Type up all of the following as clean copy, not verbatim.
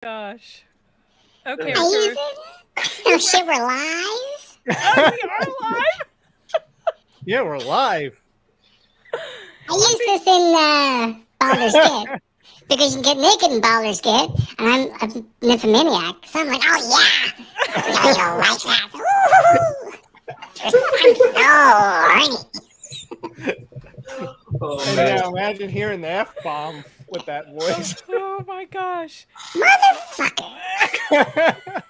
gosh. Okay, I use Arthur. it. Oh shit, we're live. Oh, we are live. Yeah, we're live. I used this in Baldur's Gate because you can get naked in Baldur's Gate, and I'm a nymphomaniac, so I'm like, oh yeah, I know you like that. Woo-hoo-hoo. I'm so horny. Oh, And man. yeah, imagine hearing the F-bomb with that voice. Oh my gosh. Motherfucker.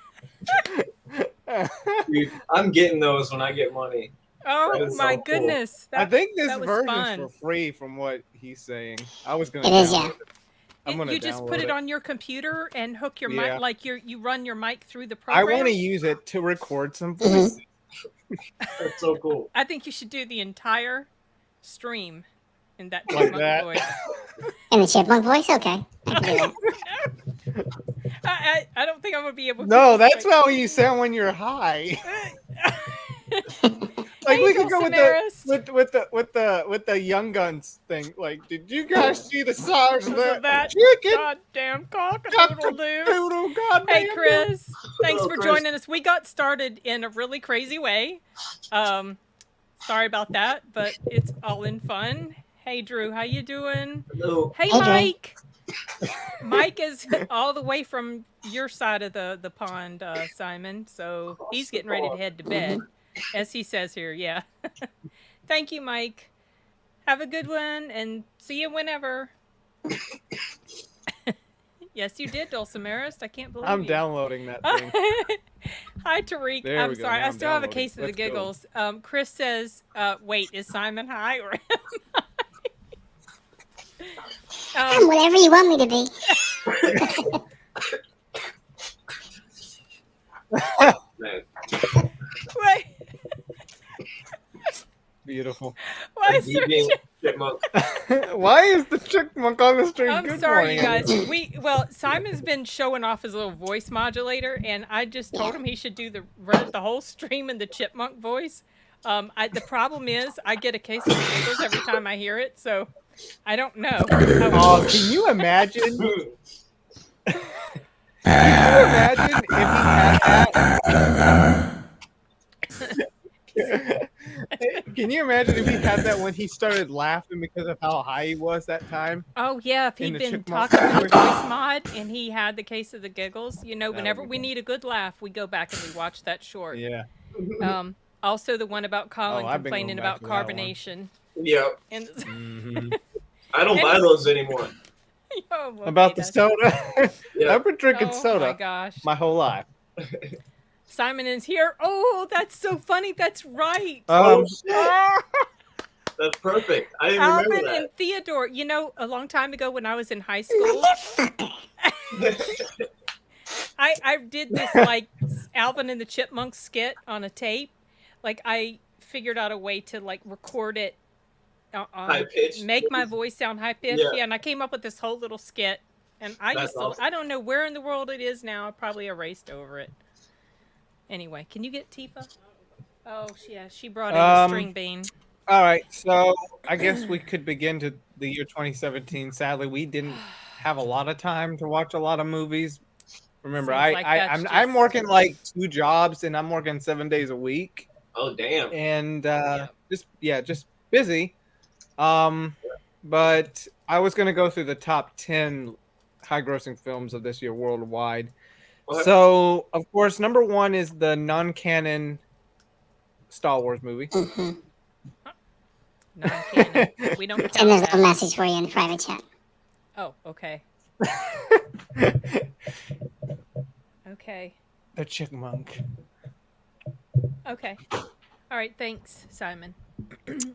Dude, I'm getting those when I get money. That Oh is my so cool. goodness. I think this that was version's fun. for free from what he's saying. I was going to It is, download yeah. it. I'm going to You just download put it it. on your computer and hook your Yeah. mic, like you run your mic through the I program. want to use it to record some voices. That's so cool. I think you should do the entire stream in that Like chipmunk that. voice. In the chipmunk voice, okay. I can do that. I don't think I'm gonna be able to. No, that's how you sound when you're high. Like we could go with the Young Guns thing. Like, did you guys see the size of that chicken? Goddamn cock-a-doodle-doo. Doodle, goddamn Hey, Chris. Thanks Hello, for Chris. joining us. We got started in a really crazy way. Sorry about that, but it's all in fun. Hey, Drew, how you doing? Hello. Hey, Hey, Drew. Mike. Mike is all the way from your side of the pond, Simon. So he's getting ready to head to bed, as he says here. Yeah. Thank you, Mike. Have a good one, and see you whenever. Yes, you did, Dulcimerist. I can't believe I'm you. downloading that thing. Hi, Tariq. There I'm we go. sorry. Now I I'm still have a downloading. case of the Let's go. giggles. Chris says, wait, is Simon high or I'm whatever you want me to be. Man. wait, Beautiful. why A is there deviant chipmunk. Why is the chipmunk on the stream? I'm Good sorry, you morning. guys. Simon's been showing off his little voice modulator, and I just told him he should do the whole stream in the chipmunk voice. The problem is I get a case of the giggles every time I hear it, so I don't know. Oh, can you imagine? Can you imagine if he had that? Can you imagine if he had that when he started laughing because of how high he was that time? Oh yeah, if In he'd the been chipmunk talking to voice. voice mod and he had the case of the giggles, you know, That whenever would we be need a good laugh, we go back and we watch that short. Yeah. Also the one about Colin I've been complaining going back about to that one. carbonation. Yep. And Mhm. I don't buy those anymore. oh, okay, About the that's- soda? Yeah. I've been drinking Oh my soda gosh. my whole life. Simon is here. Oh, that's so funny. That's right. Oh, shit. That's perfect. I didn't Alvin remember and Theodore. You know, a long time ago when I was in high school, that. I did this like Alvin and the Chipmunks skit on a tape. Like I figured out a way to like record it, High pitched. make my voice sound high pitched. Yeah. Yeah, and I came up with this whole little skit. And I That's used to, awesome. I don't know where in the world it is now. I probably erased over it. Anyway, can you get Tifa? Oh, yeah, she brought in a string bean. All right, so I guess we could begin to the year 2017. Sadly, we didn't have a lot of time to watch a lot of movies. Remember, Seems like that's I'm just- working like 2 jobs and I'm working 7 days a week, Oh, damn. and Yeah. just busy. But I was gonna go through the top 10 high-grossing films of this year worldwide. Okay. So, of course, number 1 is the non-canon Star Wars movie. Mm-hmm. Non-canon. We don't count And there's a that. little message for you in the private chat. Oh, okay. Okay. The Chipmunk. Okay. All right. Thanks, Simon.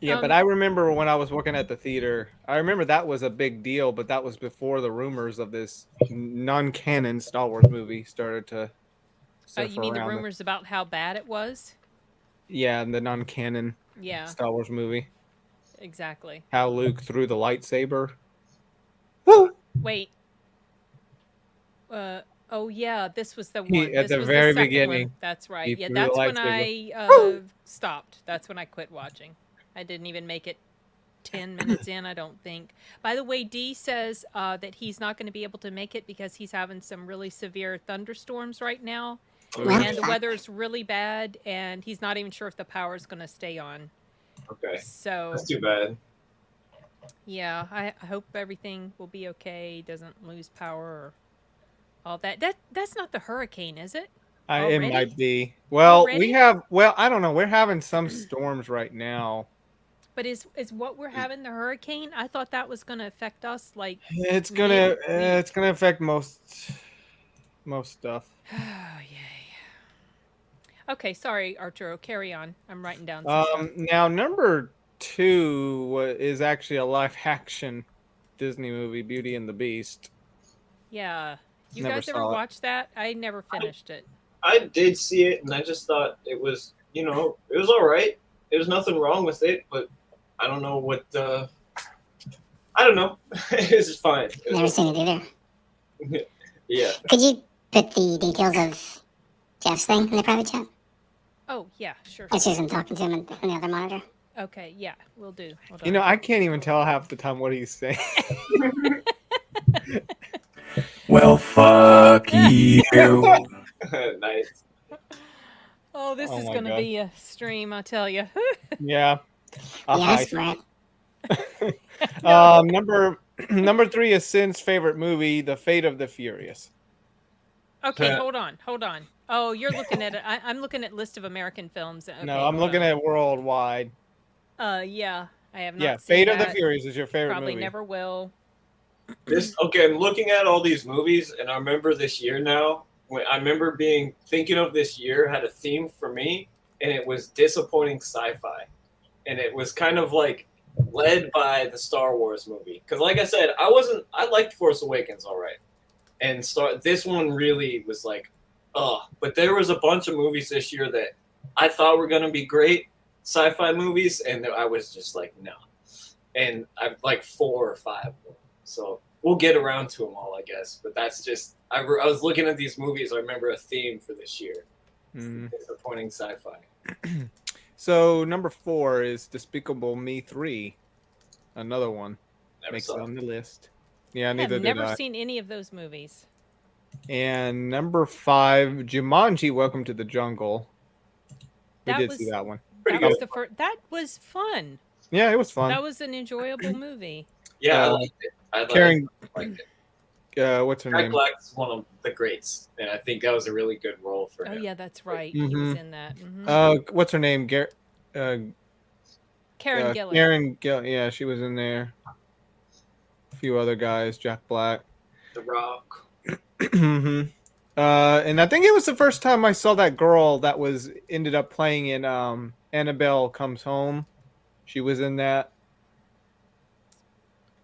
Yeah, but I remember when I was working at the theater, I remember that was a big deal, but that was before the rumors of this non-canon Star Wars movie started to surf You mean the around. rumors about how bad it was? Yeah, and the non-canon Yeah, Star Wars movie. exactly. How Luke threw the lightsaber. Woo! Wait. Oh yeah, this was the one. At This the was very second one. beginning, That's right. he Yeah, threw the that's when lightsaber. I stopped. That's when I quit watching. I didn't even make it 10 minutes in, I don't think. By the way, Dee says that he's not going to be able to make it because he's having some really severe thunderstorms right now. Well, And the weather's really bad, and he's not even sure if the power's going to stay on. Okay. So, That's too bad. yeah, I hope everything will be okay, doesn't lose power or all that. That's not the hurricane, is it? It Already? might be. Well, Already? we have. Well, I don't know. We're having some storms right now. But is what we're having the hurricane? I thought that was going to affect us like It's gonna. mid-week. It's gonna affect most stuff. Oh, yay. Okay, sorry, Arturo. Carry on. I'm writing down some stuff. Now number 2 is actually a live action Disney movie, Beauty and the Beast. Yeah. You Never guys ever saw it. watched that? I never finished it. I did see it, and I just thought it was, it was all right. There's nothing wrong with it, but I don't know what. I don't know. It's just fine. never seen it either. Yeah. Could you put the details of Jeff's thing in the private chat? Oh, yeah, sure. That's just him talking to him on the other monitor. Okay, yeah, we'll do. Hold on. You know, I can't even tell half the time what he's saying. Well, fuck you. Nice. Oh, this Oh is my going to God. be a stream, I'll tell you. Yeah. Yes, Brett. Number 3 is Sin's favorite movie, The Fate of the Furious. Okay, Yeah. hold on. Oh, you're looking at it. I'm looking at list of American films. Okay, No, I'm hold looking on. at worldwide. Yeah, I have not Yeah, seen Fate of the that. Furious is your favorite Probably movie. never will. I'm looking at all these movies, and I remember this year now. When I remember thinking of this year had a theme for me, and it was disappointing sci-fi, and it was kind of like led by the Star Wars movie. Because, like I said, I liked Force Awakens all right, and this one really was like, But there was a bunch of movies this year that I thought were gonna be great sci-fi movies, and I was just like, no. And I've like 4 or 5 of them. So we'll get around to them all, I guess. But that's just I was looking at these movies. I remember a theme for this year. Mm. Disappointing sci-fi. So number 4 is Despicable Me 3. Another one Never makes saw it it. on the list. Yeah, I've neither did never I. seen any of those movies. And number 5, Jumanji: Welcome to the Jungle. We That did was- see that one. Pretty That was good. the first. That was fun. Yeah, it was fun. That was an enjoyable movie. Yeah, I Uh, liked it. I Karen, liked it. what's her Jack name? Black's one of the greats, and I think that was a really good role for Oh him. yeah, that's right. He was Mhm. in that. Mhm. What's her name? Karen Gillan. Karen Gill. Yeah, she was in there. A few other guys. Jack Black. The Rock. Mhm. And I think it was the first time I saw that girl that ended up playing in Annabelle Comes Home. She was in that.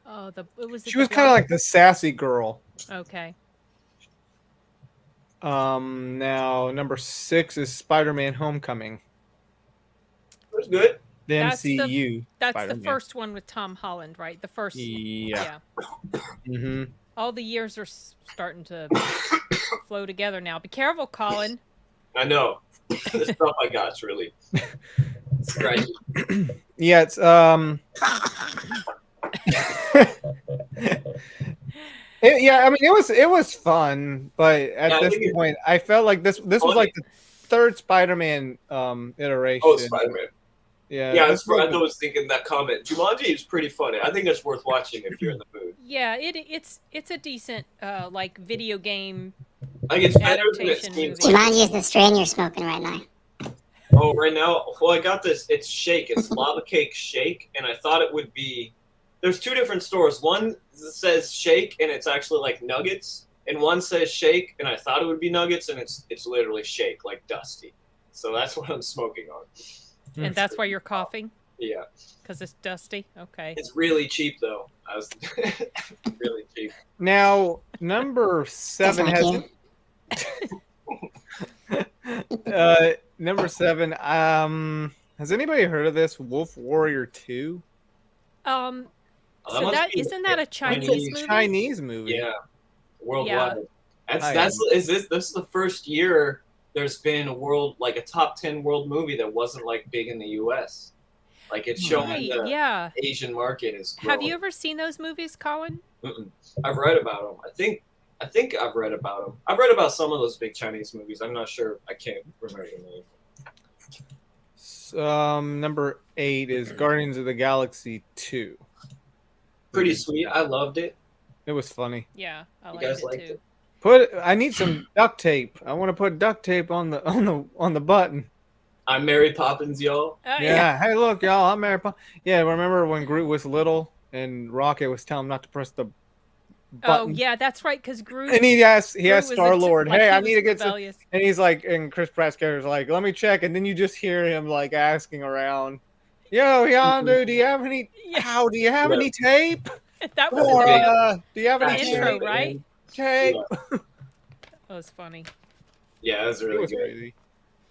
Oh, it was. She was kind of like the sassy girl. Okay. Now number 6 is Spider-Man: Homecoming. It was good. The That's the- MCU. That's Spider-Man. the first one with Tom Holland, right? The first. Yeah. Yeah. hmm All the years are starting to flow together now. Be careful, Colin. I know. The stuff I got's really scratchy. Yeah, it's yeah, I mean it was fun, but at Yeah, I this think it- point I felt like this was Funny. like the third Spider-Man iteration. Oh, Spider-Man. Yeah. Yeah, this I was- was thinking that comment. Jumanji is pretty funny. I think it's worth watching if you're in the mood. Yeah, it's a decent like video game. Like it's better than it Adaptation seems. movie. Like. Jumanji is the strain you're smoking right now. Oh, right now, well, I got this. It's Shake. It's Lava Cake Shake, and I thought it would be. There's 2 different stores. One says Shake, and it's actually like nuggets, and one says Shake, and I thought it would be nuggets, and it's literally Shake, like Dusty. So that's what I'm smoking on. And that's why you're coughing? Yeah, Because it's dusty? Okay. it's really cheap though. I was really cheap. Now number 7 Just has like number 7 has anybody heard of this Wolf Warrior 2? So must that be isn't that a Chinese It's movie? a Chinese movie. Yeah, worldwide. I This is the first year there's been a top 10 world movie that wasn't like big in the U.S. Like it's showing Right, the yeah. Asian market is growing. Have you ever seen those movies, Colin? Mm-mm. I've read about them. I think I've read about them. I've read about some of those big Chinese movies. I'm not sure. I can't remember the name. Number 8 is Guardians of the Galaxy 2. Pretty sweet. I loved it. It was funny. Yeah, I You liked guys it liked too. it? I need some duct tape. I want to put duct tape on the button. I'm Mary Poppins, y'all. Yeah. Hey, look, y'all. I'm Mary Poppins. Yeah. Remember when Groot was little and Rocket was telling him not to press the Oh button? yeah, that's right. Because Groot. And he asked Groot was Star Lord, like, "Hey, he I was need to get some." rebellious. And he's like, and Chris Pratt's character's like, "Let me check." And then you just hear him like asking around, "Yo, Yondu, do you have any? Yeah. How do you have Yeah. any tape? That was Or the do you have any intro, tape? right? Tape?" That was funny. Yeah, that was It really was good. crazy.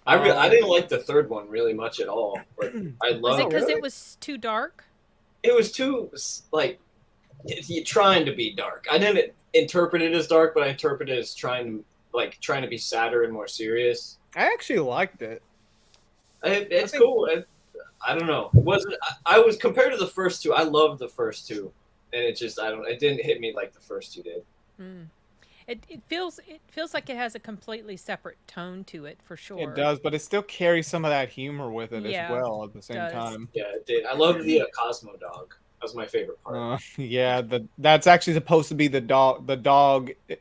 I didn't like the third one really much at all, but I Was it loved because really? it was too dark? it. Was too like you're trying to be dark. I didn't interpret it as dark, but I interpreted it as trying to be sadder and more serious. I actually liked it. It's I think- cool. I don't know. It wasn't. I was compared to the first two. I loved the first two, and it just it didn't hit me like the first two did. Mm. It feels like it has a completely separate tone to it for sure. It does, but it still carries some of that humor with it Yeah, as well at the same does. time. Yeah, it did. I loved the Cosmo dog. That was my favorite part. Yeah, that's actually supposed to be the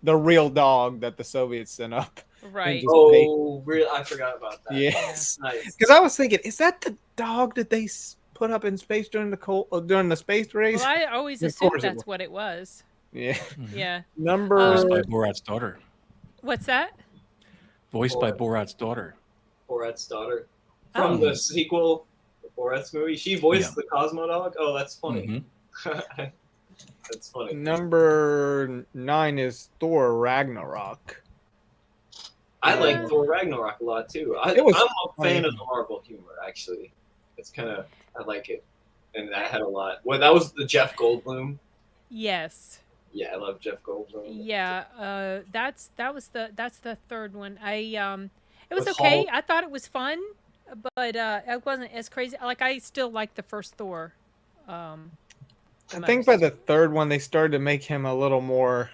real dog that the Soviets sent up. Right. Oh, really? I forgot about that. Yes, Nice. because I was thinking, is that the dog that they put up in space during the space race? Well, I always Of assumed course it that's was. what it was. Yeah. Yeah. Number Voiced by Borat's daughter. What's that? Voiced by Borat's daughter. Borat's daughter from Oh. the sequel, the Borat's movie. She voiced the Cosmo dog. Oh, that's funny. Mhm. That's funny. number 9 is Thor Ragnarok. I Yeah. like Thor Ragnarok a lot too. It was I'm a fan funny. of the Marvel humor. Actually, it's kind of I like it, and that had a lot. Well, that was the Jeff Goldblum. Yes. Yeah, I love Jeff Goldblum. Yeah. That's the third one. It was With okay. Hulk. I thought it was fun, but it wasn't as crazy. Like I still like the first Thor. I think by the third one they started to make him a little more.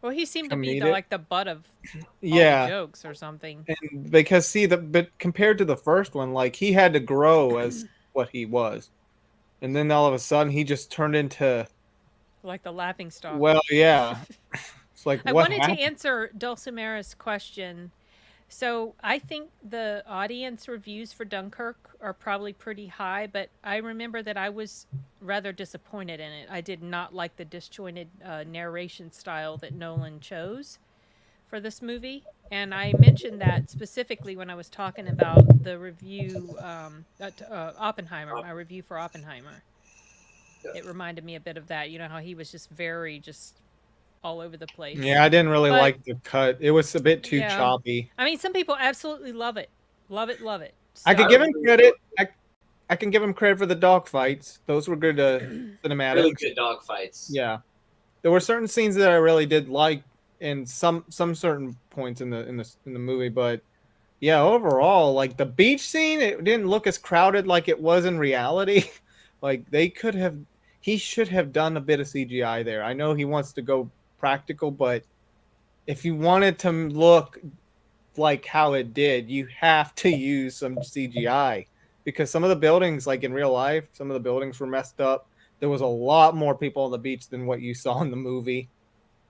Well, he seemed to be comedic. like the butt of all Yeah, the jokes or something. and because but compared to the first one, like he had to grow as what he was, and then all of a sudden he just turned into. Like the laughing stock. Well, yeah, it's like I what wanted happened? to answer Dulcimera's question. So I think the audience reviews for Dunkirk are probably pretty high, but I remember that I was rather disappointed in it. I did not like the disjointed narration style that Nolan chose for this movie. And I mentioned that specifically when I was talking about the review, Oppenheimer, my review for Oppenheimer. It reminded me a bit of that. You know how he was just all over the place. Yeah, I didn't really But- like the cut. It was a bit too Yeah. choppy. I mean, some people absolutely love it. Love it, love it. I could So- give him credit. I can give him credit for the dog fights. Those were good cinematics. Really good dog fights. Yeah, there were certain scenes that I really did like, in some certain points in the movie. But yeah, overall, like the beach scene, it didn't look as crowded like it was in reality. Like he should have done a bit of CGI there. I know he wants to go practical, but if you wanted to look like how it did, you have to use some CGI, because some of the buildings, like in real life, some of the buildings were messed up. There was a lot more people on the beach than what you saw in the movie.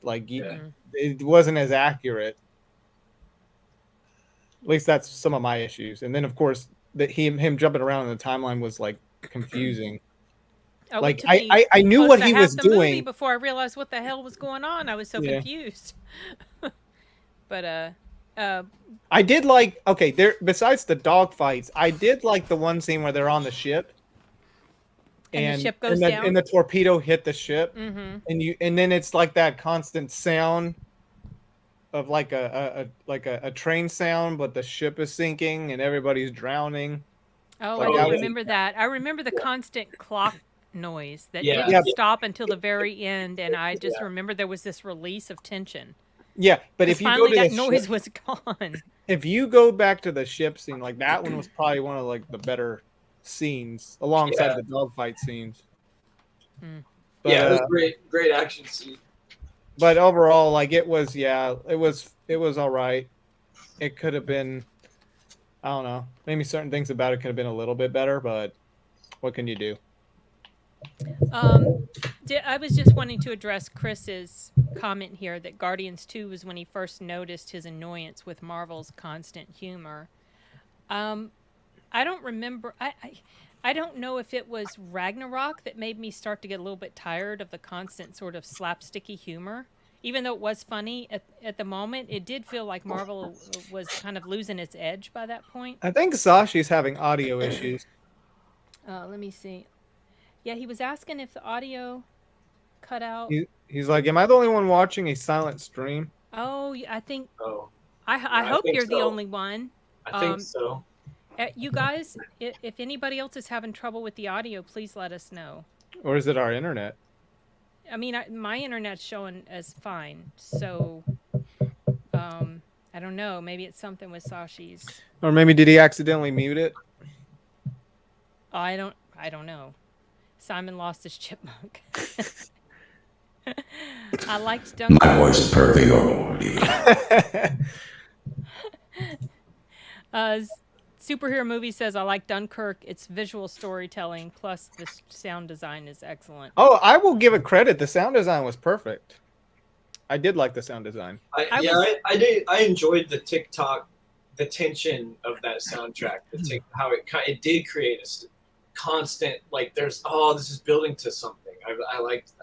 Like it wasn't as accurate. At least that's some of my issues. And then of course that him jumping around in the timeline was like confusing. Oh, Like it took me I knew close what to he half was the movie doing. before I realized what the hell was going on. I was so Yeah. confused. But I did like, okay, there besides the dog fights, I did like the one scene where they're on the ship. And the ship goes and down? and the torpedo hit the ship. mhm. And then it's like that constant sound of like a train sound, but the ship is sinking and everybody's drowning. Oh, Like, I that don't was- remember that. I remember the constant clock noise that Yeah. didn't Yeah. stop until the very end, and I just remember there was this release of tension. Yeah, but 'Cause if you go finally to that the noise ship, was gone. if you go back to the ship scene, like that one was probably one of like the better scenes alongside Yeah. the dogfight scenes. Hmm. But, Yeah, it was great action scene. but overall, like it was all right. It could have been, I don't know, maybe certain things about it could have been a little bit better, but what can you do? I was just wanting to address Chris's comment here that Guardians 2 was when he first noticed his annoyance with Marvel's constant humor. I don't remember. I don't know if it was Ragnarok that made me start to get a little bit tired of the constant sort of slapsticky humor. Even though it was funny at the moment, it did feel like Marvel was kind of losing its edge by that point. I think Sashi's having audio issues. Let me see. Yeah, he was asking if the audio cut out. He's like, am I the only one watching a silent stream? Oh, I think. Oh, I hope think you're the so. only one. I think so. You guys, if anybody else is having trouble with the audio, please let us know. Or is it our internet? I mean, my internet's showing as fine, so I don't know. Maybe it's something with Sashi's. Or maybe did he accidentally mute it? I don't know. Simon lost his chipmunk. I liked Dunkirk. My voice is perfect already. Superhero movie says I like Dunkirk. It's visual storytelling plus the sound design is excellent. Oh, I will give it credit. The sound design was perfect. I did like the sound design. I did. I enjoyed the tension of that soundtrack. How it did create a constant, like there's this is building to something. I liked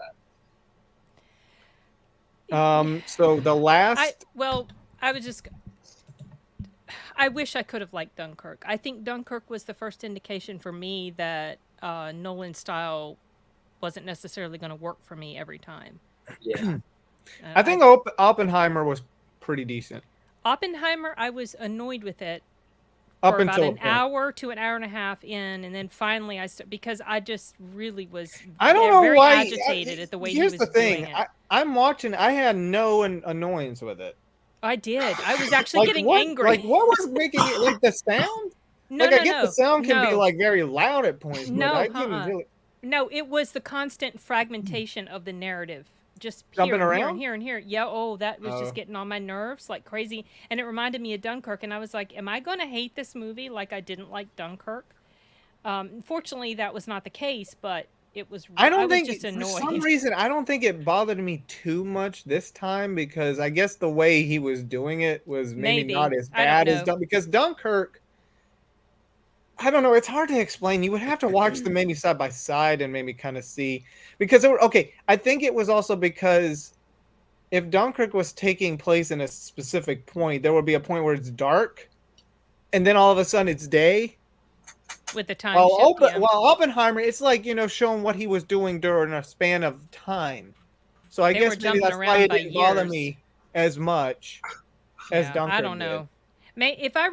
that. So the last. I wish I could have liked Dunkirk. I think Dunkirk was the first indication for me that Nolan's style wasn't necessarily going to work for me every time. Yeah. I think Oppenheimer was pretty decent. Oppenheimer, I was annoyed with it Up for about until an hour to an hour and a half in, and then finally because I just really was I don't know very why agitated at the way here's he was the thing. doing it. I'm watching. I had no annoyance with it. I did. I was actually getting angry. Like what was making it like the sound? I get the sound can be like very loud at points. But I didn't really. No, it was the constant fragmentation of the narrative. Just Jumping here around? and here and here. Yeah, that was just getting on my nerves like crazy. And it reminded me of Dunkirk. And I was like, am I going to hate this movie like I didn't like Dunkirk? Fortunately, that was not the case, but it was. I was just annoyed. For some reason, I don't think it bothered me too much this time because I guess the way he was doing it was maybe not as bad as because Dunkirk. I don't know. It's hard to explain. You would have to watch them maybe side by side and maybe kind of see because I think it was also because if Dunkirk was taking place in a specific point, there would be a point where it's dark, and then all of a sudden it's day. With the time while shift, Oppenheimer, it's like showing what he was doing during a span of time. So I guess maybe that's why it didn't bother me as much as Dunkirk. I don't know. If I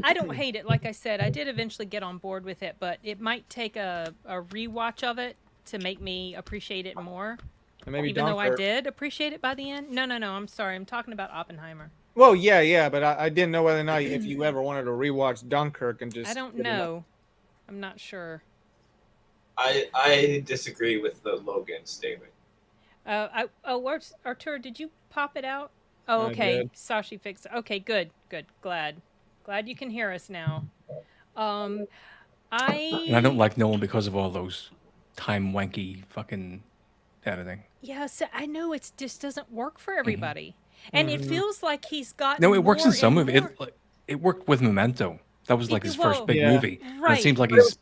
I don't hate it. Like I said, I did eventually get on board with it, but it might take a rewatch of it to make me appreciate it more. And maybe even though I did appreciate it by the end. No. I'm sorry. I'm talking about Oppenheimer. Well, yeah, but I didn't know whether or not if you ever wanted to rewatch Dunkirk and just. I don't know. I'm not sure. I disagree with the Logan statement. Artur, did you pop it out? Oh, okay. Sashi fixed it. Okay, good. Glad you can hear us now. And I don't like Nolan because of all those time wanky fucking editing. Yes, I know it just doesn't work for everybody, and it feels like he's got. No, it works in some movies. It worked with Memento. That was like his first big movie. Right. And it seems like he's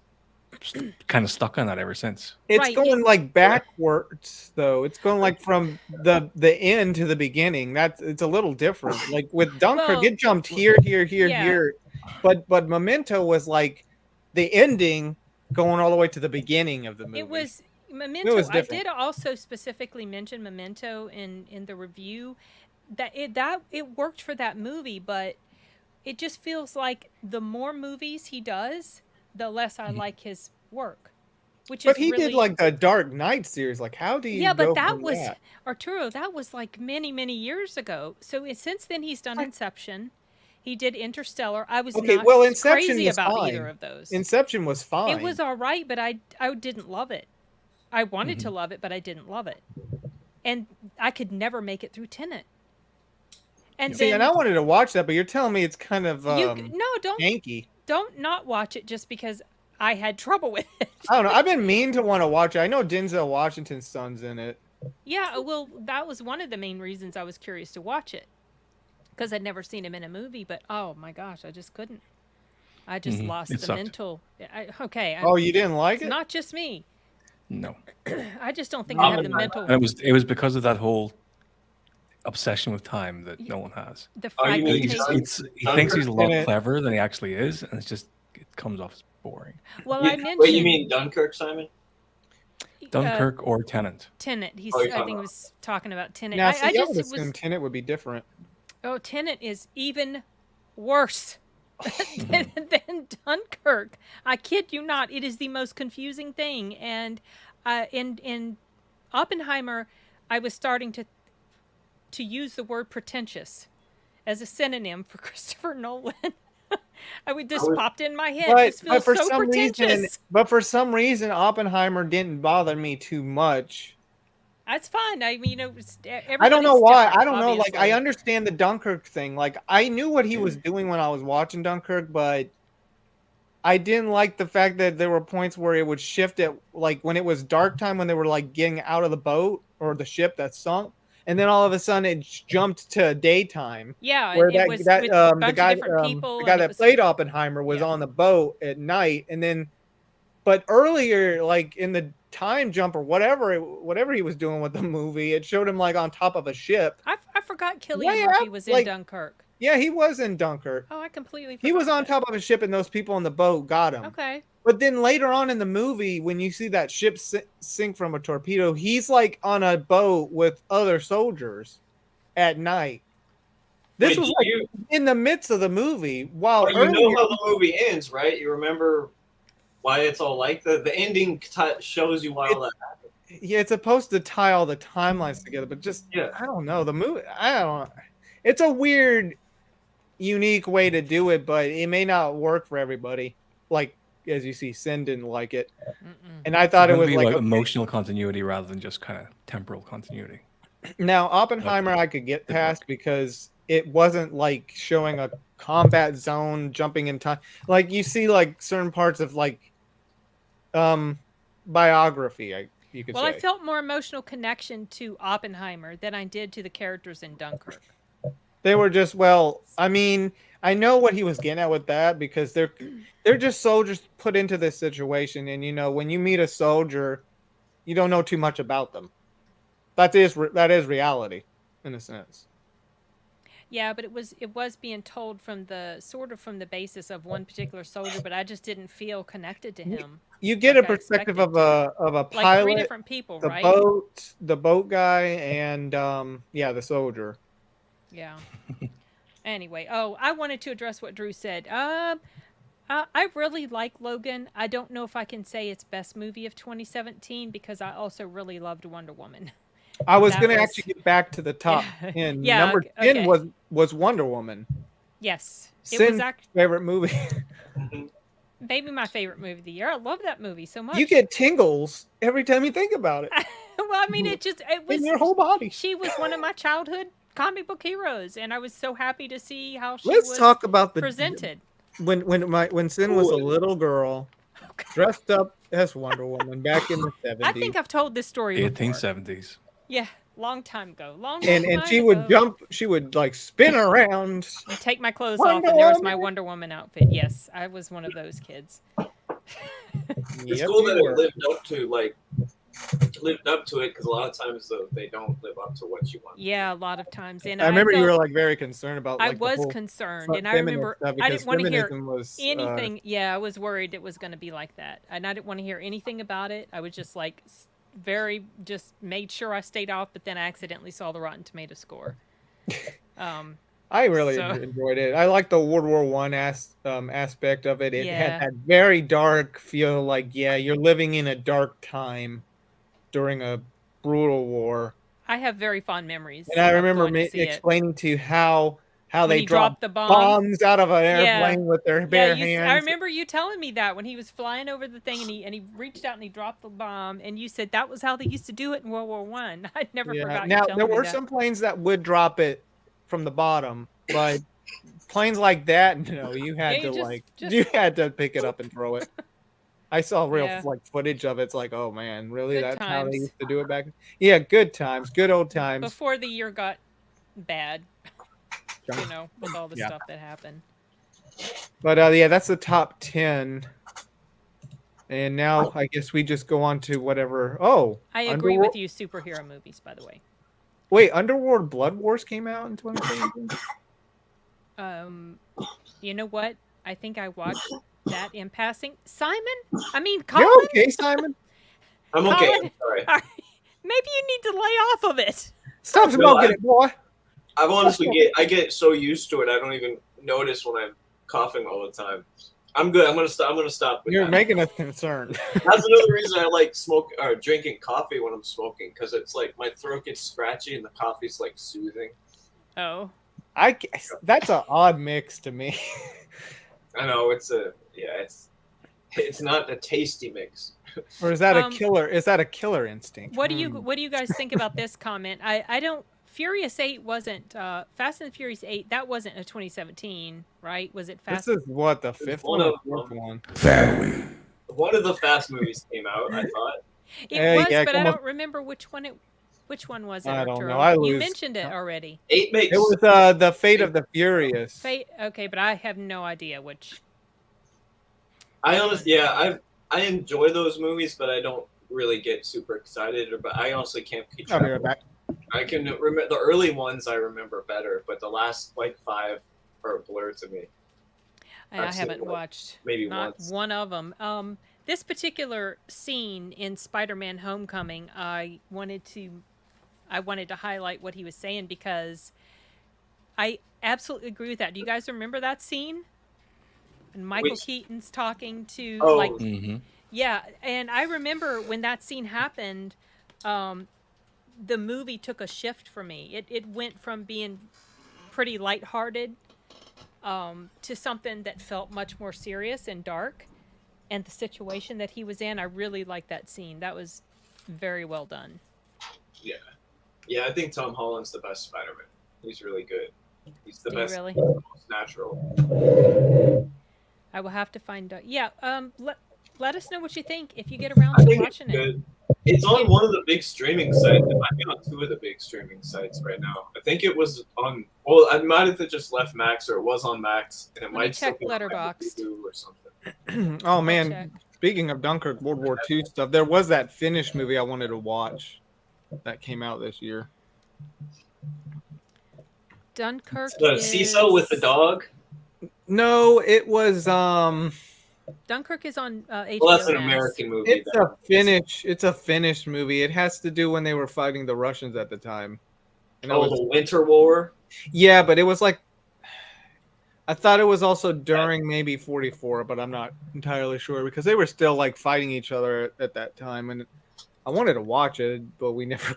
kind of stuck on that ever since. It's going like backwards though. It's going like from the end to the beginning. It's a little different. Like with Dunkirk, it jumped here. But Memento was like the ending going all the way to the beginning of the movie. It was Memento. I did also specifically mention Memento in the review that it worked for that movie, but it just feels like the more movies he does, the less I like his work. But he did like the Dark Knight series. Like, how do you? Yeah, but that was Arturo. That was like many years ago. So since then, he's done Inception. He did Interstellar. I was Okay, not well, Inception crazy was about fine. either of those. Inception was fine. It was all right, but I didn't love it. I wanted to love it, but I didn't love it. And I could never make it through Tenet. And See, then and I wanted to watch that, but you're telling me it's kind of don't janky. not watch it just because I had trouble with it. I don't know. I've been mean to want to watch it. I know Denzel Washington's son's in it. Yeah, well, that was one of the main reasons I was curious to watch it. Because I'd never seen him in a movie, but oh my gosh, I just couldn't. I just lost It the sucked. mental. Oh, you didn't like It's it? not just me. No. I just don't think I have the mental. And it was because of that whole obsession with time that no one has. The Oh, you mean fragmentation. He thinks he's a lot Dunkirk? cleverer than he actually is, and it comes off as boring. Well, I mentioned. Wait, you mean Dunkirk, Simon? Dunkirk or Tenet? Tenet. Oh, I you're talking think about- was talking about Tenet. Now, see, I I just would it assume was. Tenet would be different. Oh, Tenet is even worse than Dunkirk. I kid you not. It is the most confusing thing. And in Oppenheimer, I was starting to use the word pretentious as a synonym for Christopher Nolan. Popped in my head. This feels so pretentious. But for some reason, Oppenheimer didn't bother me too much. That's fine. I mean, I don't know why. different, I don't know. Like, I obviously. understand the Dunkirk thing. Like, I knew what he was doing when I was watching Dunkirk, but I didn't like the fact that there were points where it would shift at, like, when it was dark time, when they were, like, getting out of the boat or the ship that sunk, and then all of a sudden it jumped to daytime. Yeah, Where it was with a the bunch guy, of different people. the guy and it that was- played Oppenheimer was Yeah. on the boat at night, and then, but earlier, like in the time jump or whatever he was doing with the movie, it showed him like on top of a ship. I forgot Cillian Yeah, Murphy was in like- Dunkirk. Yeah, he was in Dunkirk. Oh, I completely forgot. He was on that. top of a ship, and those people on the boat got him. Okay. But then later on in the movie, when you see that ship sink from a torpedo, he's like on a boat with other soldiers at night. This Wait, was do like you- in the midst of the movie. While But you earlier, know how the movie ends, right? You remember why it's all like the ending shows you why all that happened. yeah, it's supposed to tie all the timelines together, but just Yeah. I don't know the movie. I don't. It's a weird, unique way to do it, but it may not work for everybody. Like as you see, Sin didn't like it, Mm-mm. and I thought it It'd was be like emotional continuity rather than just kind of temporal continuity. now Oppenheimer I could get past because it wasn't like showing a combat zone jumping in time. Like you see like certain parts of like biography, you could Well, say. I felt more emotional connection to Oppenheimer than I did to the characters in Dunkirk. They were just I mean, I know what he was getting at with that because they're just soldiers put into this situation, and you know when you meet a soldier, you don't know too much about them. That is reality, in a sense. Yeah, but it was being told from the basis of one particular soldier, but I just didn't feel connected to him. You get Like a I perspective expected of a Like pilot, three different people, the right? boat guy, and the soldier. Yeah. Anyway, I wanted to address what Drew said. I really like Logan. I don't know if I can say it's best movie of 2017 because I also really loved Wonder Woman. I was That going to was- actually get back to the top Yeah. 10. Yeah, Number okay. 10 was Wonder Woman. Yes, it Sin's was actually favorite movie. maybe my favorite movie of the year. I love that movie so much. You get tingles every time you think about it well, I mean, it was in your whole body. She was one of my childhood comic book heroes, and I was so happy to see how she Let's was talk about the presented. when Sin was a little girl, dressed up as Wonder Woman back in the 70s. I think I've told this story before. 1870s. Yeah, long time ago. and she would jump, she would like spin around. and take my clothes Wonder off, and there was my Woman. Wonder Woman outfit. Yes, I was one of those kids. It's Yep, cool you that were. it lived up to it because a lot of times though they don't live up to what you want. Yeah, a lot of times. And I remember you felt- were like very concerned about. I Like, the was whole concerned, and I feminist remember stuff I because didn't want to hear feminism was, anything. Yeah, I was worried it was going to be like that, and I didn't want to hear anything about it. I was just like just made sure I stayed off, but then I accidentally saw the Rotten Tomato score. I really So- enjoyed it. I like the World War I aspect of it. It Yeah. had that very dark feel. Like you're living in a dark time during a brutal war. I have very fond memories. And I of remember going to see it. explaining to you how how When they he drop dropped the bomb. bombs out of an Yeah. airplane with their Yeah, bare I hands. remember you telling me that when he was flying over the thing and he reached out and he dropped the bomb, and you said that was how they used to do it in World War One. I'd never Yeah. forgot you Now telling there me were that. some planes that would drop it from the bottom, but planes like that, no, you had Yeah, to just you had to pick it up and throw it. I saw real Yeah. footage of it. It's like, oh man, really? Good That's how they times. used to do it back. Yeah, good times, good old times. Before the year got bad, Yeah. you know, with all the Yeah. stuff that happened. But yeah, that's the top 10. And now I guess we just go on to whatever. Oh, I agree with you, superhero movies, by the way. Wait, Underworld Blood Wars came out in 2017? You know what? I think I watched that in passing. Simon? I mean, Colin? You're okay, Simon? I'm okay. Colin, I'm sorry. maybe you need to lay off of it. Stop smoking it, boy. I've honestly I get so used to it. I don't even notice when I'm coughing all the time. I'm good. I'm gonna stop. With You're that. making us concerned. That's another reason I like drinking coffee when I'm smoking, because it's like my throat gets scratchy and the coffee's like soothing. Oh. That's an odd mix to me. I know it's not a tasty mix. Or is that a killer? Is that a killer instinct? What do you guys think about this comment? I don't. Furious 8 wasn't Fast and the Furious 8. That wasn't a 2017, right? Was it Fast? This is what, the fifth one or fourth one? Family. One of the Fast movies came out. I thought It was, but I don't remember which one was it. I don't know. Arturo? You mentioned it already. 8 makes. It was the Fate of the Furious. Fate. Okay, but I have no idea which. I honestly, I enjoy those movies, but I don't really get super excited. But I honestly can't keep track. I'll be right back. I can remember the early ones. I remember better, but the last like 5 are a blur to me. I haven't watched maybe not once. one of them. This particular scene in Spider-Man: Homecoming, I wanted to highlight what he was saying because I absolutely agree with that. Do you guys remember that scene? And Michael Keaton's talking to yeah, and I remember when that scene happened, the movie took a shift for me. It went from being pretty lighthearted to something that felt much more serious and dark. And the situation that he was in, I really liked that scene. That was very well done. Yeah, I think Tom Holland's the best Spider-Man. He's really good. He's the best, really? most natural. I will have to find out. Yeah, let us know what you think if you get around to watching it. It's on one of the big streaming sites. It might be on 2 of the big streaming sites right now. I think it was on. Well, I might have just left Max, or it was on Max, and it might check still be Letterboxd or something. Oh man, speaking of Dunkirk World War II stuff, there was that Finnish movie I wanted to watch that came out this year. Dunkirk. The Cecil with the dog. No, it was Dunkirk is on HBO. Well, that's an Max. American movie. It's a Finnish movie. It has to do when they were fighting the Russians at the time. And the Winter War. Yeah, but it was like I thought it was also during maybe 44, but I'm not entirely sure because they were still like fighting each other at that time, and I wanted to watch it, but we never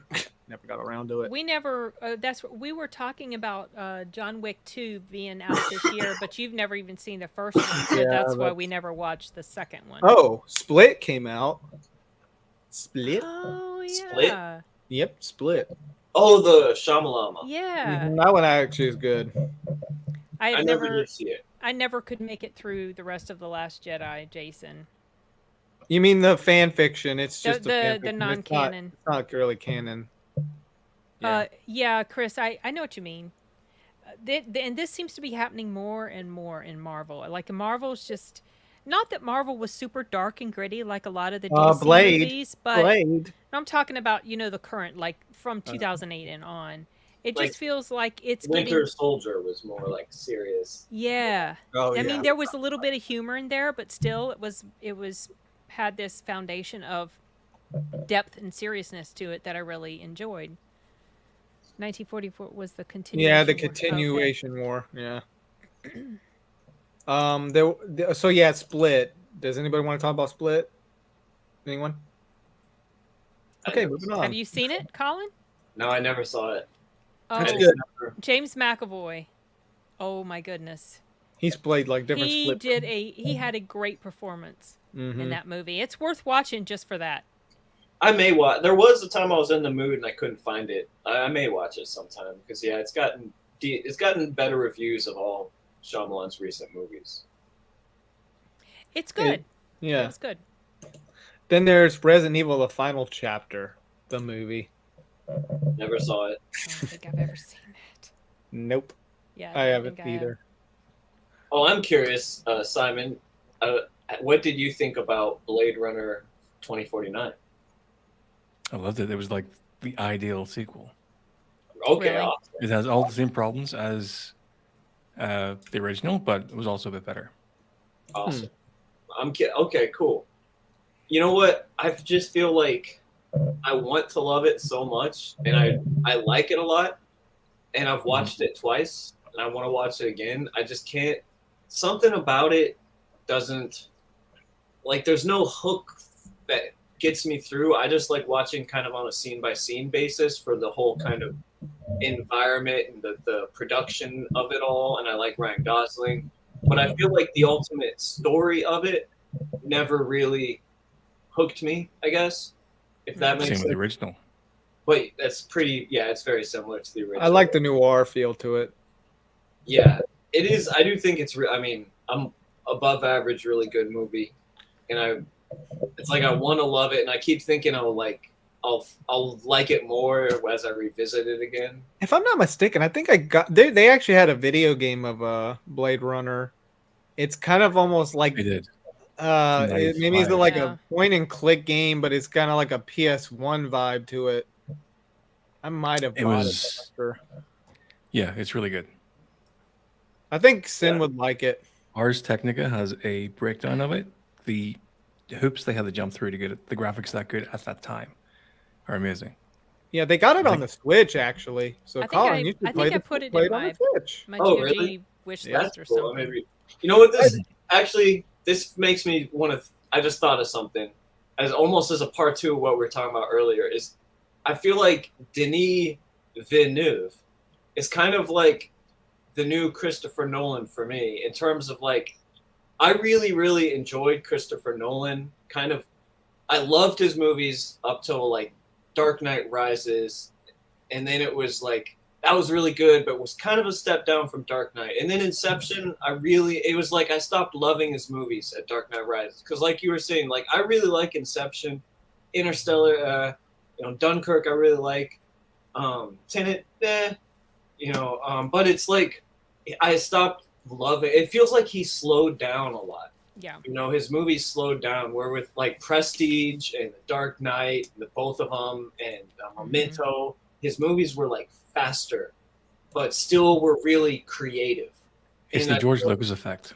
got around to it. We never. That's what we were talking about. John Wick 2 being out this year, but you've never even seen the first one, so that's why we never watched the second one. Oh, Split came out. Split. Oh yeah. Split? Yep, Split. Oh, the Shyamalama. Yeah. That one actually is good. I never did see it. I never could make it through the rest of The Last Jedi, Jason. You mean the fan fiction? It's just the non-canon. It's not really canon. Yeah, Chris, I know what you mean. And this seems to be happening more and more in Marvel. Like Marvel's just not that Marvel was super dark and gritty like a lot of the DC movies, but I'm talking about the current, like from 2008 and on. It just feels like it's Winter Soldier was more like serious. Yeah. I mean, there was a little bit of humor in there, but still, it was had this foundation of depth and seriousness to it that I really enjoyed. 1944 was the continuation. Yeah, the continuation war. Yeah. So yeah, Split. Does anybody want to talk about Split? Anyone? Okay, moving on. Have you seen it, Colin? No, I never saw it. Oh, That's good. James McAvoy. Oh my goodness. He's played like different He split. he had a great performance in Mhm. that movie. It's worth watching just for that. I may watch. There was a time I was in the mood and I couldn't find it. I may watch it sometime because yeah, it's gotten better reviews of all Shyamalan's recent movies. It's good. Yeah. It's good. Then there's Resident Evil: The Final Chapter, the movie. Never saw it. I don't think I've ever seen that. Nope, Yeah, I don't haven't think I have. either. Oh, I'm curious, Simon. What did you think about Blade Runner 2049? I loved it. It was like the ideal sequel. Okay, Really? awesome. It has all the same problems as the original, but it was also a bit better. Awesome. Okay, cool. You know what? I just feel like I want to love it so much, and I like it a lot, and I've watched it twice, and I want to watch it again. I just can't. Something about it doesn't like. There's no hook that gets me through. I just like watching kind of on a scene by scene basis for the whole kind of environment and the production of it all, and I like Ryan Gosling, but I feel like the ultimate story of it never really hooked me, I guess, if that makes Same sense. with the original. But that's pretty, yeah, it's very similar to the original. I like the noir feel to it. Yeah, it is. I do think it's. I mean, I'm above average, really good movie, and it's like I want to love it, and I keep thinking I'll like it more as I revisit it again. If I'm not mistaken, I think I got they actually had a video game of Blade Runner. It's kind of almost like They did. maybe it's 95. like Yeah. a point and click game, but it's kind of like a PS1 vibe to it. I might have It bought was- it. I'm not sure. Yeah, it's really good. I think Sin Yeah. would like it. Ars Technica has a breakdown of it. The hoops they had to jump through to get the graphics that good at that time are amazing. Yeah, they got it I on the Switch actually. So I think Colin, you should play I the put it play in on the Switch. my Oh, GOG really? wish Yeah, list or Cool. something. Maybe. You know what? This actually this makes me want to. I just thought of something, as almost as a part two of what we were talking about earlier. Is I feel like Denis Villeneuve is kind of like the new Christopher Nolan for me in terms of like I really enjoyed Christopher Nolan. Kind of, I loved his movies up till like Dark Knight Rises, and then it was like that was really good, but was kind of a step down from Dark Knight. And then Inception, it was like I stopped loving his movies at Dark Knight Rises because, like you were saying, like I really like Inception, Interstellar, Dunkirk, I really like, Tenet, but it's like I stopped loving. It feels like he slowed down a lot. Yeah. His movies slowed down. Where with like Prestige and The Dark Knight, both of them, and Memento, his movies were like faster, but still were really creative. It's And the I George feel- Lucas effect.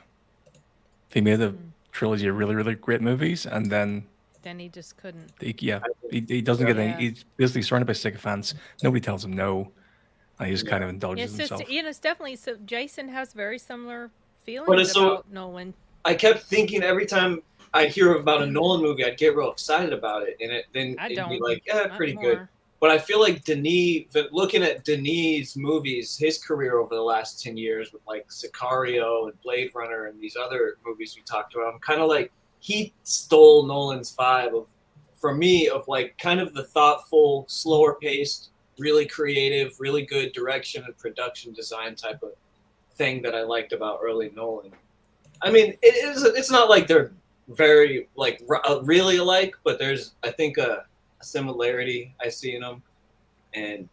They made a trilogy of really great movies, and then Then he just couldn't. he doesn't get Yeah. any. He's basically surrounded by sycophants. Nobody tells him no, and he just kind of It's indulges just himself. it's definitely so. Jason has very similar feelings But it's so- about Nolan. I kept thinking every time I hear about a Nolan movie, I'd get real excited about it, and it'd be don't. like, yeah, Not pretty good. anymore. But I feel like looking at Denis' movies, his career over the last 10 years with like Sicario and Blade Runner and these other movies we talked about, I'm kind of like, he stole Nolan's vibe for me, of like kind of the thoughtful, slower paced, really creative, really good direction and production design type of thing that I liked about early Nolan. I mean, it's not like they're very like really alike, but there's, I think, a similarity I see in them. And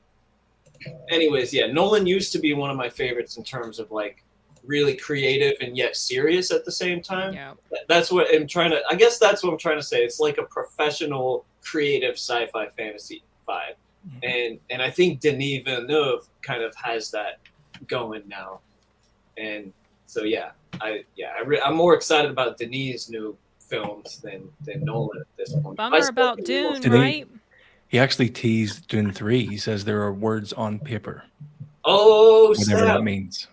anyways, yeah, Nolan used to be one of my favorites in terms of like really creative and yet serious at the same time. Yeah. That's what I'm trying to, I guess that's what I'm trying to say. It's like a professional creative sci-fi fantasy vibe. And I think Denis Villeneuve kind of has that going now. And so I'm more excited about Denis' new films than Nolan at this point. I Bummer still about think he Dune, will- Did he- right? He actually teased Dune 3. He says there are words on paper, Oh, whatever snap. that means.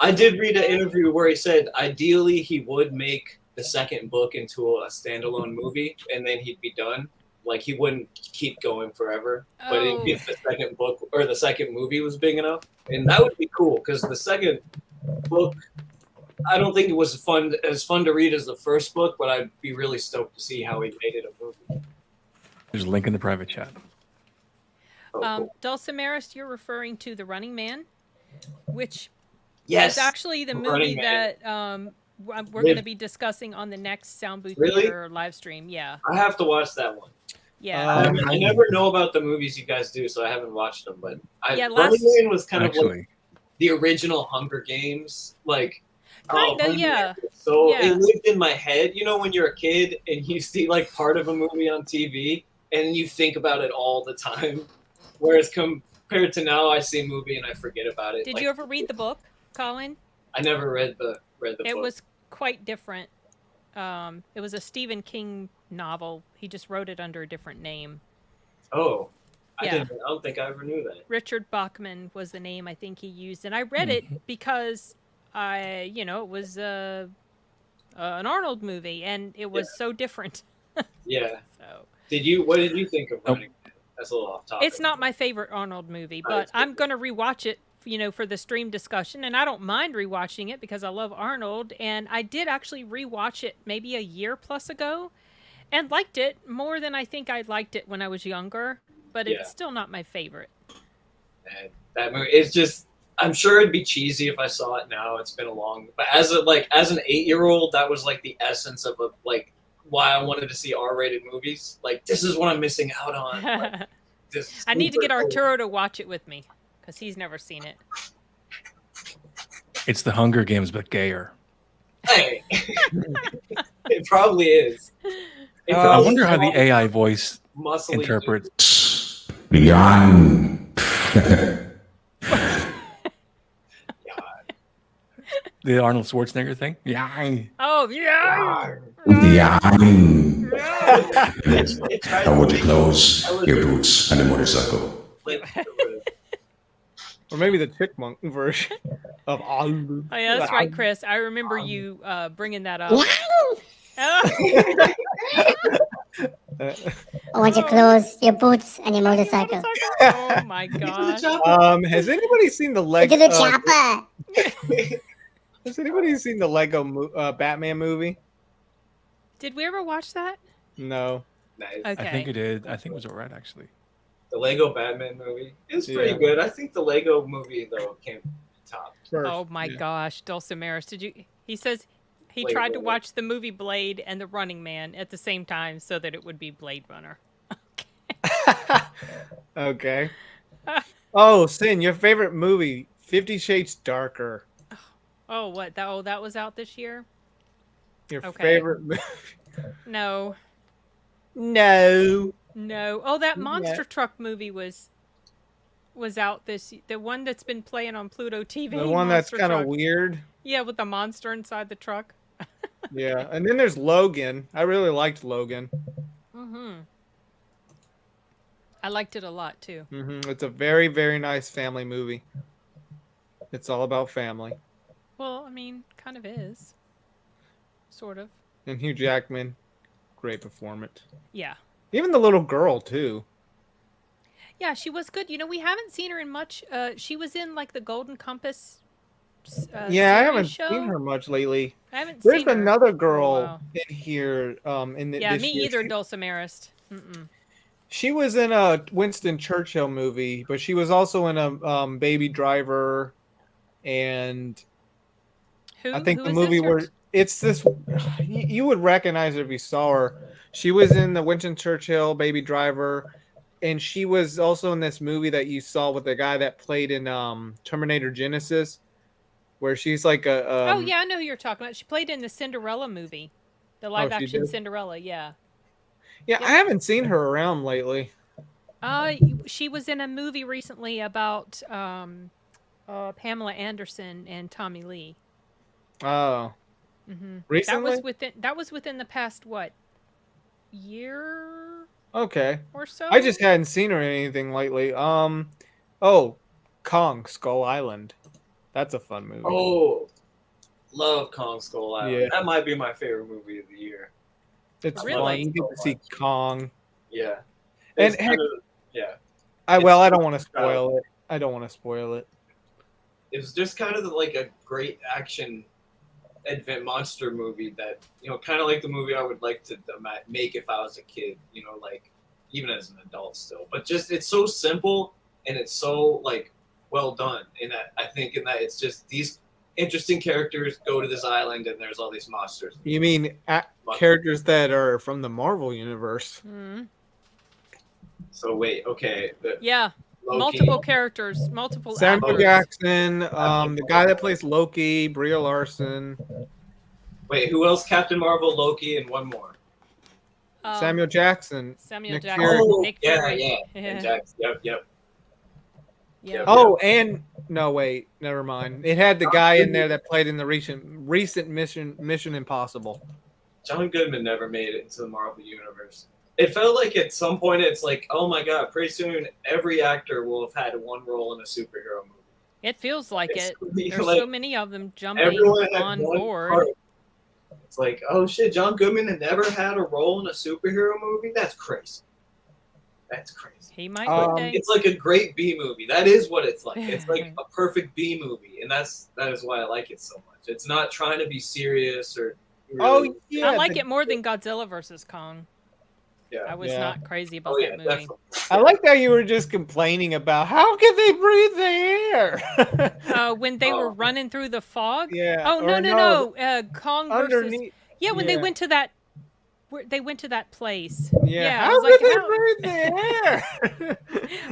I did read an interview where he said ideally he would make the second book into a standalone movie and then he'd be done. Like he wouldn't keep going forever. But Oh. if the second book or the second movie was big enough, and that would be cool because the second book. I don't think it was as fun to read as the first book, but I'd be really stoked to see how he made it a movie. There's a link in the private chat. Oh, cool. Dulcimeris, you're referring to The Running Man, which Yes, is actually the The movie Running Man. that we're going to be discussing on the next Sound Booth Really? Theater live stream. Yeah. I have to watch that one. Yeah. I never know about the movies you guys do, so I haven't watched them. But Yeah, Running Man was kind of like Actually, the original Hunger Games, like. Kinda, Running Man yeah. was So Yeah. it lived in my head. You know, when you're a kid and you see like part of a movie on TV and you think about it all the time, whereas compared to now, I see a movie and I forget about it. Did Like, you ever read the book, Colin? I never read the It book. was quite different. It was a Stephen King novel. He just wrote it under a different name. Oh, Yeah. I don't think I ever knew that. Richard Bachman was the name I think he used, and I read it because it was an Arnold movie, and it was so different. Yeah. So What did you think of Running Man? That's a little off topic. it's not my favorite Arnold movie, but it's I'm gonna rewatch it, for the stream discussion, and I don't mind rewatching it because I love Arnold, and I did actually rewatch it maybe a year plus ago, and liked it more than I think I liked it when I was younger, but Yeah. it's still not my favorite. Man, that movie, it's just. I'm sure it'd be cheesy if I saw it now. It's been a long, but as an 8-year-old, that was like the essence of why I wanted to see R-rated movies. Like, this is what I'm missing out on. Like, this I need to get super cool. Arturo to watch it with me because he's never seen it. it's the Hunger Games, but gayer. Hey, it probably is. It I probably wonder how is the AI voice muscly interprets. Beyond. The Arnold Schwarzenegger thing? Yeah. Oh yeah. Beyond. It tried Now to would you make close your boots and the motorcycle? Or maybe the Chickmunk version of Arnold. Oh yeah, that's right, Chris. I remember you bringing that up. I want you to close your boots and your motorcycle. Oh my gosh. Has anybody seen the Look Lego? at the chopper. Has anybody seen the Lego Batman movie? Did we ever watch that? No. Nice. Okay. I think it did. I think it was alright, actually. The Lego Batman movie is pretty Yeah. good. I think the Lego movie though came top. First. Oh my gosh, Dulcimeris, did you? He says he Blade tried to Runner. watch the movie Blade and The Running Man at the same time so that it would be Blade Runner. Okay. Oh, Sin, your favorite movie, 50 Shades Darker. Oh, what? That was out this year? Your Okay. favorite movie? No. No. No. Oh, that Yeah. monster truck movie was out the one that's been playing on Pluto TV. The one that's Monster kind of Truck. weird. Yeah, with the monster inside the truck. Yeah. And then there's Logan. I really liked Logan. Mhm. I liked it a lot too. It's a very, very nice family movie. It's all about family. Well, I mean, kind of is. Sort of. And Hugh Jackman, great performance. Yeah. Even the little girl, too. Yeah, she was good. We haven't seen her in much. She was in like the Golden Compass. Yeah, I series haven't show. seen her much lately. I haven't There's seen her another for a girl while. in here. Yeah, this me year. either, Dulcimeris. Mm-mm. She was in a Winston Churchill movie, but she was also in a Baby Driver, and I think Who the is movie this? where it's this. You would recognize her if you saw her. She was in the Winston Churchill, Baby Driver, and she was also in this movie that you saw with the guy that played in Terminator Genesis, where she's like a. Oh yeah, I know who you're talking about. She played in the Cinderella movie, the live she action did? Cinderella. Yeah. Yeah, I haven't seen her around lately. She was in a movie recently about Pamela Anderson and Tommy Lee. Oh, Mm-hmm. recently? That was within the past year Okay. or so. I just hadn't seen her in anything lately. Oh, Kong Skull Island. That's a fun movie. Oh, love Kong Skull Island. Yeah. That might be my favorite movie of the year. It's Really? fun. You get to see Kong. Yeah. And It's kind of, yeah. I don't want to spoil it. I don't want to spoil it. it was just kind of like a great action advent monster movie that, you know, kind of like the movie I would like to make if I was a kid, you know, like even as an adult still. But just it's so simple and it's so like well done. And I think in that it's just these interesting characters go to this island and there's all these monsters. You mean characters that are from the Marvel universe? Mhm. So wait, okay. Yeah, Loki. multiple characters, multiple Samuel actors. Jackson, the guy that plays Loki, Brie Larson, Wait, who else? Captain Marvel, Loki, and one more. Samuel Jackson. Samuel Nick Jackson. Fury. Oh, Nick yeah, Fury. yeah. Yeah. And Jackson. Yep. Yeah. Oh, and no, wait, never mind. It had the guy in there that played in the recent Mission Impossible. John Goodman never made it into the Marvel universe. It felt like at some point it's like, oh my god, pretty soon every actor will have had one role in a superhero movie. It feels like It's it. really There's like so many of them jumping everyone had on one board. part. It's like, oh shit, John Goodman had never had a role in a superhero movie? That's crazy. That's crazy. He might one day. It's like a great B movie. That is what it's like. It's like a perfect B movie, and that is why I like it so much. It's not trying to be serious or. Really, Oh yeah, I like it more than Godzilla versus Kong. Yeah. I was Yeah. not crazy about that movie. definitely. I like that you were just complaining about how can they breathe the air? When they were running through the fog. Yeah. Oh or no! Kong versus. Underneath. Yeah, when they yeah. went to that. They went to that place. Yeah. I How was can like, they how- breathe the air?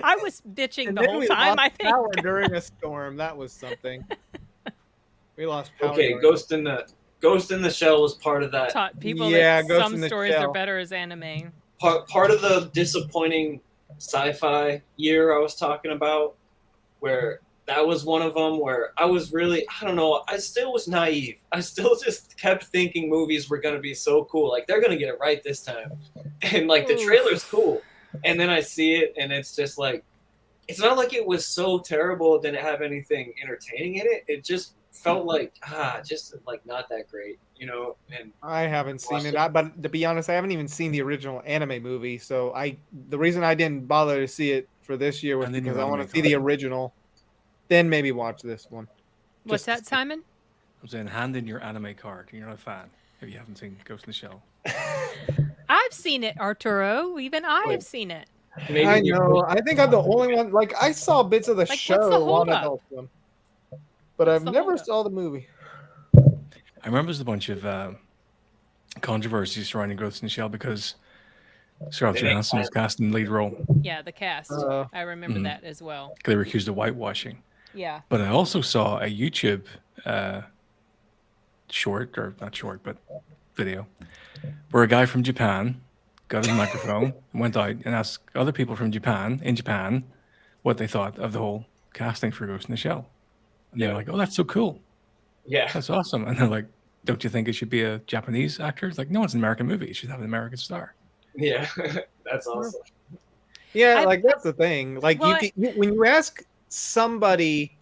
I was bitching And the then whole we time. lost I think. power during a storm. That was something. We lost power. Okay, during- Ghost in the Shell was part of that. Taught people Yeah, that Ghost some in the stories Shell. are better as anime. Part of the disappointing sci-fi year I was talking about, where that was one of them where I was really, I don't know, I still was naive. I still just kept thinking movies were going to be so cool. Like, they're going to get it right this time. And, like, the Oof. trailer's cool. And then I see it, and it's just like, it's not like it was so terrible it didn't have anything entertaining in it. It just felt like, just, like, not that great, you know? And I haven't seen Watched it, it. but to be honest, I haven't even seen the original anime movie. So the reason I didn't bother to see it for this year was And then because your I want anime to see the card. original, then maybe watch this one. What's Just- that, Simon? I'm saying hand in your anime card. You're not a fan if you haven't seen Ghost in the Shell. I've seen it, Arturo. Even I've seen it. maybe I you- know. I think I'm the only one. Like I saw bits of the Like, what's show the on holdup? Adult Swim, but What's I've the never holdup? saw the movie. I remember there's a bunch of controversies surrounding Ghost in the Shell because Scarlett They make Johansson was cast in the lead role. Yeah, the cast. I remember that as well. They were accused of whitewashing. Yeah. But I also saw a YouTube short, or not short, but video, where a guy from Japan got his microphone and went out and asked other people from Japan, in Japan, what they thought of the whole casting for Ghost in the Shell. And they were like, oh, that's so cool. Yeah. That's awesome. And they're like, don't you think it should be a Japanese actor? It's like, no, it's an American movie. It should have an American star. Yeah. That's awesome. Yeah, I- like that's the thing. Like Well, when you ask somebody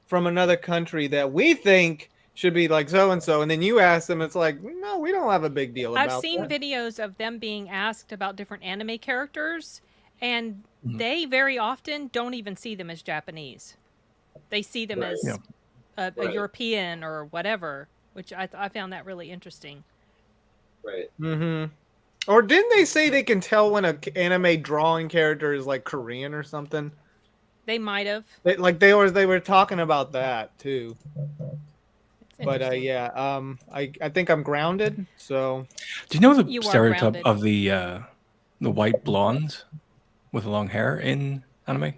from another country that we think should be like so and so, and then you ask them, it's like, no, we don't have a big deal about. I've seen that. videos of them being asked about different anime characters, and Mhm. they very often don't even see them as Japanese. They see them Right. as Yeah. a Right. European or whatever, which I found that really interesting. Right. Mm-hmm. Or didn't they say they can tell when a anime drawing character is like Korean or something? They might have. They were talking about that too. It's But interesting. yeah, I think I'm grounded. So Do you know the You are stereotype grounded. of the white blonde with long hair in anime?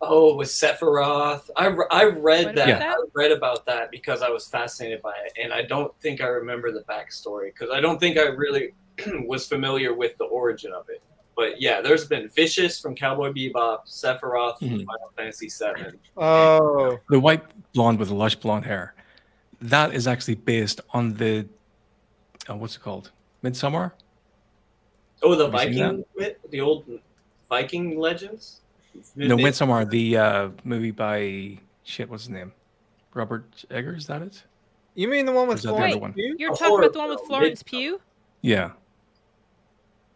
Oh, with Sephiroth. I read What that. about that? I read about that because I was fascinated by it, and I don't think I remember the backstory because I don't think I really was familiar with the origin of it. But yeah, there's been Vicious from Cowboy Bebop, Sephiroth from Mhm. Final Fantasy VII. oh The white blonde with the lush blonde hair. That is actually based on the what's it called? Midsummer? Oh, the Have you seen Viking, the old Viking legends. No, Midsummer, the movie by what's his name? Robert Eggers, is that it? you mean the one with Or is that the Florence other one? Pugh? You're a talking horror about the one with film, Florence Midsummer. Pugh? Yeah.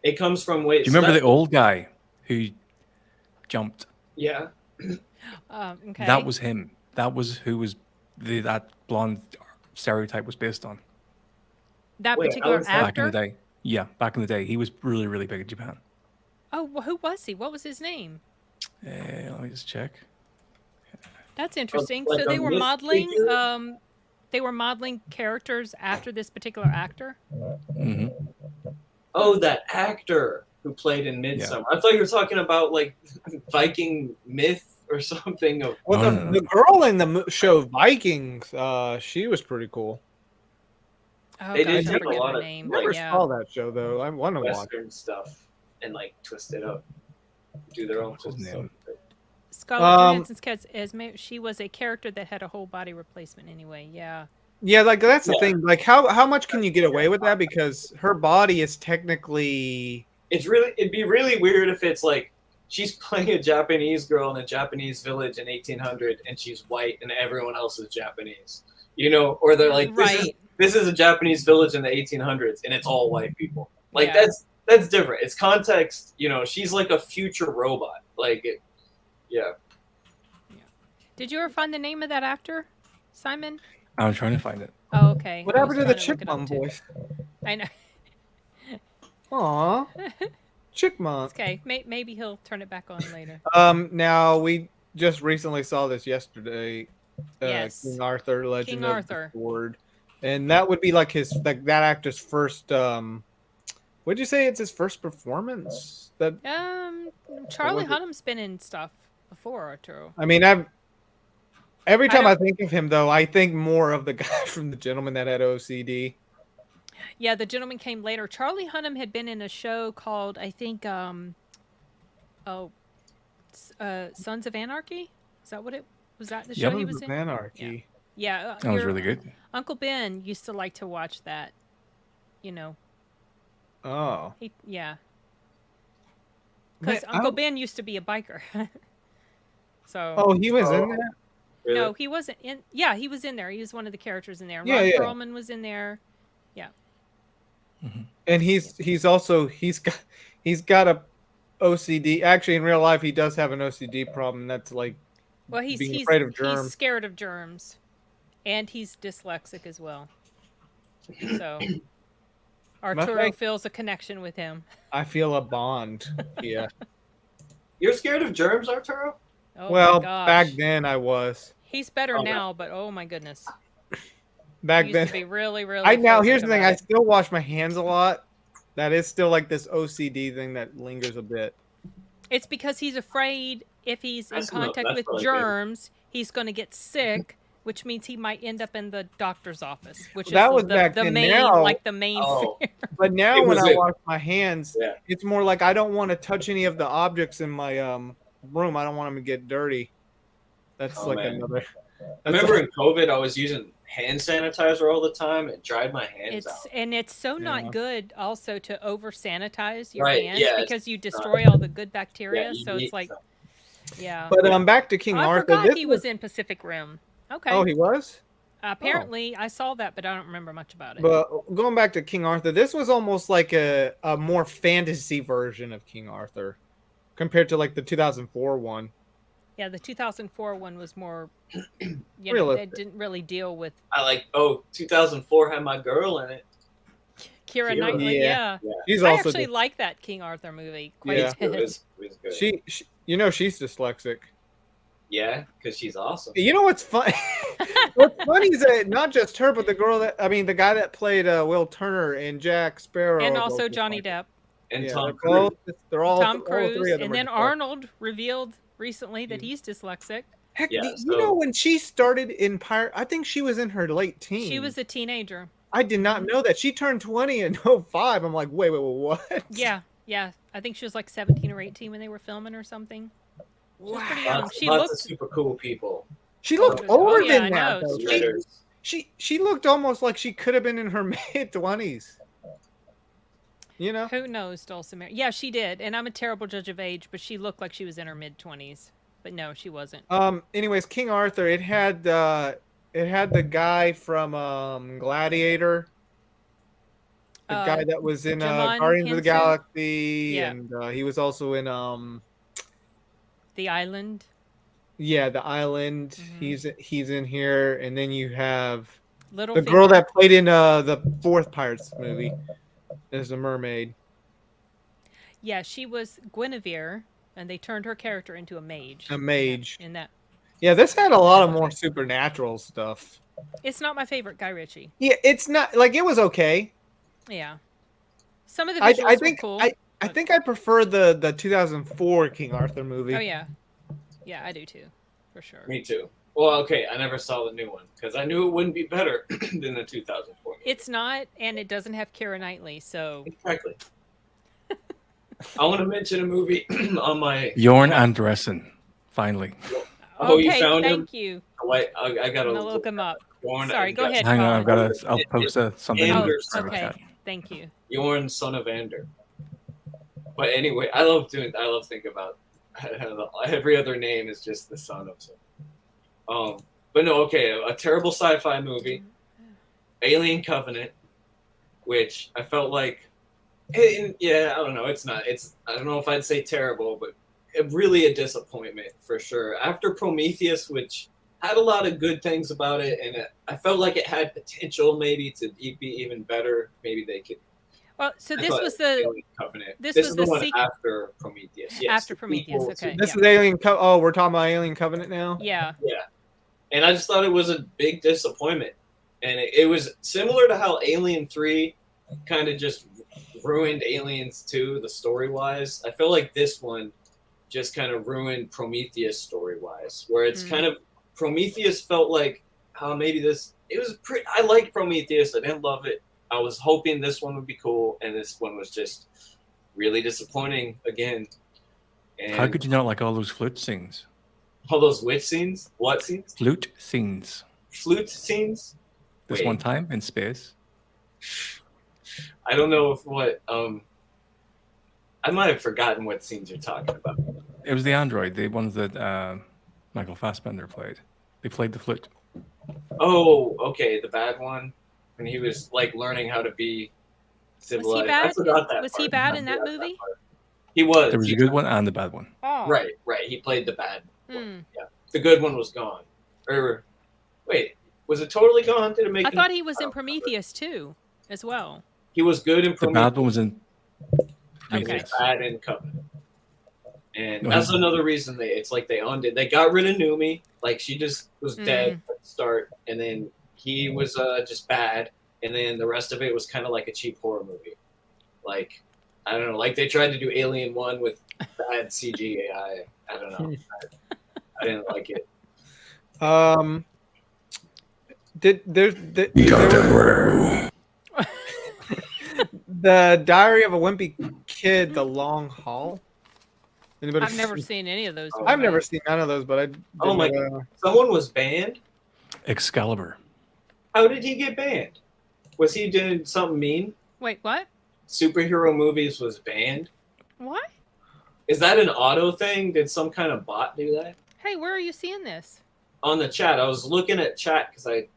It comes from Do you remember the old guy who jumped? Yeah. Okay. That was him. that was who was that blonde stereotype was based on That Wait, particular Alex, back back in the actor? day. Yeah, back in the day, he was really, really big in Japan. Oh, who was he? What was his name? Let me just check. That's interesting. like So a they were myth modeling figure? characters after this particular actor. Hmm. Oh, that actor who played in Yeah. Midsummer. I thought you were talking about like Viking myth or something. Of Well, No, the, no, no. the girl in the show Vikings, she was pretty cool. Oh They gosh, did I take a forget lot her of, name. like, Never Yeah. saw that show though. I want to watch. Western stuff and like twist it up, do their own What's his twist name? stuff. Scarlett Um, Johansson's cat Esme. She was a character that had a whole body replacement anyway. Yeah. Yeah, like that's the Yeah. thing. Like, how much can you get away with that? Because her body is technically. It'd be really weird if it's like she's playing a Japanese girl in a Japanese village in 1800 and she's white and everyone else is Japanese, or they're like, Right. this is a Japanese village in the 1800s and it's all white people. Like Yeah. that's different. It's context. She's like a future robot. Yeah. Did you ever find the name of that actor, Simon? I'm trying to find it. Oh, okay. What I happened was to the trying look it up, Chipmunk too. voice? I know. Aw, Chickmunk. Okay. Maybe he'll turn it back on later. Now we just recently saw this yesterday. Yes. King Arthur, Legend King of Arthur. the Sword, and that would be like that actor's first. Would you say it's his first performance? That Charlie was it? Hunnam's been in stuff before, Arturo. I mean, every I time I don't- think of him, though, I think more of the guy from The Gentleman that had OCD. Yeah, the gentleman came later. Charlie Hunnam had been in a show called, I think, Sons of Anarchy. Is that what it was? That the show he Sons was of in? Anarchy. Yeah, That was really good. Uncle Ben used to like to watch that. Oh. Yeah. Because Man, I Uncle don't- Ben used to be a biker. So. Oh, he was Oh. in that. Really? No, he wasn't in. Yeah, he was in there. He was one of the characters in there. Yeah, Ron yeah. Perlman was in there. And he's got a OCD. Actually, in real life, he does have an OCD problem. That's like Well, he's being afraid of germs. He's scared of germs, and he's dyslexic as well. So Arturo think- feels a connection with him. I feel a bond. Yeah. You're scared of germs, Arturo? Oh Well, my gosh. back then I was. He's better Okay. now, but oh my goodness, Back he used then, to be really, really. now phobic here's the thing. about I it. still wash my hands a lot. That is still like this OCD thing that lingers a bit. It's because he's afraid if he's in That's contact that's with really good. germs, he's going to get sick, which means he might end up in the doctor's office, which That is was back the then. main, Now- like the main Oh. fear. But now It when was I it. wash my hands, Yeah. it's more like I don't want to touch any of the objects in my room. I don't want them to get dirty. That's Oh, like man. another. I That's remember in COVID, I was using hand sanitizer all the time. It dried my hands out. It's so Yeah. not good also to over sanitize your Right, hands yeah, because you destroy all the good bacteria. you So need it's like, some. yeah. But back to King I Arthur. forgot This he was in Pacific Rim. Okay. Oh, he was. Apparently, I saw that, but I don't remember much about it. But going back to King Arthur, this was almost like a more fantasy version of King Arthur compared to like the 2004 one. Yeah, the 2004 one was more, it Realistic. didn't really deal with 2004 had my girl in it. Keira Keira. Knightley. Yeah. Yeah. She's I also actually like that King Arthur movie quite Yeah. a It bit. was good. she she's dyslexic. Yeah, because she's awesome. You know what's fun? What's funny is that not just her, but the guy that played Will Turner and Jack Sparrow, And are also both Johnny dyslexic. Depp, And Yeah, Tom they're both- Cruise. They're all Tom all Cruise, three of them and are then dyslexic. Arnold revealed recently that he's dyslexic. Heck, Yeah, you so- know when she started in Pirate, I think she was in her late teens. She was a teenager. I did not know that. She turned 20 in 05. I'm like, wait, what? Yeah. I think she was like 17 or 18 when they were filming or something. She was pretty young. Lots, She lots looked. of super cool people. She looked Oh, older yeah, than I that. know, though. it's She, true. she looked almost like she could have been in her mid 20s. You know? Who knows, Dulcimer? Yeah, she did. And I'm a terrible judge of age, but she looked like she was in her mid 20s. But no, she wasn't. Anyways, King Arthur, it had the guy from Gladiator. The guy that was in Jemon Guardians of the Henson? Galaxy, Yeah. and he was also in The Island. Yeah, the island. He's in here, and then you have Little the girl finger. that played in the fourth Pirates movie as the mermaid. Yeah, she was Guinevere, and they turned her character into a mage. A mage. In that. Yeah, this had a lot of more supernatural stuff. It's not my favorite Guy Ritchie. Yeah, it's not like it was okay. Yeah. Some of the visuals were cool. I think I prefer the 2004 King Arthur movie. Oh yeah. Yeah, I do too. For sure. Me too. Well, okay, I never saw the new one because I knew it wouldn't be better than the 2004 movie. It's not, and it doesn't have Keira Knightley, so Exactly. I want to mention a movie on my Jorn Andresen, finally. Oh, okay, you found him? thank you. Wait, I gotta I'm gonna look him up. Jorn Sorry, go ahead. Hang on, Colin. I'll post something. Oh, in the private okay. chat. Thank you. Jorn, son of Ander. But anyway, I love thinking about every other name is just the son of some. But no, okay, a terrible sci-fi movie, Alien Covenant, which I felt like, yeah, I don't know, I don't know if I'd say terrible, but really a disappointment for sure. After Prometheus, which had a lot of good things about it, and I felt like it had potential maybe to be even better. Maybe they could. Well, so this was the Alien Covenant. this This was is the the one sequel. after Prometheus. Yes, After the Prometheus, sequel to- okay. This Yeah. is Alien. Oh, we're talking about Alien Covenant now. Yeah. Yeah, and I just thought it was a big disappointment, and it was similar to how Alien 3 kind of just ruined Aliens 2, the story wise. I feel like this one just kind of ruined Prometheus story wise, where it's kind of Prometheus felt like maybe this. It was pretty. I liked Prometheus. I didn't love it. I was hoping this one would be cool, and this one was just really disappointing again. And How could you not like all those flute scenes? all those witch scenes? What scenes? Flute scenes. Flute scenes? This Wait. one time in space. I don't know if what I might have forgotten what scenes you're talking about. It was the android, the ones that Michael Fassbender played. They played the flute. Oh, okay, the bad one when he was like learning how to be civilized. bad? I forgot that. Was he part. bad I in that forgot movie? part. He was. There was a good one and a bad one. Oh. Right. He played the bad one. Hmm. Yeah, the good one was gone. Or wait, was it totally gone? Did it make? I thought he was in Prometheus too, as well. He was good in The Prometheus. bad one was in Okay. Prometheus. Bad in Covenant. And No, that's he- another reason it's like they undid. They got rid of Numi. Like she just was dead at the start, and then he was just bad, and then the rest of it was kind of like a cheap horror movie. Like I don't know, like they tried to do Alien 1 with bad CGI. I don't know. I didn't like it. The Diary of a Wimpy Kid, The Long Haul. Anybody? I've never seen any of those. I've never movies. seen none of those, but I. Oh my God. Someone was banned? Excalibur. How did he get banned? Was he doing something mean? Wait, what? Superhero movies was banned? What? Is that an auto thing? Did some kind of bot do that? Hey, where are you seeing this? On the chat, I was looking at chat because I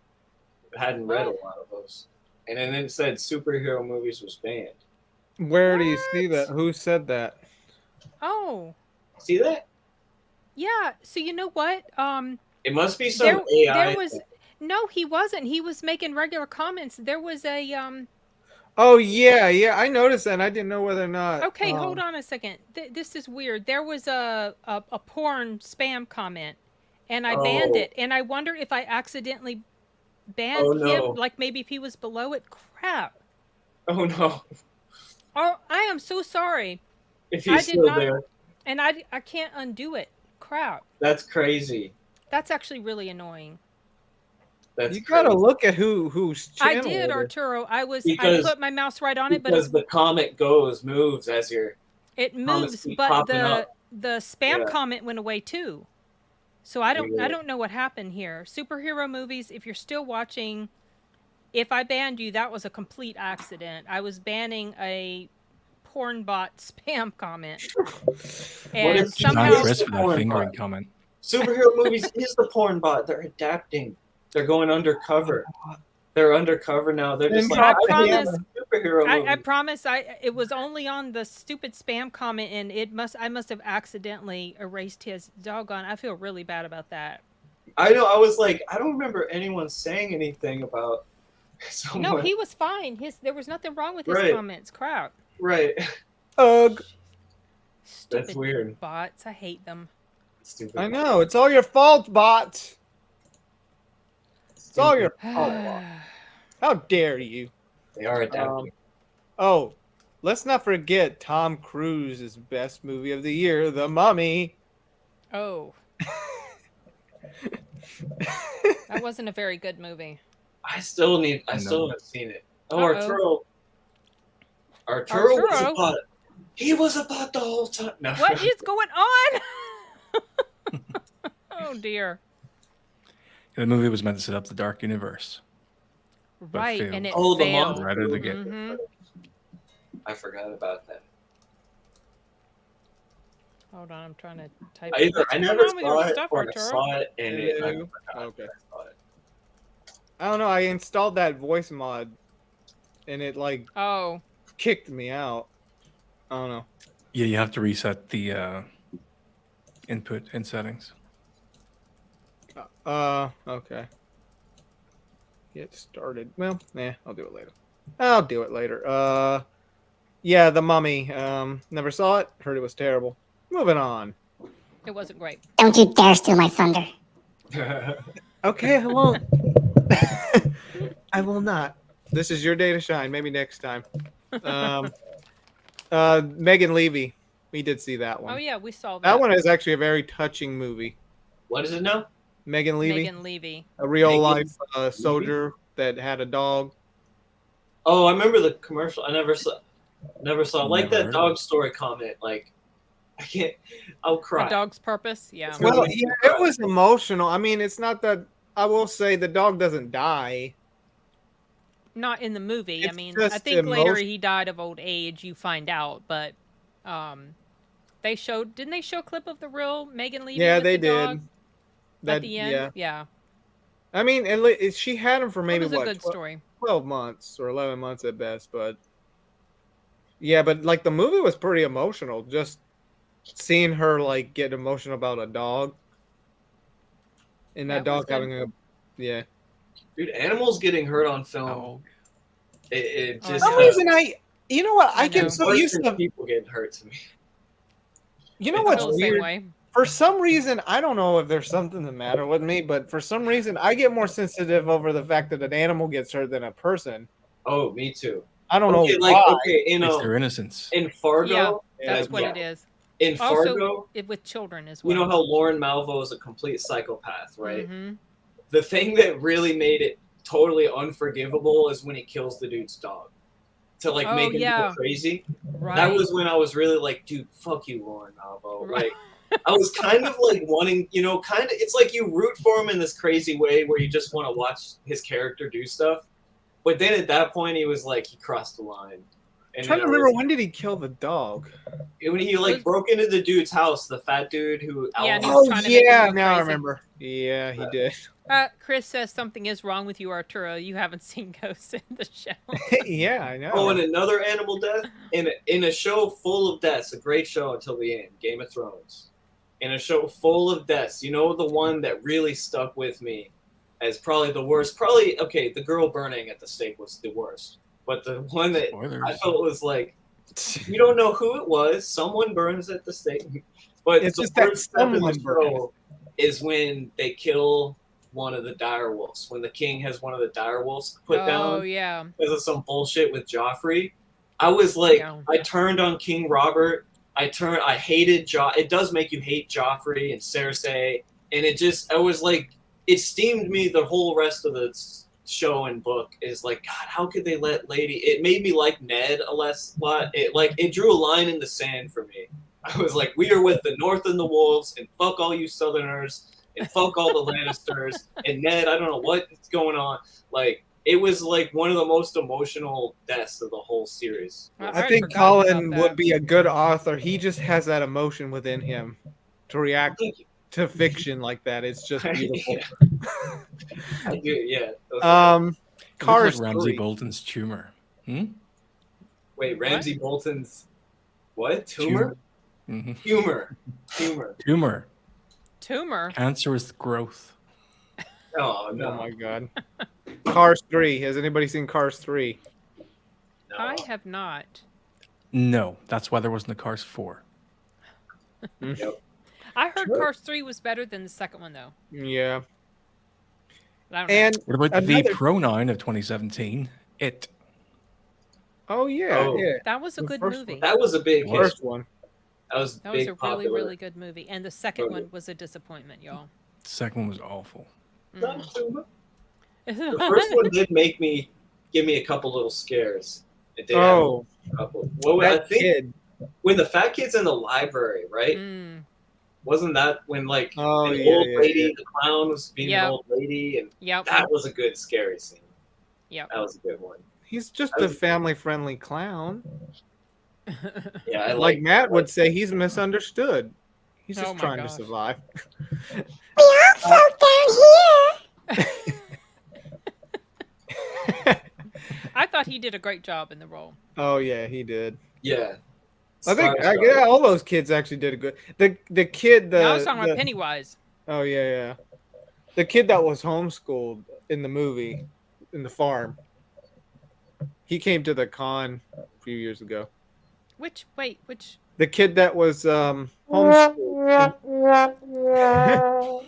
hadn't read a lot of those. And then it said superhero movies was banned. Where do you see that? Who said that? Oh, See that? yeah. So you know what? It must be some AI. there was no. He wasn't. He was making regular comments. There was a Oh yeah, I noticed that. And I didn't know whether or not. Okay, hold on a second. This is weird. There was a porn spam comment, and I banned Oh. it. And I wonder if I accidentally banned Oh, no. him. Like maybe if he was below it. Crap. Oh no! Oh, I am so sorry. If I he's did still not- there, And I can't undo it. Crap. that's crazy. That's actually really annoying. That's You gotta crazy. look at whose I channel. did, it is. Arturo. I Because- put my mouse right on it, but Because the comet moves as you're. it comments moves. keep But popping up. the spam Yeah. comment went away too. So I Yeah. don't know what happened here. Superhero movies, if you're still watching, if I banned you, that was a complete accident. I was banning a porn bot spam comment. And if John somehow Chris for that Porn fingering bot. comment. Superhero movies is the porn bot. They're adapting. They're going undercover. They're undercover now. They're just Then like, I I can be a promise- superhero movie. I promise it was only on the stupid spam comment, and I must have accidentally erased his doggone. I feel really bad about that. I know. I was like, I don't remember anyone saying anything about someone. No, he was fine. There was nothing wrong with his Right. comments. Crap. Right. Ugh. Stupid That's weird. bots. I hate them. Stupid. I know. It's all your fault, bots. It's all your fault. How dare you? They are adapting. Oh, let's not forget Tom Cruise's best movie of the year, The Mummy. Oh. That wasn't a very good movie. I still haven't seen it. Oh, Uh-oh. Arturo was Arturo? about it. He was about the whole time. No. What is going on? Oh dear. The movie was meant to set up the Dark Universe. Right, failed. and it Oh, the failed. mom. Right out of the gate. Mm-hmm. I forgot about that. Hold on, I'm trying to type. I What's never going on with saw your it, stuff, or I Arturo? saw it, and I Ew. forgot Okay. that I saw it. I don't know. I installed that voice mod, and it like Oh, kicked me out. I don't know. Yeah, you have to reset the input in settings. Okay. Get started. Well, I'll do it later. I'll do it later. Yeah, The Mummy. Never saw it. Heard it was terrible. Moving on. it wasn't great. Don't you dare steal my thunder. Okay, I won't. I will not. This is your day to shine. Maybe next time. Megan Levy. We did see that one. Oh yeah, we saw that. That one is actually a very touching movie. What is it now? Megan Levy, Megan Levy. a real Megan life soldier that had a dog. Oh, I remember the commercial. I never saw. Like Never that heard dog of it. story comment. Like, I can't. I'll cry. A dog's purpose. Yeah. It's Well, really yeah, it was emotional. I mean, it's not that. I will say the dog doesn't die. Not in the movie. I It's mean, just I think later emotion- he died of old age. You find out, but they showed. Didn't they show a clip of the real Megan Levy? Yeah, with they the dog did. at the end. Yeah. I mean, she had him for maybe It was a what good story. 12 months or 11 months at best, but yeah, but like the movie was pretty emotional. Just seeing her like get emotional about a dog, and that That was dog good. having a Dude, animals getting hurt on film. Oh, It Oh, just. For some no. reason, you know what? I I get know. so used to. people getting hurt to me. You know I what's feel the same weird? way. For some reason, I don't know if there's something the matter with me, but for some reason, I get more sensitive over the fact that an animal gets hurt than a person. Oh, me too. I don't Okay, know like why. okay, it's their innocence. in Fargo. Yeah, that's what yeah. it is. In Also, Fargo, with children as you well. know how Lauren Malvo is a complete psychopath, right? Mm-hmm. The thing that really made it totally unforgivable is when he kills the dude's dog to like Oh, make him yeah. go crazy. Right. That was when I was really like, dude, fuck you, Lauren Malvo. Right. Like, I was kind of like wanting, it's like you root for him in this crazy way where you just want to watch his character do stuff. But then at that point, he was like, he crossed the line. I'm And trying to then it remember was- when did he kill the dog? when he like broke into the dude's house, the fat dude who. Yeah, and he Oh was trying to make him yeah, go now I crazy. remember. Yeah, he did. Chris says something is wrong with you, Arturo. You haven't seen Ghost in the Shell. Yeah, I know. Oh, and another animal death in a show full of deaths, a great show until the end, Game of Thrones. In a show full of deaths, you know the one that really stuck with me as probably the worst. Probably okay, the girl burning at the stake was the worst, but the one that Spoilers. I felt was like you don't know who it was. Someone burns at the stake, but It's the just that worst step in the someone burns. show is when they kill one of the direwolves. When the king has one of the direwolves put down Oh yeah. because of some bullshit with Joffrey. I was like, Yeah. I turned on King Robert. I hated It does make you hate Joffrey and Cersei, and I was like, it steamed me the whole rest of the show and book. Is like, God, how could they let Lady? It made me like Ned a lot. It drew a line in the sand for me. I was like, we are with the North and the Wolves, and fuck all you Southerners, and fuck all the Lannisters, and Ned. I don't know what's going on. Like, it was like one of the most emotional deaths of the whole series. I I think forgot Colin about that. would be a good author. He just has that emotion within him to react Thank you. to fiction like that. It's just beautiful. I do, yeah. Um, It looks Cars like Ramsey 3. Bolton's tumor. Hmm? Wait, Ramsey Bolton's what? Tumor? Mm-hmm. Humor. Tumor. Cancerous growth. Oh Oh no. my god. Cars 3. Has anybody seen Cars 3? No. I have not. No, that's why there wasn't a Cars 4. Yep. I heard Sure. Cars 3 was better than the second one, though. Yeah. I don't know. And What about the another. pronoun of 2017? It. Oh yeah, Oh. yeah. That was a The good first movie. That was a big hit. First one. That was That was big a really, popular. really good movie. And the second one was a disappointment, y'all. The second one was awful. Not Mm. Tumor. The first one did give me a couple little scares. It did have Oh, a couple. Well, I that think kid. when the fat kid's in the library, right? Mm. Wasn't that when like Oh, an yeah, old yeah, lady, yeah. the clown was being Yep. an old lady, and Yep. that was a good scary scene. Yep. That was a good one. He's just a family-friendly clown. Yeah, I Like like Matt would say, he's misunderstood. He's Oh just my trying to gosh. survive. We all float down here. I thought he did a great job in the role. Oh yeah, he did. Yeah. I think Skarsgård. yeah, all those kids actually did a good. The kid No, I was talking about Pennywise. Oh yeah. The kid that was homeschooled in the movie, in the farm. He came to the con a few years ago. Which? The kid that was homeschooled.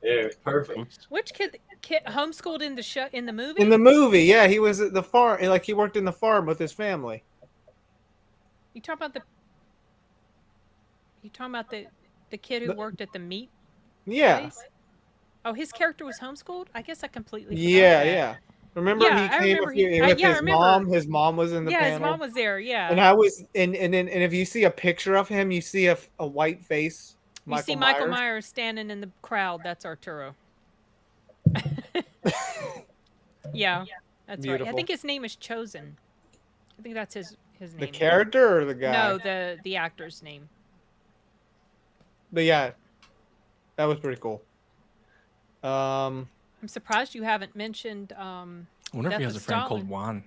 Yeah, perfect. Oops. Which kid homeschooled in the show in the movie? In the movie, yeah, he was at the farm. Like he worked in the farm with his family. You talking about the kid who worked at the meat Yeah, place? Oh, his character was homeschooled? I guess I completely forgot yeah, that. yeah. Remember Yeah, he I came remember with I his remember. mom. His mom was in the Yeah, panel. his mom was there. Yeah. And I was, and if you see a picture of him, you see a white face. You see Michael Myers standing in the crowd. That's Arturo. Yeah, that's right. I Beautiful. think his name is Chosen. I think that's his name. The character or the guy? No, the actor's name. But yeah, that was pretty cool. I'm surprised you haven't mentioned. I wonder if Death he has of a friend called Stalin. Juan.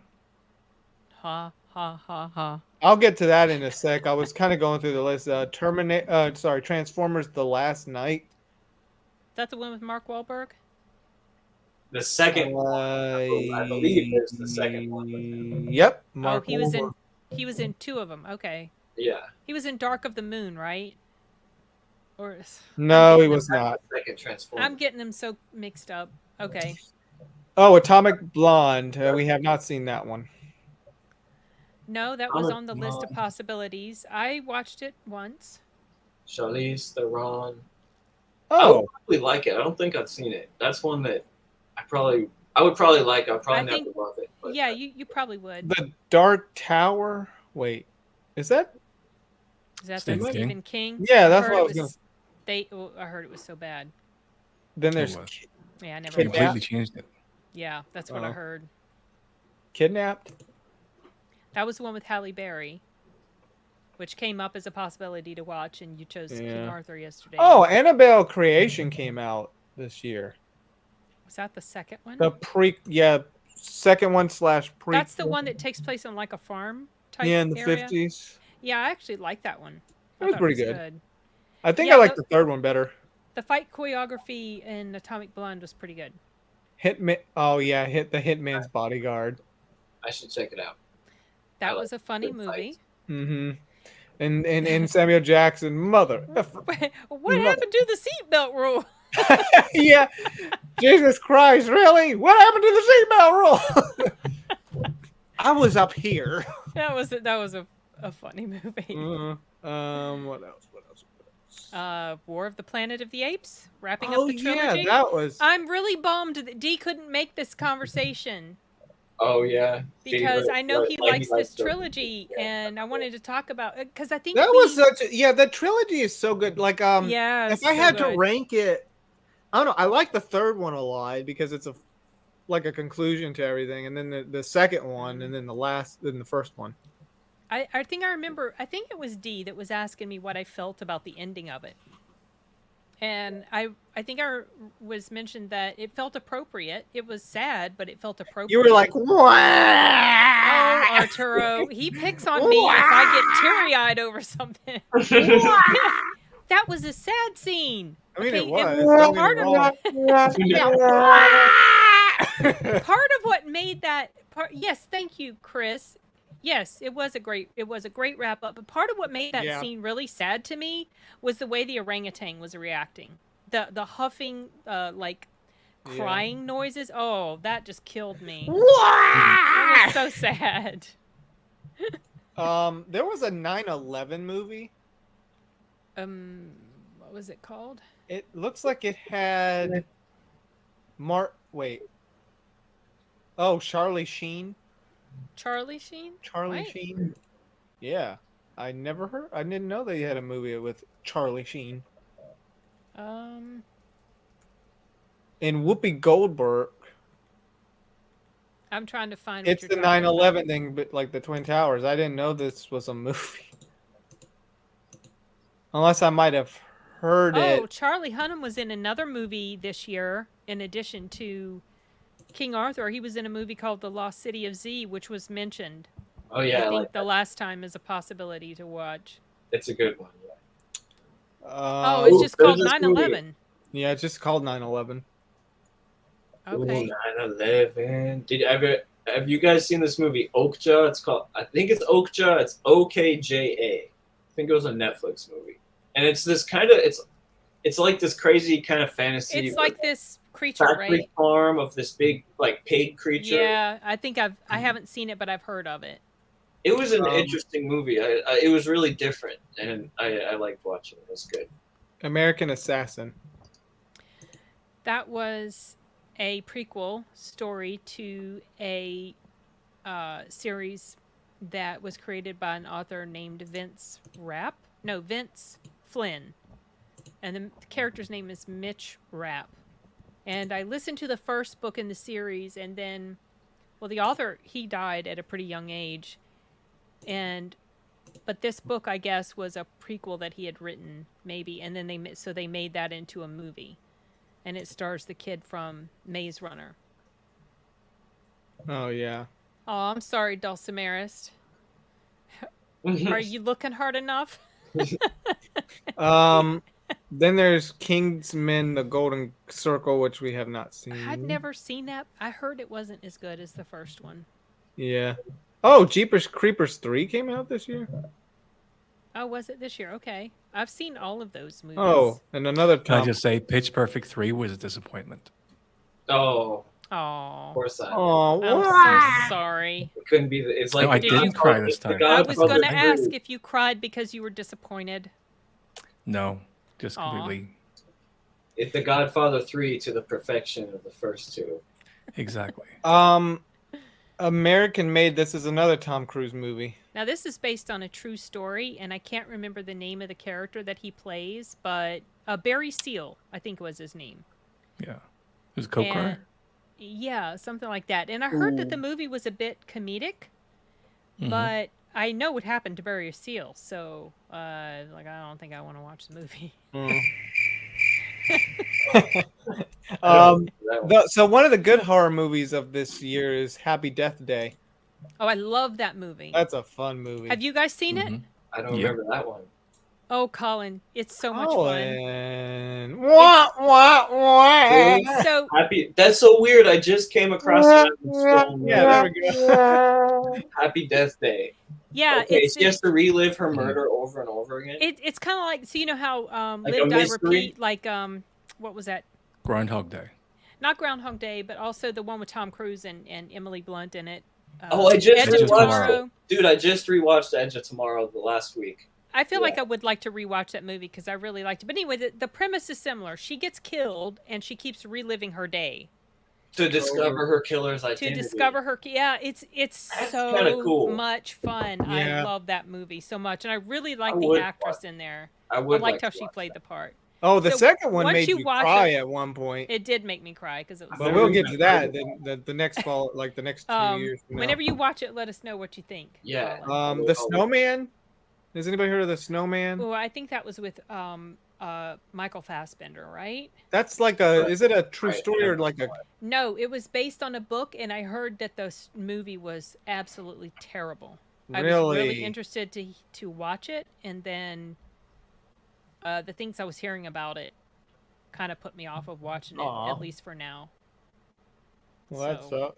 Ha ha ha ha. I'll get to that in a sec. I was kind of going through the list. Transformers: The Last Night. That's the one with Mark Wahlberg. The second one, I believe there's the second one. Yep. Mark He was Wahlberg. in two of them. Okay. Yeah. He was in Dark of the Moon, right? Or No, he was not. Second Transformer. I'm getting them so mixed up. Okay. Oh, Atomic Blonde. We have not seen that one. No, that was on the list of possibilities. I watched it once. Charlize Theron. I Oh, would probably like it. I don't think I've seen it. That's one that I would probably like. I'll probably I never love it. But Yeah, you probably would. The Dark Tower. Wait, is that? Is that Stephen the King? Stephen King? Yeah, that's I heard what I it was gonna. I heard it was so bad. Then there's was. Yeah, I never Kidnapped. watched Completely it. changed it. Yeah, that's what I Oh. heard. Kidnapped. That was the one with Halle Berry, which came up as a possibility to watch, and you chose King Yeah. Arthur yesterday. Oh, Annabelle Creation came out this year. Was that the second one? Second one / prequel. That's the one that takes place on like a farm type Yeah, in the area. 50s. Yeah, I actually like that one. I It was thought pretty good. I think Yeah, I like the- the third one better. The fight choreography in Atomic Blonde was pretty good. Hitman. Oh yeah, the Hitman's Bodyguard. I should check it out. That like was a funny good movie. fights. Mm-hmm. And Samuel Jackson, mother. What happened to the seatbelt rule? Yeah. Jesus Christ, really? What happened to the seatbelt rule? I was up here. That was a funny movie. What else? War of the Planet of the Apes, wrapping Oh up the yeah, trilogy. that was. I'm really bummed that Dee couldn't make this conversation Oh yeah. because I know he likes this the- trilogy, and I wanted to talk about it because I think That was such a, yeah. The trilogy is so good. Like yeah. if I had to rank it, I don't know. I like the third one a lot because it's a conclusion to everything, and then the second one, and then the first one. I think I remember. I think it was Dee that was asking me what I felt about the ending of it, and I think I was mentioned that it felt appropriate. It was sad, but it felt appropriate. You were like, what? Oh, Arturo. He picks on me if I get teary-eyed over something. That was a sad scene. I mean, Okay, it was. and Don't get me wrong. part of what made that part, yes, thank you, Chris. Yes, it was a great wrap up. But part of what made that scene really sad to me was the way the orangutan was reacting. The huffing, like crying noises. Oh, that just killed me. It was so sad. There was a 9/11 movie. What was it called? It looks like it had Charlie Sheen. Charlie Sheen? Charlie What? Sheen. Yeah. I didn't know they had a movie with Charlie Sheen. And Whoopi Goldberg. I'm trying to find It's what the you're talking 9/11 thing, but like the Twin Towers. I didn't know this was a movie. Unless I might have heard it. Oh, Charlie Hunnam was in another movie this year in addition to King Arthur. He was in a movie called The Lost City of Z, which was mentioned. Oh yeah, I think the last time is a possibility to watch. it's a good one. Yeah. Oh, it's just called there's this movie. 9/11. Yeah, it's just called 9/11. Okay. Ooh, 9/11. Have you guys seen this movie Okja? It's called. I think it's Okja. It's OKJA. I think it was a Netflix movie, and it's this kind of it's like this crazy kind of fantasy. It's like this creature, factory right? farm of this big like pig creature. Yeah, I think I haven't seen it, but I've heard of it. It was an interesting movie. It was really different, and I liked watching it. It was good. American Assassin. That was a prequel story to a series that was created by an author named Vince Flynn. And the character's name is Mitch Rapp. And I listened to the first book in the series, and then, well, the author, he died at a pretty young age. But this book, I guess, was a prequel that he had written, maybe, and then they made that into a movie. And it stars the kid from Maze Runner. Oh yeah. Oh, I'm sorry, Dulcimerist. Are you looking hard enough? Then there's Kingsman: The Golden Circle, which we have not seen. I'd never seen that. I heard it wasn't as good as the first one. Yeah. Oh, Jeepers Creepers 3 came out this year. Oh, was it this year? Okay. I've seen all of those movies. Oh, and another Can I Tom. just say, Pitch Perfect 3 was a disappointment. Oh, Oh, of course I. Oh, I'm what? so sorry. It couldn't be. It's like No, I The didn't Godfather- cry this it's The time. I was Godfather going to 3. ask if you cried because you were disappointed. No, just Aw. completely. It's The Godfather 3 to the perfection of the first two. Exactly. American Made. This is another Tom Cruise movie. Now, this is based on a true story, and I can't remember the name of the character that he plays, but Barry Seal, I think was his name. Yeah. It was a Coke And- crier. Yeah, something like that. And I heard that the movie was a bit comedic, but I know what happened to Barry Seal, so I don't think I want to watch the movie. So one of the good horror movies of this year is Happy Death Day. Oh, I love that movie. That's a fun movie. Have you guys seen it? I don't Yeah. remember that one. Oh, Colin, it's so much fun. Colin. Wah, wah, wah. So Happy. That's so weird. I just came across it. Yeah, there we go. Happy Death Day. yeah, Okay, it's she has to relive her murder over and over again. it's kind of like, so you know how Like Live a Die mystery? Repeat, like what was that? Groundhog Day. Not Groundhog Day, but also the one with Tom Cruise and Emily Blunt in it. Oh, I just Edge of rewatched Tomorrow. it. Dude, I just rewatched Edge of Tomorrow the last week. I feel like I would like to rewatch that movie because I really liked it. But anyway, the premise is similar. She gets killed and she keeps reliving her day To discover her killer's identity. to discover her. Yeah, it's That's so kinda cool. much fun. I Yeah. love that movie so much, and I really like I the would actress in there. I I would liked like how to she watch played that. the part. Oh, the So second one once made you you watch cry it- at one point. It did make me cry because it was. But so we'll good. get to that the next fall, like the next 2 years. From now. Whenever you watch it, let us know what you think. Yeah. Colin. The Snowman. Has anybody heard of the Snowman? Oh, I think that was with Michael Fassbender, right? That's like a. Is it a true Right, story yeah. or like a? No, it was based on a book, and I heard that the movie was absolutely terrible. I was really Really? interested to watch it, and then the things I was hearing about it kind of put me off of watching it, Aw. at least for now. Well, that's So,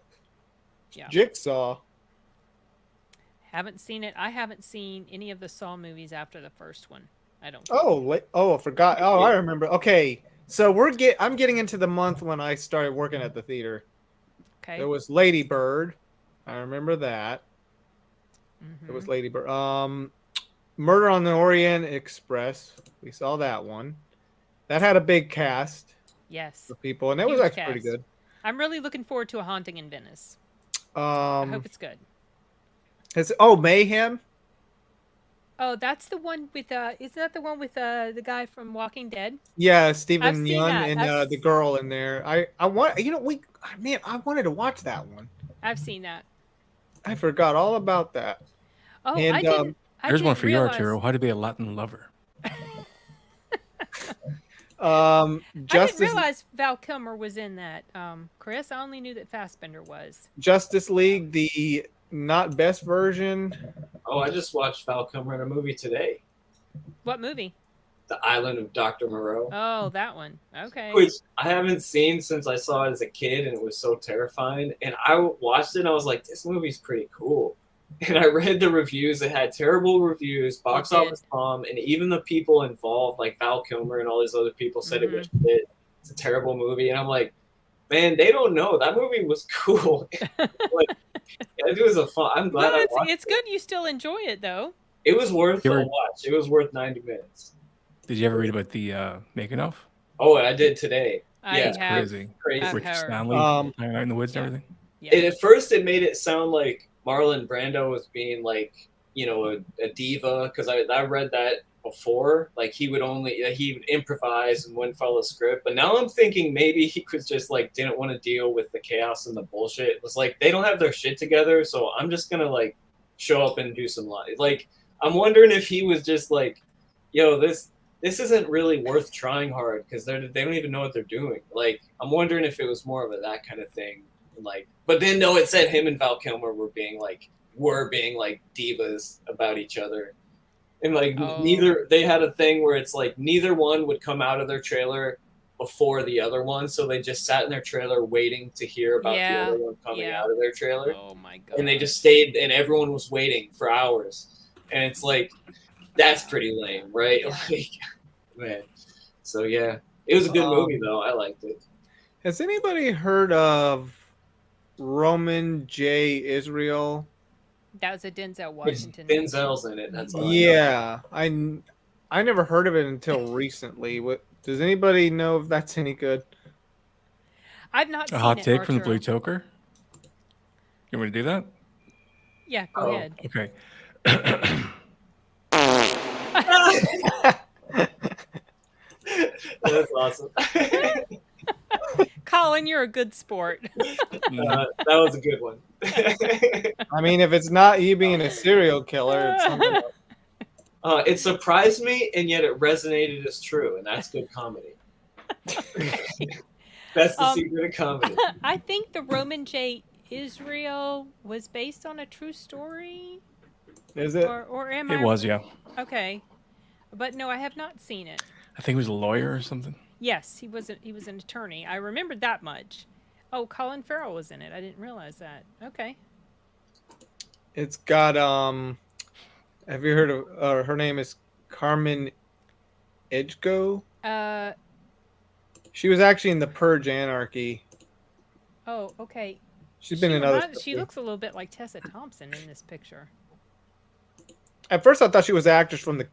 yeah. Jigsaw. Haven't seen it. I haven't seen any of the Saw movies after the first one. I don't. Oh, I forgot. Oh, I remember. Okay, so I'm getting into the month when I started working at the theater. Okay. There was Lady Bird. I remember that. It was Mhm. Lady Bird. Murder on the Orient Express. We saw that one. That had a big cast Yes. of people, and it was Huge actually pretty cast. good. I'm really looking forward to A Haunting in Venice. I hope it's good. Mayhem. Oh, that's the one with isn't that the one with the guy from Walking Dead? Yeah, I've Stephen seen Yeun that. and the girl in there. I want I wanted to watch that one. I've seen that. I forgot all about that. Oh, And I didn't Here's one for you, realize. Arturo. How to be a Latin lover. I didn't Justice realize Val Kilmer was in that. Chris, I only knew that Fassbender was. Justice League, the not best version. Oh, I just watched Val Kilmer in a movie today, What movie? The Island of Dr. Moreau, Oh, that one. Okay. which I haven't seen since I saw it as a kid, and it was so terrifying. And I watched it, and I was like, this movie's pretty cool. And I read the reviews. It had terrible reviews, box It did. office bomb, and even the people involved, like Val Kilmer and all these other people, said it was shit. It's a terrible movie. And I'm like, man, they don't know. That movie was cool. Like, it was a fun. I'm glad Well, I watched it's good you still enjoy it though. it. It was worth You the ever- watch. It was worth 90 minutes. Did you ever read about the making of? Oh, I did today. I Yeah, It's have. crazy. Crazy. I've With heard. Stanley hanging out in the woods yeah. and everything. Yeah. And at first, it made it sound like Marlon Brando was being like, a diva, because I read that before. Like he would improvise and wouldn't follow the script. But now I'm thinking maybe he was just like didn't want to deal with the chaos and the bullshit. It was like they don't have their shit together, so I'm just gonna like show up and do some lines. Like I'm wondering if he was just like, yo, this isn't really worth trying hard because they don't even know what they're doing. Like I'm wondering if it was more of that kind of thing. Like, but then no, it said him and Val Kilmer were being like divas about each other, and like neither they had a thing where it's like neither one would come out of their trailer before the other one, so they just sat in their trailer waiting to hear about the other one coming out of their trailer. Oh my god! And they just stayed, and everyone was waiting for hours, and it's like that's pretty lame, right? Like, man. So yeah, it was a good movie though. I liked it. Has anybody heard of Roman J. Israel? That was a Denzel Washington. Denzel's in it. That's all I never heard of it until recently. What does anybody know if that's any good? I've not A seen hot it, take from the Arturo. Blue Toker. You want me to do that? Yeah, go ahead. Okay. That's awesome. Colin, you're a good sport. That was a good one. I mean, if it's not you being a serial killer, it's something else. It surprised me, and yet it resonated as true, and that's good comedy. That's the secret of comedy. I think the Roman J. Israel was based on a true story. Is it? Or am It I? was, yeah. Okay, but no, I have not seen it. I think he was a lawyer or something. Yes, he was an attorney. I remembered that much. Oh, Colin Farrell was in it. I didn't realize that. Okay. It's got have you heard of her name is Carmen Edgeko? She was actually in the Purge Anarchy. Oh, okay. She's been in other stuff She too. looks a little bit like Tessa Thompson in this picture. At first I thought she was the actress from the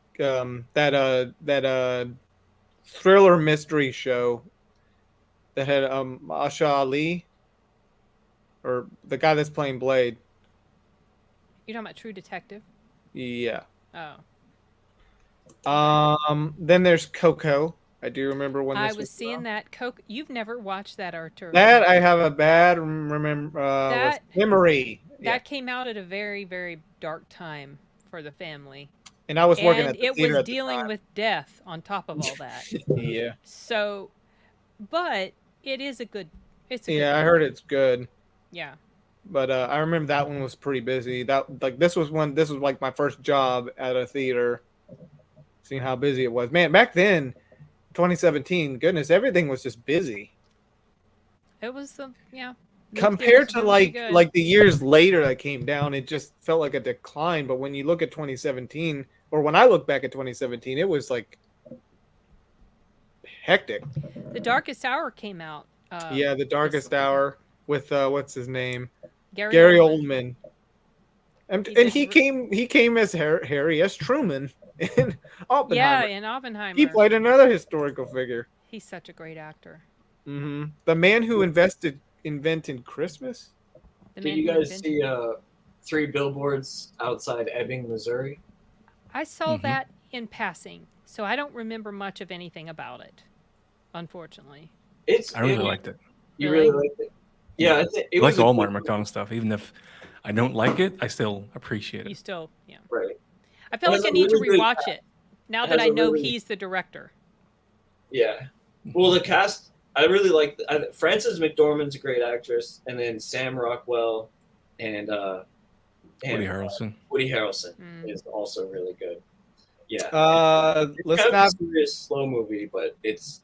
that thriller mystery show that had Asha Ali, or the guy that's playing Blade. You're talking about True Detective? Yeah. Oh. Then there's Coco. I do remember when this I was seeing that. Coke. You've never watched that, Arturio. That I have a bad memory. That came out at a very, very dark time for the family. And I was working And at the it theater was at the dealing time. with death on top of all that. Yeah. So, but it is a good. It's a good. Yeah, I movie. heard it's good. Yeah. But I remember that one was pretty busy. That like this was like my first job at a theater. Seeing how busy it was. Man, back then, 2017, goodness, everything was just busy. It was yeah. Compared to Pretty good. like the years later that came down, it just felt like a decline. But when you look at 2017, or when I look back at 2017, it was like hectic. The Darkest Hour came out. Yeah, The Darkest Hour with what's his name? Gary Oldman. And he came as Harry S. Truman in Oppenheimer. Yeah, in Oppenheimer. He played another historical figure. He's such a great actor. Mm-hmm. The man who invented Christmas. Did you guys see 3 billboards outside Ebbing, Missouri? I saw that in passing, so I don't remember much of anything about it. Unfortunately, I really liked it. You really liked it? Yeah, I like all Martin McDonagh stuff. Even if I don't like it, I still appreciate it. you still, yeah. Right. I feel like I need to rewatch it now that I know he's the director. Yeah. Well, the cast, I really like. Frances McDormand's a great actress, and then Sam Rockwell and Woody Harrelson. Woody Harrelson is also really good. Yeah. Let's kind not of a serious slow movie, but it's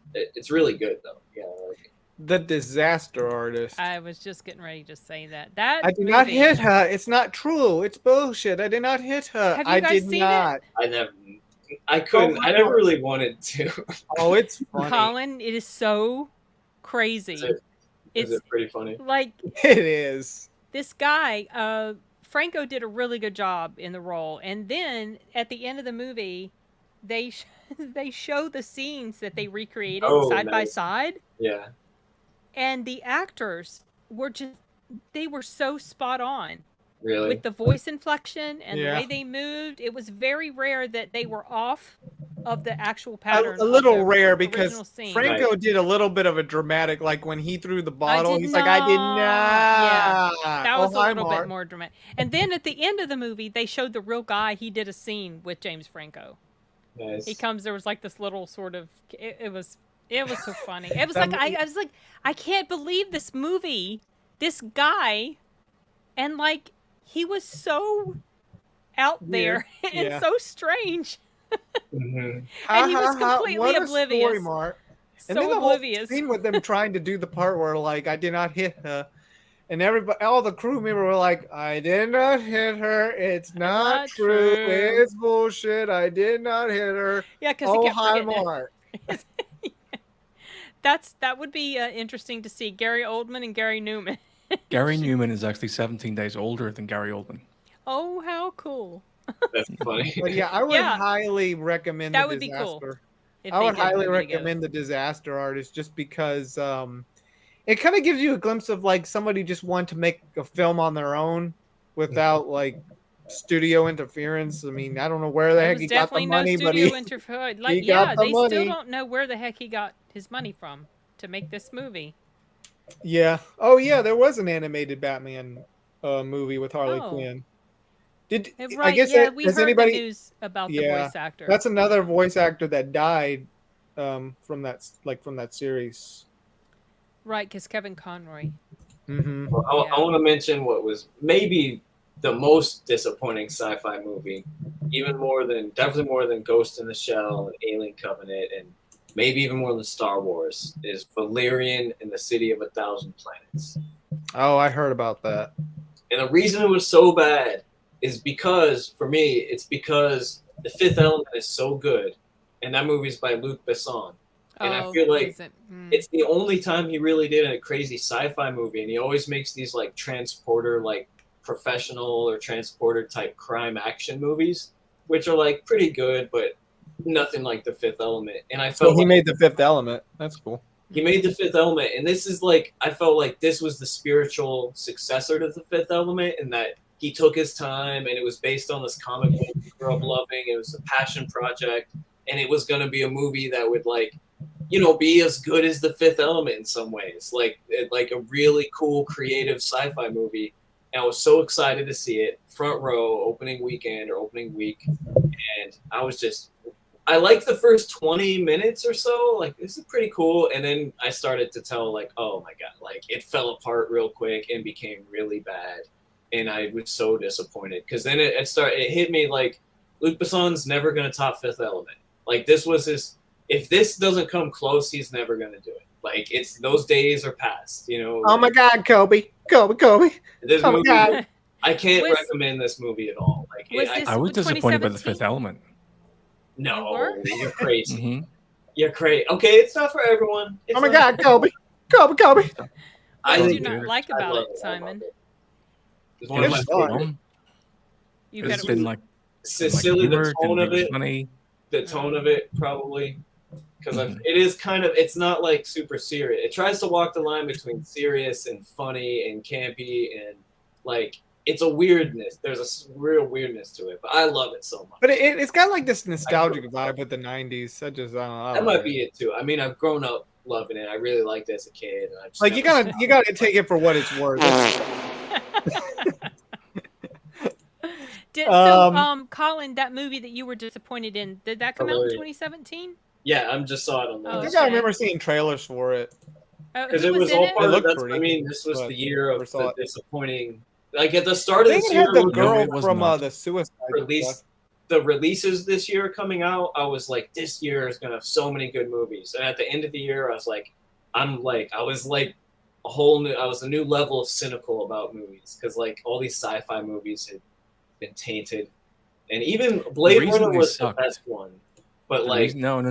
really good though. Yeah. I like it. The Disaster Artist. I was just getting ready to say that. I did not hit her. It's not true. It's bullshit. I did not hit her. Have you guys seen it? I couldn't. I never really wanted to. Oh, it's funny. Colin, it is so crazy. Is it pretty funny? Like it is. This guy, Franco did a really good job in the role, and then at the end of the movie, they show the scenes that they recreated side by side. Yeah. And the actors were they were so spot on. Really? With the voice inflection and the way they moved. It was very rare that they were off of the actual pattern. A little rare because scene. Franco did a little bit of a dramatic, like when he threw the bottle, he's like, I did not. Yeah, that was a little bit more dramatic. And then at the end of the movie, they showed the real guy. He did a scene with James Franco. Nice. He comes, there was like this little sort of, it was so funny. It was like, I was like, I can't believe this movie, this guy, and like, he was so out there and so strange. And he was completely oblivious. Story, Mark. And then the oblivious. Whole scene with them trying to do the part where like I did not hit her, and everybody, all the crew members were like, "I did not hit her. It's not true. It's bullshit. I did not hit her." Yeah, because he kept forgetting Mark. That would be interesting to see Gary Oldman and Gary Newman. Gary Newman is actually 17 days older than Gary Oldman. Oh, how cool. That's funny. But yeah, I would highly recommend that The would Disaster. Be cool. I would highly recommend The Disaster Artist just because it kind of gives you a glimpse of like somebody just wanted to make a film on their own without like studio interference. I mean, I don't know where the heck he got the money, but he got the money. Still don't know where the heck he got his money from to make this movie. Yeah. Oh, yeah. There was an animated Batman movie with Harley Quinn. I guess we heard the news about the voice actor. That's another voice actor that died from that series. Right, because Kevin Conroy. Mm-hmm. Well, I want to mention what was maybe the most disappointing sci-fi movie, definitely more than Ghost in the Shell and Alien Covenant, and maybe even more than Star Wars, is Valerian and the City of a Thousand Planets. Oh, I heard about that. And the reason it was so bad is because, for me, it's because The Fifth Element is so good, and that movie is by Luc Besson. And I feel like it's the only time he really did a crazy sci-fi movie, and he always makes these like transporter, like professional or transporter type crime action movies, which are like pretty good, but nothing like The Fifth Element. And I felt he made The Fifth Element. That's cool. He made The Fifth Element, and this is like, I felt like this was the spiritual successor to The Fifth Element, in that he took his time, and it was based on this comic book he grew up loving. It was a passion project, and it was going to be a movie that would like, be as good as The Fifth Element in some ways, like a really cool, creative sci-fi movie. And I was so excited to see it. front row opening weekend or opening week, and I liked the first 20 minutes or so. Like, this is pretty cool. And then I started to tell, like, oh my God, like, it fell apart real quick and became really bad. And I was so disappointed because then it hit me like, Luc Besson's never going to top Fifth Element. Like, this was if this doesn't come close, he's never going to do it. Like, those days are past, you know. Oh my God, Kobe. This Oh my movie, God. I can't recommend this movie at all. Like, I was disappointed by the Fifth 2017? Element. no, you're crazy. Mhm. You're crazy. Okay, it's not for everyone. It's Oh my not- God, Kobe. What I did think you not like I about love it, I love Simon? it. It's one of my It's favorite. fun. You've It's got been to. like Silly, the humor, tone didn't think of it was it, funny. the tone of it, probably. Because Mhm. it is kind of, it's not like super serious. It tries to walk the line between serious and funny and campy and like, it's a weirdness. There's a real weirdness to it, but I love it so much. But it's got like this nostalgic vibe with the 90s. I just, I don't know. I That like might be it too. I mean, I've grown up loving it. I really liked it as a kid. And I just Like, you gotta take it for what it's worth. Colin, that movie that you were disappointed in, did that come out in Arturelia. 2017? Yeah, I just saw it on Oh, I the think I remember seeing trailers for it. because Who it was in all it? part It of looked that's. pretty, I mean, this was but the year never of saw the it. disappointing. Like at the start I of think this it year, had the was- girl it was from not. the Suicide released stuff. the releases this year coming out. I was like, this year is gonna have so many good movies. And at the end of the year, I was like a whole new. I was a new level of cynical about movies because like all these sci-fi movies had been tainted, and even Blade reason Runner they was sucked- the best one. But The like, reason, no.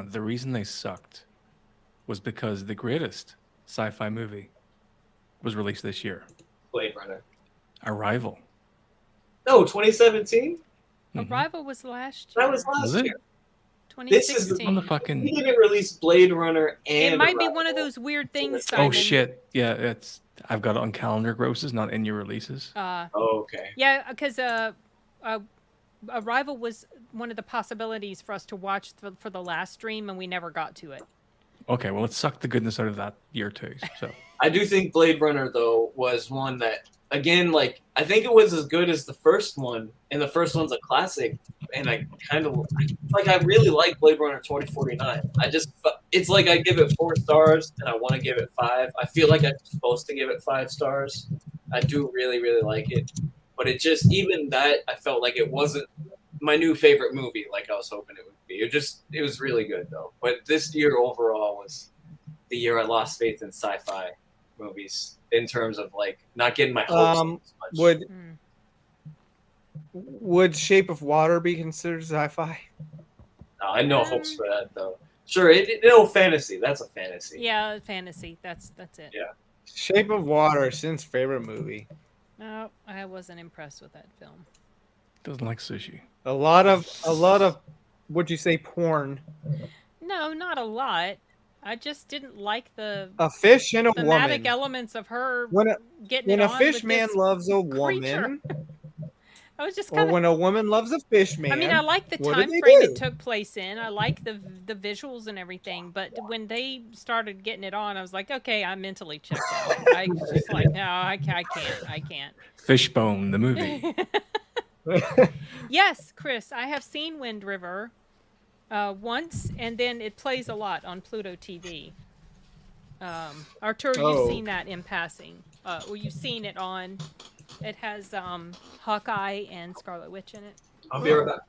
The reason they sucked was because the greatest sci-fi movie was released this year. Blade Runner. Arrival. No, 2017. Mhm. Arrival was last year. That was last Was it? year. This is On the 2016. fucking. He didn't release Blade Runner and. It might be Arrival. one of those weird things, Simon. Oh shit! Yeah, I've got it on calendar grosses, not in your releases. Oh, okay. Yeah, because Arrival was one of the possibilities for us to watch for the last stream, and we never got to it. Okay, well, it sucked the goodness out of that year too. So I do think Blade Runner though was one that again, like I think it was as good as the first one, and the first one's a classic. And I really like Blade Runner 2049. It's like I give it 4 stars, and I want to give it 5. I feel like I'm supposed to give it 5 stars. I do really, really like it, but it just even that I felt like it wasn't my new favorite movie like I was hoping it would be. It was really good though. But this year overall was the year I lost faith in sci-fi movies in terms of like not getting my hopes up as much. Would Shape of Water be considered sci-fi? No, I had no hopes for that though. Sure, fantasy. That's a fantasy. Yeah, fantasy. That's it. Yeah. Shape of Water, Sin's favorite movie. No, I wasn't impressed with that film. doesn't like sushi. A lot of would you say porn? No, not a lot. I just didn't like the A fish and a thematic woman. elements of her When getting a it on fish with man this loves a creature. woman, I was just or kind of. when a woman loves a fish man. I mean, I like the what do time they frame do? it took place in. I like the visuals and everything. But when they started getting it on, I was like, okay, I'm mentally checked out. I was just like, no, I can't. Fishbone, the movie. Yes, Chris, I have seen Wind River once, and then it plays a lot on Pluto TV. Artur, you've seen that in passing. Well, you've seen it on. It has Hawkeye and Scarlet Witch in it. I'll be right back.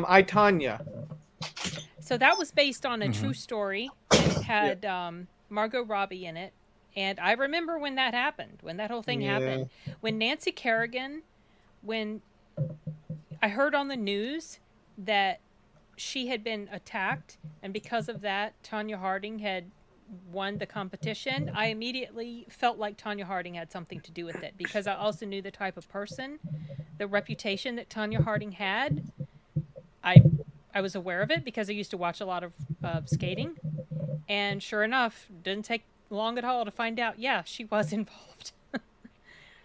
I Tanya. So that was based on a true story. It had Margot Robbie in it. And I remember when that happened, when that whole thing happened. When Nancy Kerrigan, when I heard on the news that she had been attacked, and because of that, Tonya Harding had won the competition, I immediately felt like Tonya Harding had something to do with it, because I also knew the type of person, the reputation that Tonya Harding had. I was aware of it because I used to watch a lot of skating, and sure enough, didn't take long at all to find out, yeah, she was involved.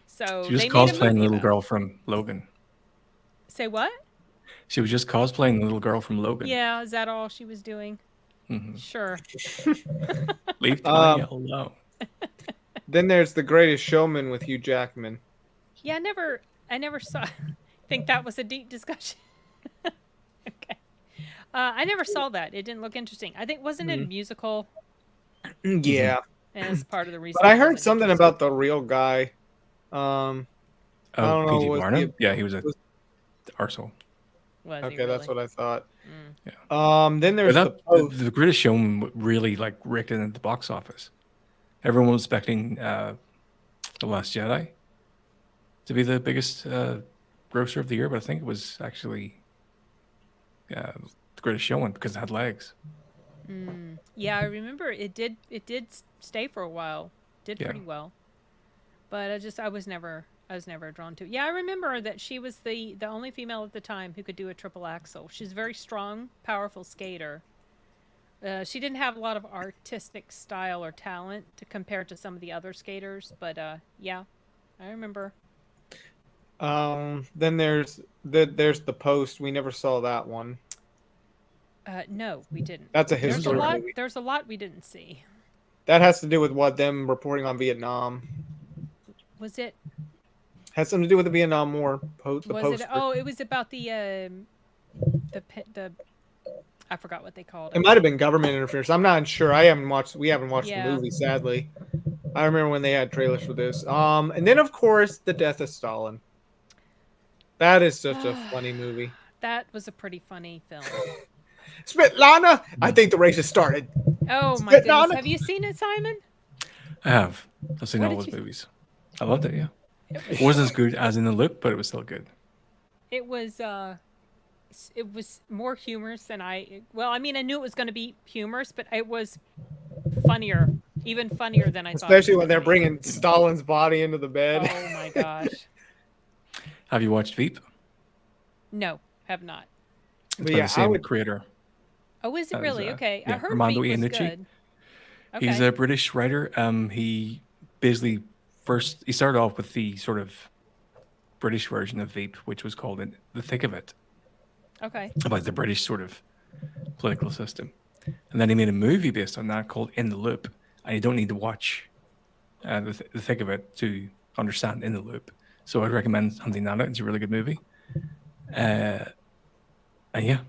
So She was they made a cosplaying the movie little about girl from Logan. it. Say what? She was just cosplaying the little girl from Logan. Yeah, is that all she was doing? Mhm. Sure. Leave Tanya alone. Then there's The Greatest Showman with Hugh Jackman. Yeah, I never saw. I think that was a deep discussion. Okay. I never saw that. It didn't look interesting. I think wasn't it a musical Yeah, as part of the reason but I it heard wasn't something interesting? about the real guy. I Oh, don't know. P.T. Was he? Barnum? Yeah, he was a was- arsehole. Was he Okay, really? that's what I thought. Mm. Then But there's the that post. the Greatest Showman really like raked it at the box office. Everyone was expecting The Last Jedi to be the biggest grosser of the year, but I think it was actually The Greatest Showman because it had legs. Mm. Yeah, I remember it did. It did stay for a while. Did Yeah. pretty well, but I was never drawn to it. Yeah, I remember that she was the only female at the time who could do a triple axel. She's a very strong, powerful skater. She didn't have a lot of artistic style or talent to compare to some of the other skaters, but yeah, I remember. Then there's the post. We never saw that one. No, we didn't. That's a There's a historic lot. movie. There's a lot we didn't see. That has to do with what them reporting on Vietnam. Was it? Has something to do with the Vietnam War. The Was poster. it? Oh, it was about the I forgot what they called It it. might have been government interference. I'm not sure. We haven't watched Yeah. the movie, sadly. I remember when they had trailers for this. And then of course the death of Stalin. That is such a funny movie. That was a pretty funny film. Svetlana, I think the race has started. Oh my goodness! Svetlana? Have you seen it, Simon? I have. I've seen What all did those you- movies. I loved it, yeah. It wasn't as good as in the look, but it was still good. It was more humorous than well, I mean, I knew it was going to be humorous, but it was funnier, even funnier than I thought. Especially when they're bringing Stalin's body into the bed. Oh my gosh! Have you watched Veep? No, have not. It's But by yeah, the same I would. creator. Oh, is it That was, really? Okay, I yeah, heard Armando Veep was Iannucci. good. Okay. He's a British writer. He basically he started off with the sort of British version of Veep, which was called In the Thick of It, Okay. about the British sort of political system. And then he made a movie based on that called In the Loop. And you don't need to watch the Thick of It to understand In the Loop. So I'd recommend hunting that out. It's a really good movie. And yeah,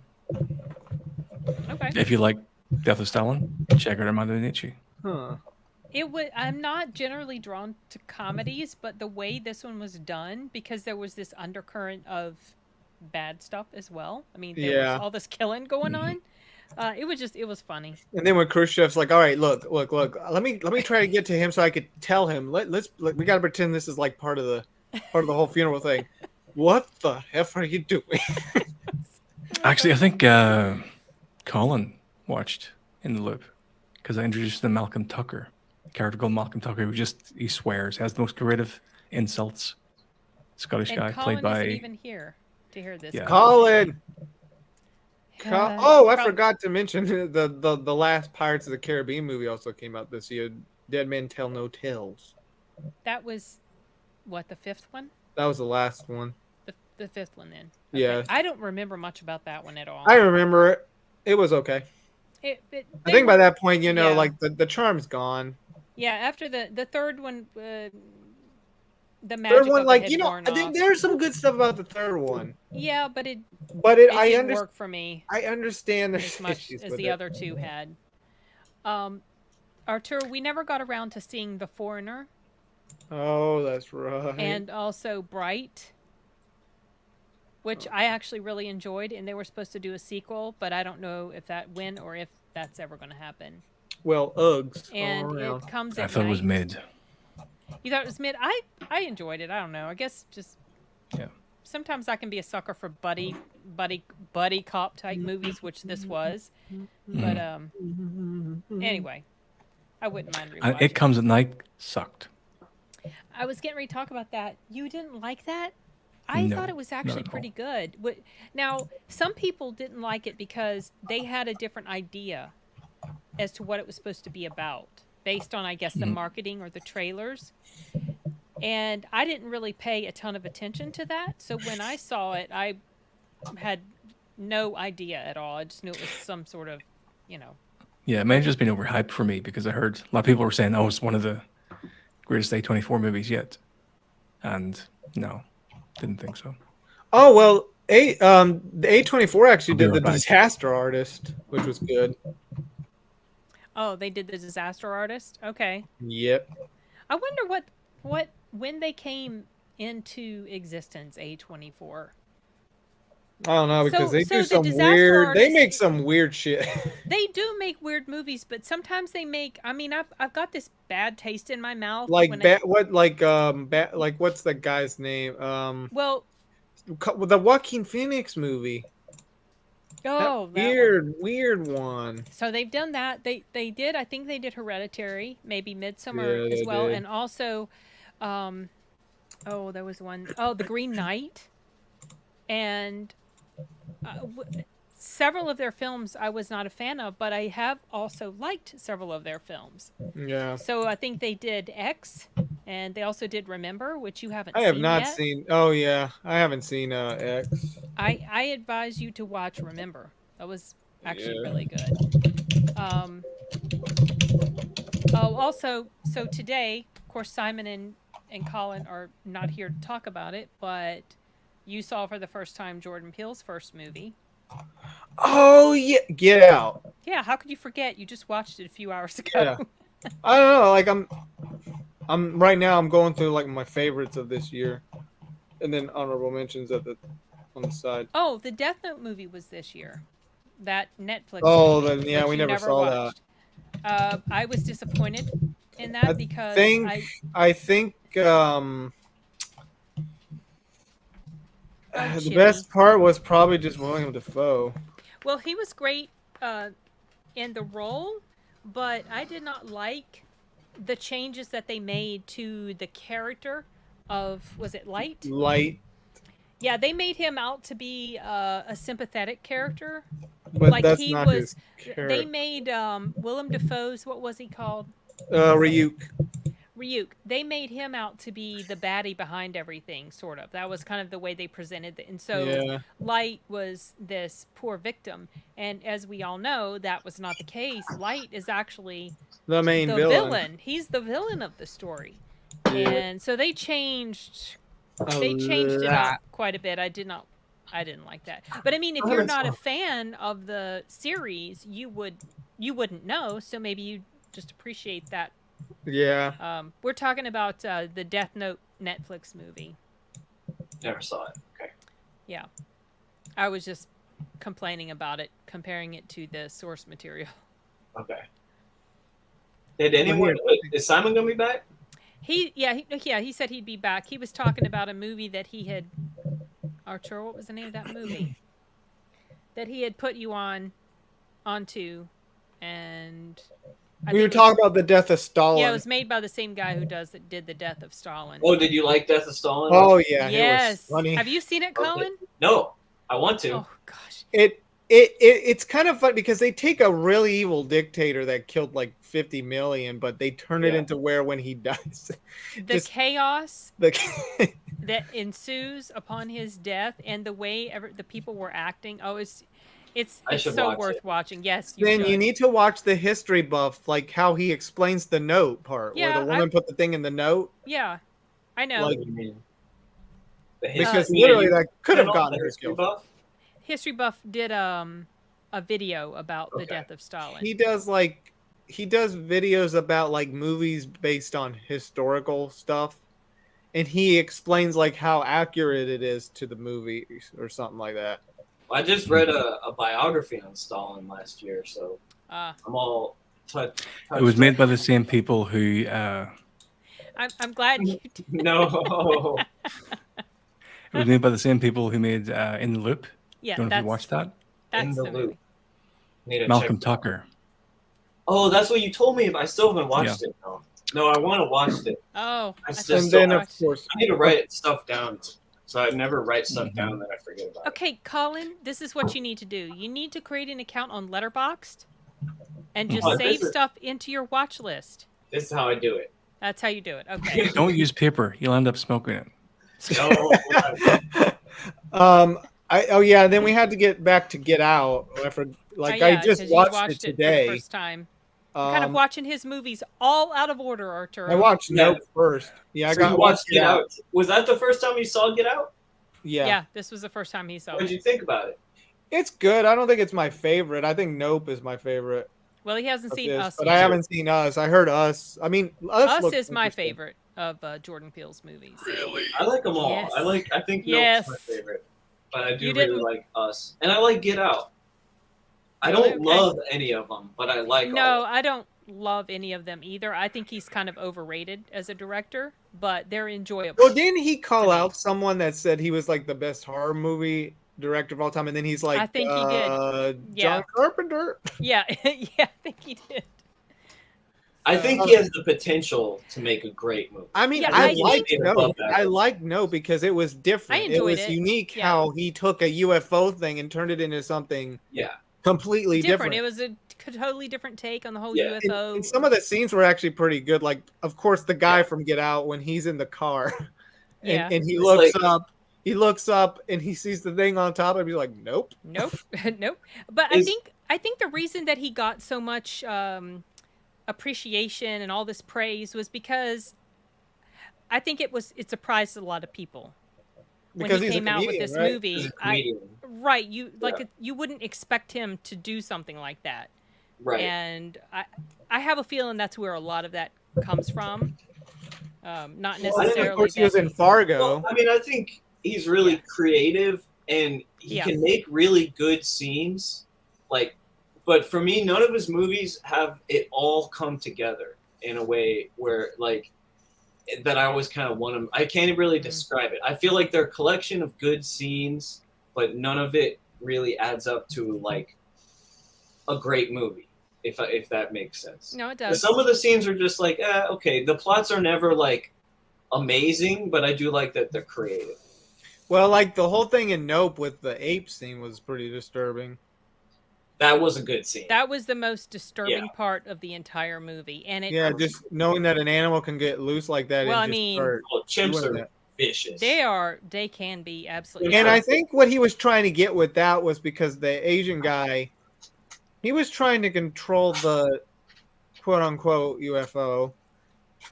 Okay. if you like Death of Stalin, check out Armando Iannucci. Huh. I'm not generally drawn to comedies, but the way this one was done, because there was this undercurrent of bad stuff as well. I mean, there Yeah. was all this killing going on. It was funny. And then when Khrushchev's like, "All right, look, let me try to get to him so I could tell him. We got to pretend this is like part of the whole funeral thing. What the F are you doing?" Actually, I think Colin watched In the Loop because I introduced him to Malcolm Tucker, a character called Malcolm Tucker who he swears, has the most creative insults. Scottish And guy Colin played by isn't even here to hear this. Yeah. Colin. I Prob- forgot to mention the last Pirates of the Caribbean movie also came out this year. Dead Men Tell No Tales. That was what, the fifth one? That was the last one. The fifth one then. Yeah. I don't remember much about that one at all. I remember it. It was okay. I think by that point, yeah. like the charm's gone. Yeah, after the third one, the magic Third one, of it like had you know, worn off. there's some good stuff about the third one. Yeah, but it I didn't understand. work for me I understand there's as much issues as with the it. other two had. Artur, we never got around to seeing The Foreigner Oh, that's right. and also Bright, which I actually really enjoyed, and they were supposed to do a sequel, but I don't know when or if that's ever going to happen. Well, Uggs. all And around. it comes I at thought it was night. mid. You thought it was mid? I enjoyed it. I don't know. I guess just Yeah. sometimes I can be a sucker for buddy cop type movies, which this was. But anyway, I wouldn't mind And rewatching. It Comes at Night sucked. I was getting ready to talk about that. You didn't like that? I No, thought it was not actually at all. pretty good. Now, some people didn't like it because they had a different idea as to what it was supposed to be about, based on, I guess, the marketing or the trailers. And I didn't really pay a ton of attention to that. So when I saw it, I had no idea at all. I just knew it was some sort of, Yeah, it may have just been overhyped for me because I heard a lot of people were saying, "Oh, it's one of the greatest A24 movies yet," and no, Didn't think so. Oh well, the A24 actually I'll be did the right back. Disaster Artist, which was good. Oh, they did the Disaster Artist. Okay. Yep. I wonder when they came into existence. A24. I don't know because So- they so do the some Disaster weird. They Artist- make some weird shit. They do make weird movies, but sometimes they make. I mean, I've got this bad taste in my mouth. like when like what's the guy's name? Well, The Joaquin Phoenix movie. oh, that one. Weird one. So they've done that. They did. I think they did Hereditary, maybe Midsummer Yeah, as they well, did. and also, oh, there was one. Oh, The Green Knight, and several of their films I was not a fan of, but I have also liked several of their films. Yeah. So I think they did X, and they also did Remember, which you haven't I have seen not yet. seen. Oh yeah, I haven't seen X. I advise you to watch Remember. That was actually Yeah. really good. Oh, also, so today, of course, Simon and Colin are not here to talk about it, but you saw for the first time Jordan Peele's first movie. Oh yeah, Get Out. Yeah, how could you forget? You just watched it a few hours ago. Yeah. I don't know. Like I'm right now. I'm going through like my favorites of this year, and then honorable mentions on the side. Oh, the Death Note movie was this year. That Netflix. Oh, movie, then yeah, which we you never saw that. watched. I was disappointed in that because I think Oh, the Jimmy. best part was probably just William Dafoe. Well, he was great in the role, but I did not like the changes that they made to the character of, was it Light? Light, Yeah, they made him out to be a sympathetic character. but Like that's he not was. his They character. made Willem Dafoe's, what was he called? Ryuk. Ryuk. They made him out to be the baddie behind everything, sort of. That was kind of the way they presented it. And so Yeah. Light was this poor victim. And as we all know, that was not the case. Light is actually The main the villain. He's the villain of the story. Yeah. And so they changed A it lot. up quite a bit. I didn't like that. But I mean, if Oh, you're that's not a fine. fan of the series, you wouldn't know. So maybe you just appreciate that. Yeah. We're talking about the Death Note Netflix movie. Never saw it. Okay. Yeah, I was just complaining about it, comparing it to the source material. Okay. Did anyone? Is Simon gonna be back? He said he'd be back. He was talking about a movie that he had. Artur, what was the name of that movie? That he had put you onto, and We were talking about the death of Stalin. Yeah, it was made by the same guy who did the Death of Stalin. Oh, did you like Death of Stalin? Oh yeah. It yes. was funny. Have you seen it, Colin? No, I want to. Oh gosh. It's kind of fun because they take a really evil dictator that killed like 50 million, but they turn it Yeah. into where when he dies, The chaos the that ensues upon his death and the way the people were acting. Oh, it's I should so watch worth it. watching. Yes, then should. you need to watch the history buff, like how he explains the note part, Yeah, where the woman put the thing in the note, Yeah, I know. Like- What do you mean? The because history- literally you that could have channel, gotten the her history killed. buff? History Buff did a video about the Okay. death of Stalin. He does videos about like movies based on historical stuff, and he explains like how accurate it is to the movie or something like that. I just read a biography on Stalin last year, so Ah. I'm all touched. It was made by the same people who. I'm glad you did. No. It was made by the same people who made In the Loop. Yeah, Don't know if you watched that. That's In the the Loop. movie. Need to Malcolm check that out. Tucker. Oh, that's what you told me. But I still haven't watched it. No, I want to watch it. Oh, I I just thought And you then of watched- course, I need to write stuff down, so I never write stuff down that I forget about. Okay, Colin, this is what you need to do. You need to create an account on Letterboxd and just Oh, save this is- stuff into your watch list. This is how I do it. That's how you do it. Okay. Don't use paper. You'll end up smoking it. No, then we had to get back to Get Out. I Yeah, just 'cause you watched it for today. the first time. Kind of watching his movies all out of order, Artur. I watched Yeah. Nope first. Yeah, I so got you watched Get Out. Was that the first time you saw Get Out? Yeah, this was the first time he saw What did it. you think about it? It's good. I don't think it's my favorite. I think Nope is my favorite Well, he hasn't of seen this, Us but yet. I haven't seen Us. I heard Us. I mean, Us Us looks is my interesting. favorite of Jordan Peele's movies. Really? I like them all. Yes. I think Yes. Nope's my favorite, but I do You really didn't- like Us, and I like Get Out. I Really? don't Okay. love any of them, but I like all No, of them. I don't love any of them either. I think he's kind of overrated as a director, but they're enjoyable. Well, didn't he call to me. out someone that said he was like the best horror movie director of all time? And then he's like, I think he did. John Yeah. Carpenter. Yeah, yeah, I think he did. I So- think he has the potential to make a great movie. I mean, Yeah, I I like think- No. I like No because it was different. I It enjoyed was it. unique Yeah. how he took a UFO thing and turned it into something Yeah, completely different. It was a totally different take on the whole Yeah. UFO. And some of the scenes were actually pretty good. Like, of course, the guy from Get Out when he's in the car, Yeah. and he It's looks like- up. He looks up and he sees the thing on top and he's like, "Nope." Nope, nope. But Is- I think the reason that he got so much appreciation and all this praise was because I think it surprised a lot of people when Because he he's a came out with comedian, this right? movie. he's a comedian. Right, you like Yeah. you wouldn't expect him to do something like that, Right. and I have a feeling that's where a lot of that comes from. Not Well, And necessarily. then, of course, he that was in Fargo. Well, I mean, I think he's really creative, and he Yeah. can make really good scenes. Like, but for me, none of his movies have it all come together in a way where, like, that I always kind of want them. I can't really describe it. I feel like they're a collection of good scenes, but none of it really adds up to like a great movie. If that makes sense. No, it But does. some of the scenes are just like, okay. The plots are never like amazing, but I do like that they're creative. Well, like the whole thing in Nope with the ape scene was pretty disturbing. That was a good scene. That was the most disturbing Yeah. part of the entire movie, and it. Yeah, just knowing that an animal can get loose like that. Well, and I just mean, start Well, chimps doing are that. vicious. They can be absolutely. And I awful. think what he was trying to get with that was because the Asian guy, he was trying to control the quote unquote UFO.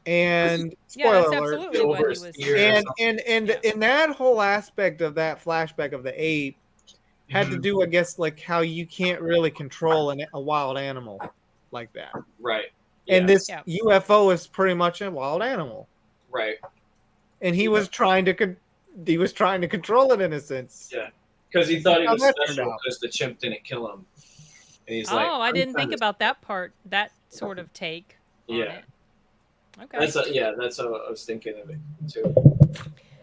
And Yeah, that's spoiler alert. absolutely what he was. Oversteer. And in that whole aspect of that flashback of the ape had to Mhm. do, I guess, like how you can't really control a wild animal like that. Right. And Yeah, this Yeah. UFO is pretty much a wild animal. right. And he was trying to control it in a sense. Yeah. Because he thought he How was that turned special out. because the chimp didn't kill him. And he's Oh, like, I "I'm didn't think kinda about that part. That sort of take. On Yeah. It. Okay. That's how I was thinking of it too.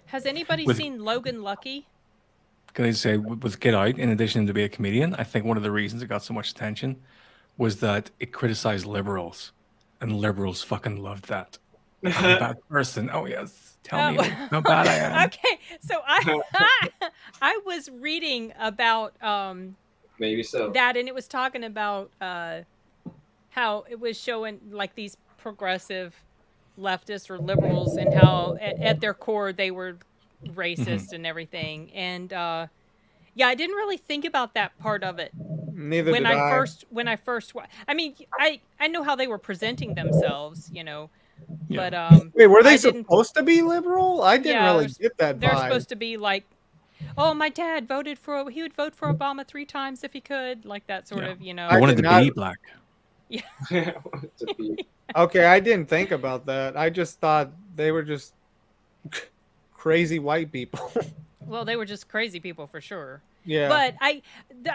Has anybody With- seen Logan Lucky? Can I say with Get Out, in addition to be a comedian, I think one of the reasons it got so much attention was that it criticized liberals, and liberals fucking loved that. I'm a bad person. Oh yes, tell me Oh. how bad I am. Okay, so I was reading about Maybe so. that, and it was talking about how it was showing like these progressive leftists or liberals, and how at their core they were racist and everything. And yeah, I didn't really think about that part of it Neither when did I. first I mean, I know how they were presenting themselves, you know, Yeah. but Wait, were they I didn't- supposed to be liberal? I didn't Yeah, really there's- get that they're vibe. supposed to be like, oh, my dad he would vote for Obama 3 times if he could, like that sort Yeah. of, you know. I wanted did to not- be black. To be- Okay, I didn't think about that. I just thought they were just crazy white people. Well, they were just crazy people for sure. Yeah. But I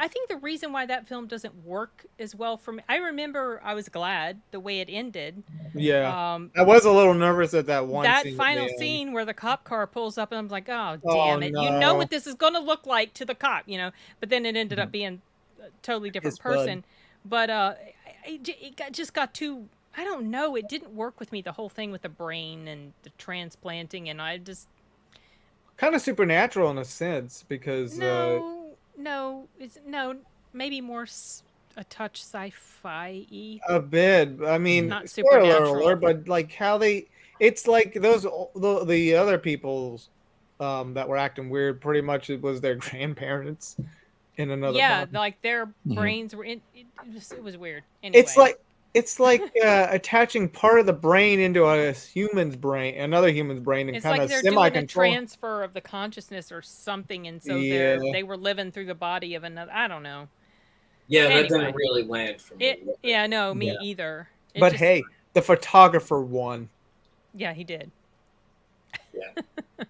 think the reason why that film doesn't work as well for me, I remember I was glad the way it ended. Yeah. I was a little nervous at that one That scene. at final the end. scene where the cop car pulls up, and I'm like, oh, Oh, damn it. You know no. what this is going to look like to the cop, you know? But then it ended up being a totally different His bud. person. But just got too, I don't know. It didn't work with me, the whole thing with the brain and the transplanting. And I just, Kind of supernatural in a sense because it's maybe more a touch sci-fi-y. a bit. I mean, Not spoiler supernatural. alert, but like how it's like those the other people's that were acting weird. Pretty much it was their grandparents in another. Yeah, body. like their Mhm. brains were in. It was weird. Anyway. It's like It's like attaching part of the brain into a human's brain, another human's brain, and It's kind like of they're doing a semi-control. transfer of the consciousness or something, and so Yeah. they were living through the body of another. I don't know. Yeah, that Anyway. didn't really land for me. No, me Yeah. either. It But just- hey, the photographer won. yeah, he did. Yeah.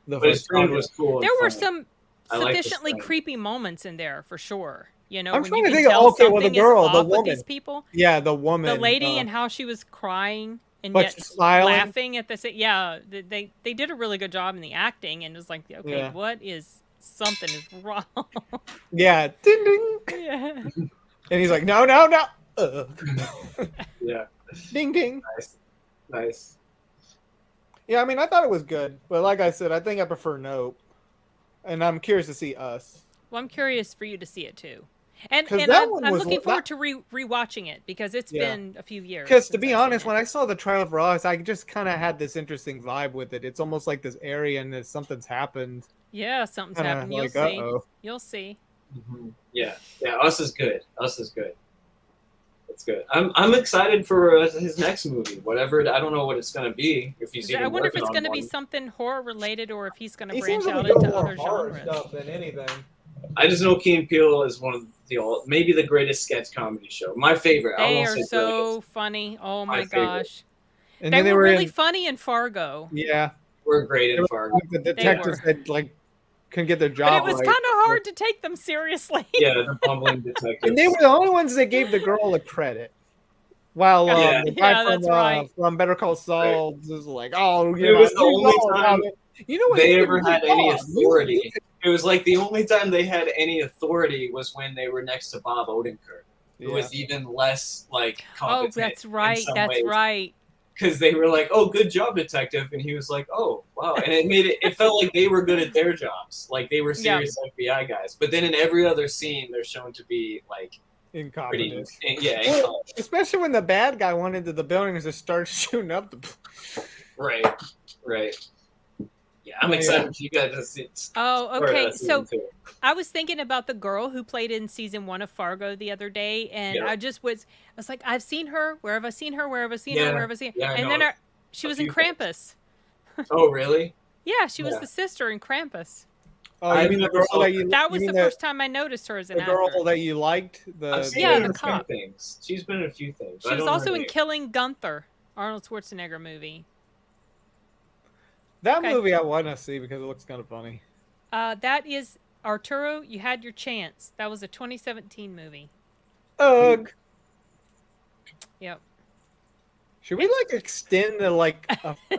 The But his friend photographer. was cool. There and were funny. some I like his sufficiently friend. creepy moments in there for sure. You know, I'm when trying you to can think of- tell okay, well, the something girl, is the off with woman. these people. Yeah, the woman. The lady and how she was crying and but yet smiling. laughing at the same. Yeah, they did a really good job in the acting, and it was like, okay, Yeah. what is something is wrong? Yeah, ding ding. Yeah. And he's like, no, no, no. Yeah. Ding ding. Nice. Yeah, I mean, I thought it was good, but like I said, I think I prefer Nope, and I'm curious to see Us. Well, I'm curious for you to see it too, and 'Cause and that I'm, one I'm was- looking forward that- to rewatching it because it's Yeah. been a few years. Because to since be I've seen honest, it. when I saw the trailer for Us, I just kind of had this interesting vibe with it. It's almost like this area and that something's happened. yeah, something's Kinda happened. You'll like, see. uh-oh. You'll see. Yeah. Us is good. It's good. I'm excited for his next movie. Whatever. I don't know what it's gonna be. If he's even I wonder if working it's on going to be one. something horror related or if he's going to He branch seems to out be doing into more other horror genres. stuff than anything. I just know Key and Peele is one of maybe the greatest sketch comedy show. My favorite. I They won't are say so greatest. funny. Oh My my favorite. gosh. And They then were really in, funny in Fargo. yeah, We're great they in were Fargo. like the detectives that like couldn't get their But job it was right. kind of hard to take them seriously. Yeah, the bumbling detective. And they were the only ones that gave the girl a credit. While Yeah. the guy Yeah, that's right. from Better Call Saul was like, oh, It was the only time you know what they you ever can had do? any Oh, authority. It was like the only time they had any authority was when they were next to Bob Odenkirk, who Yeah. was even less like Oh, competent. that's right. That's right. Because they were like, "Oh, good job, detective," and he was like, "Oh, wow," and it felt like they were good at their jobs, like they were serious FBI guys. But then in every other scene, they're shown to be like pretty, Incompetent. incompetent. Especially when the bad guy went into the building and just started shooting up the. Right. Yeah, I'm excited for you guys to see. Oh, okay. So season 2. I was thinking about the girl who played in season 1 of Fargo the other day, and Yeah. I was like, I've seen her. Where have I seen her? Where have I seen Yeah. her? Where have I seen her? Yeah, I And know. then she A was in few things. Krampus. Oh, really? Yeah, she was Yeah. the sister in Krampus. Oh, you I've mean the never girl saw that her. you? That you was mean the first time I noticed her as an the girl actor. that you liked. I've seen Yeah, her the in a few cop. things. She's been in a few things. She I was don't know also her in name. Killing Gunther, Arnold Schwarzenegger movie. That Okay. movie I want to see because it looks kind of funny. That is Arturo. You had your chance. That was a 2017 movie. Ugh. Yep. Should we like extend to like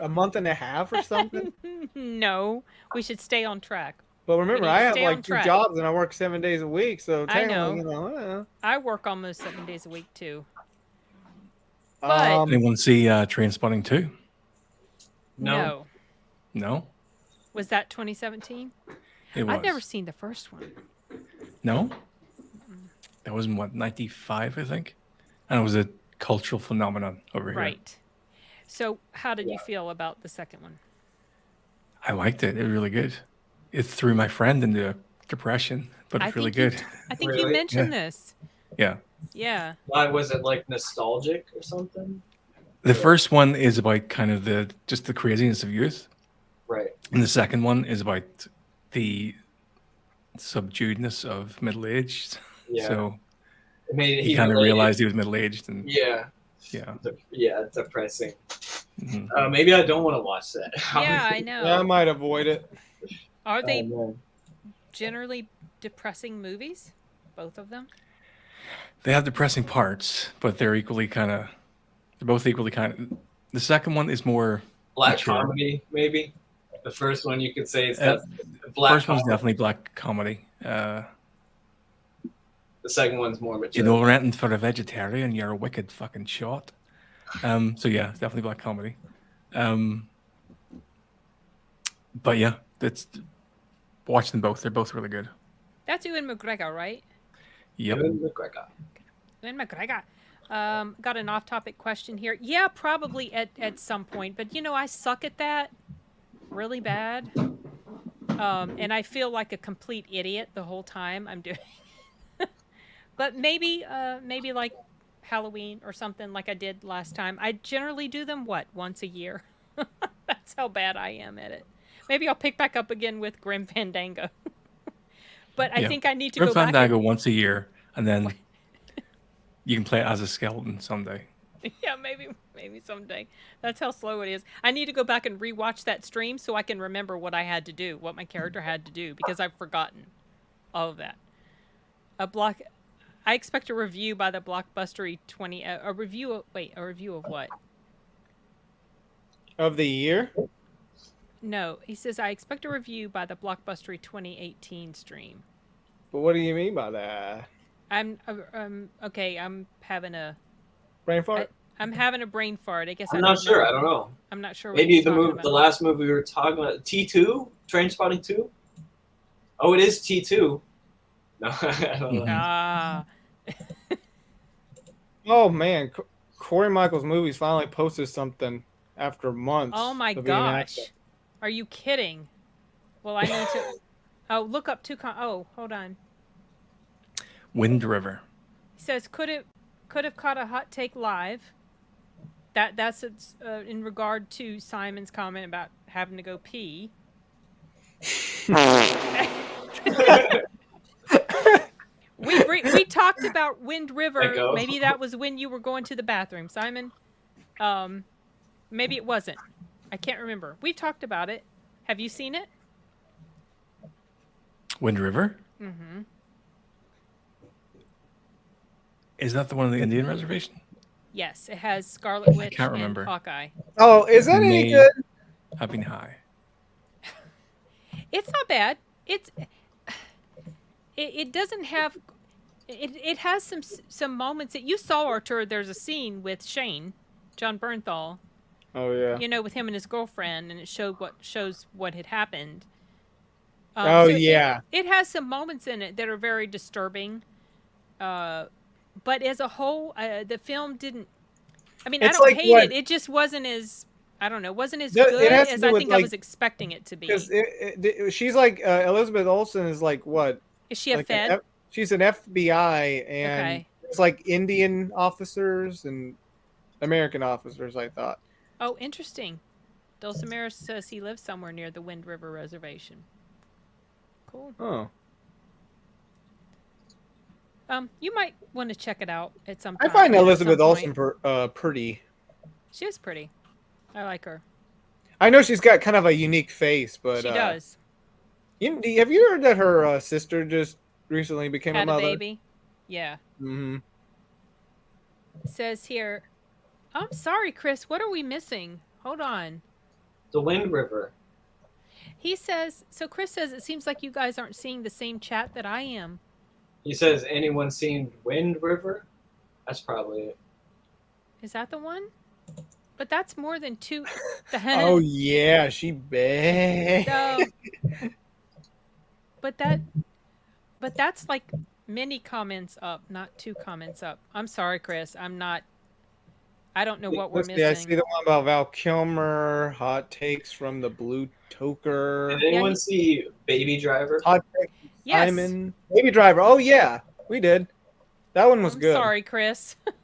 a month and a half or something? No, we should stay on track. But remember, need to I have stay on like 2 track. jobs and I work 7 days a week, so I technically, know. I work almost 7 days a week too. But- Anyone see Trainspotting 2? No. No? Was that 2017? It was. I've never seen the first one. No? That was in what, 95, I think? And it was a cultural phenomenon over here. Right. So, how did you feel about the second one? I liked it. It was really good. It threw my friend into depression, but it's really good. I think you Really? mentioned this. Yeah. Yeah. Why was it like nostalgic or something? The first one is about kind of the craziness of youth. Right. And the second one is about the subduedness of middle age. Yeah. So It made he kind of related- realized he was middle aged and Yeah. yeah. Depressing. Mhm. Maybe I don't want to watch that. Yeah, I know. Yeah, I might avoid it. Are they man. generally depressing movies? Both of them? They have depressing parts, but they're both equally kind of. The second one is more Black mature. comedy, maybe. The first one you could say it's Uh, black. First one's comedy. definitely black comedy. The second one's more mature. You know, renting for a vegetarian, you're a wicked fucking shot. So yeah, it's definitely black comedy. But yeah, watch them both. They're both really good. That's Ewan McGregor, right? Yep. Ewan McGregor. Ewan McGregor. Got an off-topic question here. Yeah, probably at some point, but I suck at that really bad. And I feel like a complete idiot the whole time I'm doing. But maybe like Halloween or something like I did last time. I generally do them, once a year? That's how bad I am at it. Maybe I'll pick back up again with Grim Fandango. But I think I need to Grim go back. Fandango once a year, and then you can play it as a skeleton someday. Yeah, maybe someday. That's how slow it is. I need to go back and rewatch that stream so I can remember what I had to do, what my character had to do, because I've forgotten all of that. I expect a review by the Blockbustery 20. A review of what? Of the year? No, he says I expect a review by the Blockbustery 2018 stream. But what do you mean by that? Okay. I'm having a brain fart. I'm having a brain fart. I guess I'm not sure. I don't know. I'm not sure. Maybe the last movie we were talking about, T2, Trainspotting 2. Oh, it is T2. No, I don't know. Ah. Oh man, Corey Michaels Movies finally posted something after months. Oh my of being gosh. active. Are you kidding? Well, I need to. Oh, look up oh, hold on. Wind River. He says could have caught a hot take live. That's in regard to Simon's comment about having to go pee. We talked about Wind River. Maybe that was when you were going to the bathroom, Simon. Maybe it wasn't. I can't remember. We talked about it. Have you seen it? Wind River? Mm-hmm. Is that the one on the Indian reservation? Yes, it has Scarlet Witch and Hawkeye. Oh, is that any good? I've been high. It's not bad. It doesn't have. It has some moments that you saw, Artur. There's a scene with Shane, John Bernthal. Oh yeah. You know, with him and his girlfriend, and it shows what had happened. Yeah. It has some moments in it that are very disturbing. But as a whole, the film didn't. I mean, I don't hate it. It just wasn't as. I don't know. Wasn't as good as I think I was expecting it to be. Because she's like Elizabeth Olsen is like what? Is she a Fed? She's an FBI, and it's like Indian officers and American officers. I thought. Oh, interesting. Dulcimer says he lives somewhere near the Wind River Reservation. Cool. Oh. You might want to check it out at some time. I find Elizabeth Olsen pretty. She is pretty. I like her. I know she's got kind of a unique face, but she does. Have you heard that her sister just recently became a mother? Had a baby? Yeah. Mm-hmm. It says here, I'm sorry, Chris. What are we missing? Hold on. The Wind River. He says, so Chris says, it seems like you guys aren't seeing the same chat that I am. He says, anyone seen Wind River? That's probably it. Is that the one? But that's more than two. Oh, yeah. She bad. But that's like many comments up, not 2 comments up. I'm sorry, Chris. I don't know what we're missing. I see the one about Val Kilmer, hot takes from the Blue Toker. Did anyone see Baby Driver? Hot takes Simon. Baby Driver. Oh, yeah. We did. That one was good. Sorry, Chris. If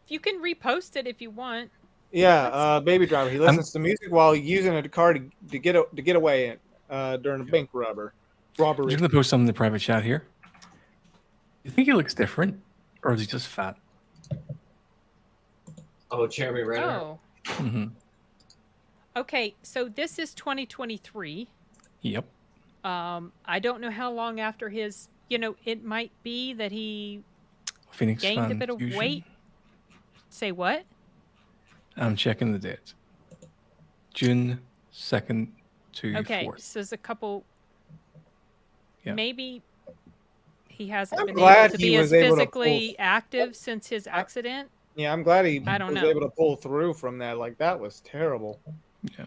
you can repost it if you want. Yeah, Baby Driver. He listens to music while using a car to get away during a bank robbery. I'm just gonna post something in the private chat here. You think he looks different, or is he just fat? Oh, Jeremy Renner. Oh. Mm-hmm. Okay, so this is 2023. Yep. I don't know how long after his. It might be that he gained a bit of weight. Say what? I'm checking the dates. June 2nd to 4th. Okay, so there's a couple. Yeah. Maybe he hasn't been able to be as physically active since his accident. Yeah, I'm glad he was know. able to pull through from that. Like, that was terrible. Yeah.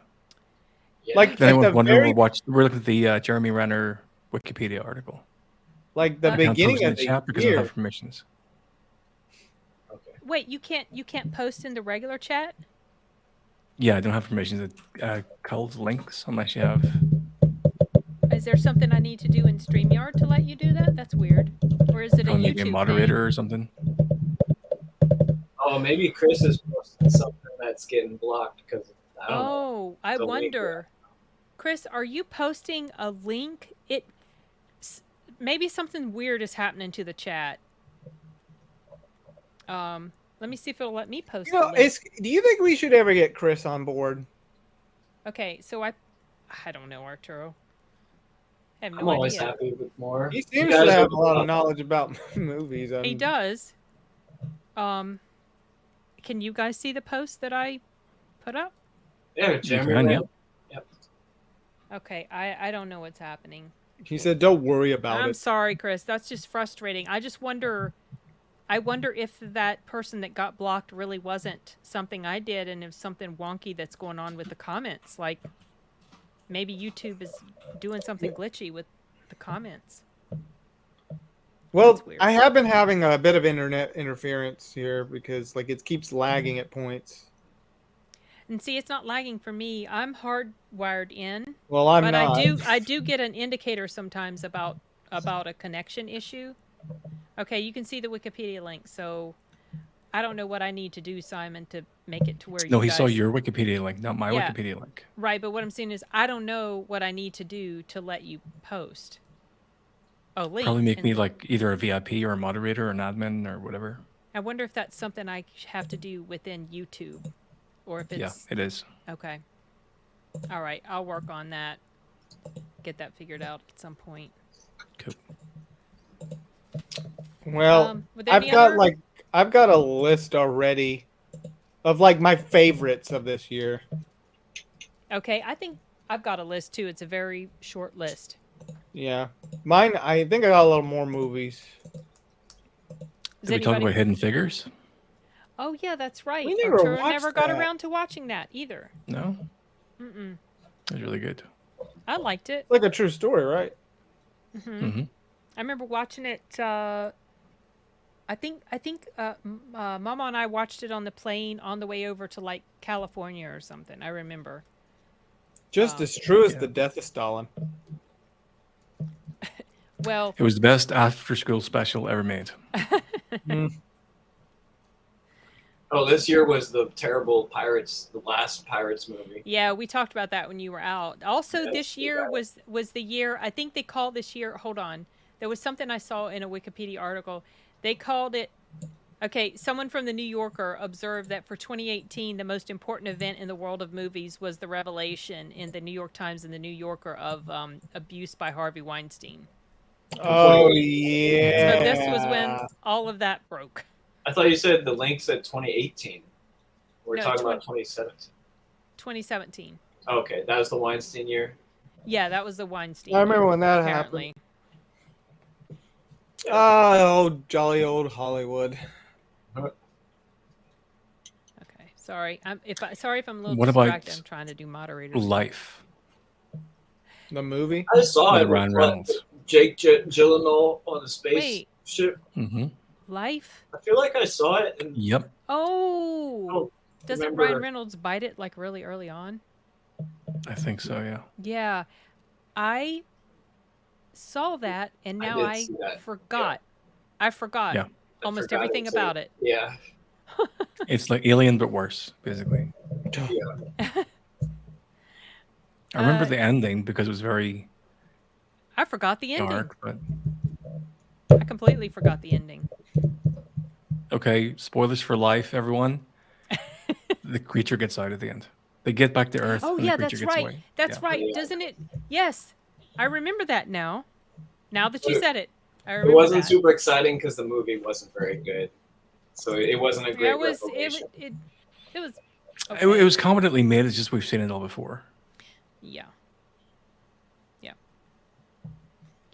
Like, if anyone's wondering, we're looking at the Jeremy Renner Wikipedia article. Like the beginning of the chat because year. I have permissions. Okay. Wait, you can't post in the regular chat? Yeah, I don't have permissions. It culls links unless you have. Is there something I need to do in StreamYard to let you do that? That's weird. Or is it a YouTube maybe a moderator thing? or something? Oh, maybe Chris is posting something that's getting blocked because I don't know. Oh, I It's a link wonder. Chris, are you posting a link? Maybe something weird is happening to the chat. Let me see if it'll let me post You know, the link. do you think we should ever get Chris on board? Okay, so I don't know, Arturo. I have no I'm always idea. happy with more. He You seems guys to have are- a lot of knowledge about movies. He does. Can you guys see the post that I put up? Yeah, Jeremy. can, Lamb. yep. Okay, I don't know what's happening. He said, "Don't worry about I'm it." sorry, Chris. That's just frustrating. I just wonder. I wonder if that person that got blocked really wasn't something I did, and if something wonky that's going on with the comments. Like maybe YouTube is doing something glitchy with the comments. Well, That's weird. I have been having a bit of internet interference here because like it keeps lagging at points. And see, it's not lagging for me. I'm hardwired in. Well, I'm but not. I do get an indicator sometimes about a connection issue. Okay, you can see the Wikipedia link. So I don't know what I need to do, Simon, to make it to where No, you he guys... saw your Wikipedia link, not my Yeah. Wikipedia link. Right, but what I'm saying is I don't know what I need to do to let you post. Oh, link. Probably make And me like either a VIP or a moderator or an admin or whatever. I wonder if that's something I have to do within YouTube, or if it's... Yeah, it is. Okay. All right, I'll work on that. Get that figured out at some point. Cool. Well, were there I've any got other- I've got a list already of like my favorites of this year. Okay, I think I've got a list too. It's a very short list. Yeah, mine. I think I got a little more movies. Does Did we talk anybody- about Hidden Figures? Oh yeah, that's right. We never Arturo watched never got that. around to watching that either. No, Mm-mm. it was really good. I liked it. It's like a true story, right? Mm-hmm. I remember watching it. I think Mama and I watched it on the plane on the way over to like California or something. I remember. Just as true as Yeah. the death of Stalin. Well, It was the best after-school special ever made. Oh, this year was the terrible Pirates, the last Pirates movie. yeah, we talked about that when you were out. Also, Yeah, this year was the year. I think they called this year. Hold on, there was something I saw in a Wikipedia article. They called it. Okay, someone from the New Yorker observed that for 2018, the most important event in the world of movies was the revelation in the New York Times and the New Yorker of abuse by Harvey Weinstein. Oh yeah. So this was when all of that broke. I thought you said the link said 2018. We're No, talking about 2017. 2017. Okay, that was the Weinstein year. Yeah, that was the Weinstein. I remember when that apparently. happened. Oh, jolly old Hollywood. Okay, sorry. Sorry if I'm a little What about distracted. I'm trying to do moderators. Life The movie. I saw with it. Ryan with Reynolds. Jake Gyllenhaal on the spaceship. Mm-hmm. Life? I feel like I saw it. And Yep. Oh, doesn't remember- Ryan Reynolds bite it like really early on? I think so. Yeah. Yeah, I saw that and I now did I see that. forgot. I forgot Yeah. I almost forgot everything too. about it. Yeah. It's like Alien, but worse, basically. I remember the ending because it was very I forgot the ending. dark. But I completely forgot the ending. okay, spoilers for Life, everyone. The creature gets out at the end. They get back to Earth. Oh and yeah, the creature that's gets right. away. That's Yeah. right. Yeah. Doesn't it? Yes, I remember that now. Now that you But said it, I It remember wasn't that. super exciting because the movie wasn't very good. So it wasn't a great It was. revelation. It was. It was competently made. It's just we've seen it all before. Yeah. Yeah.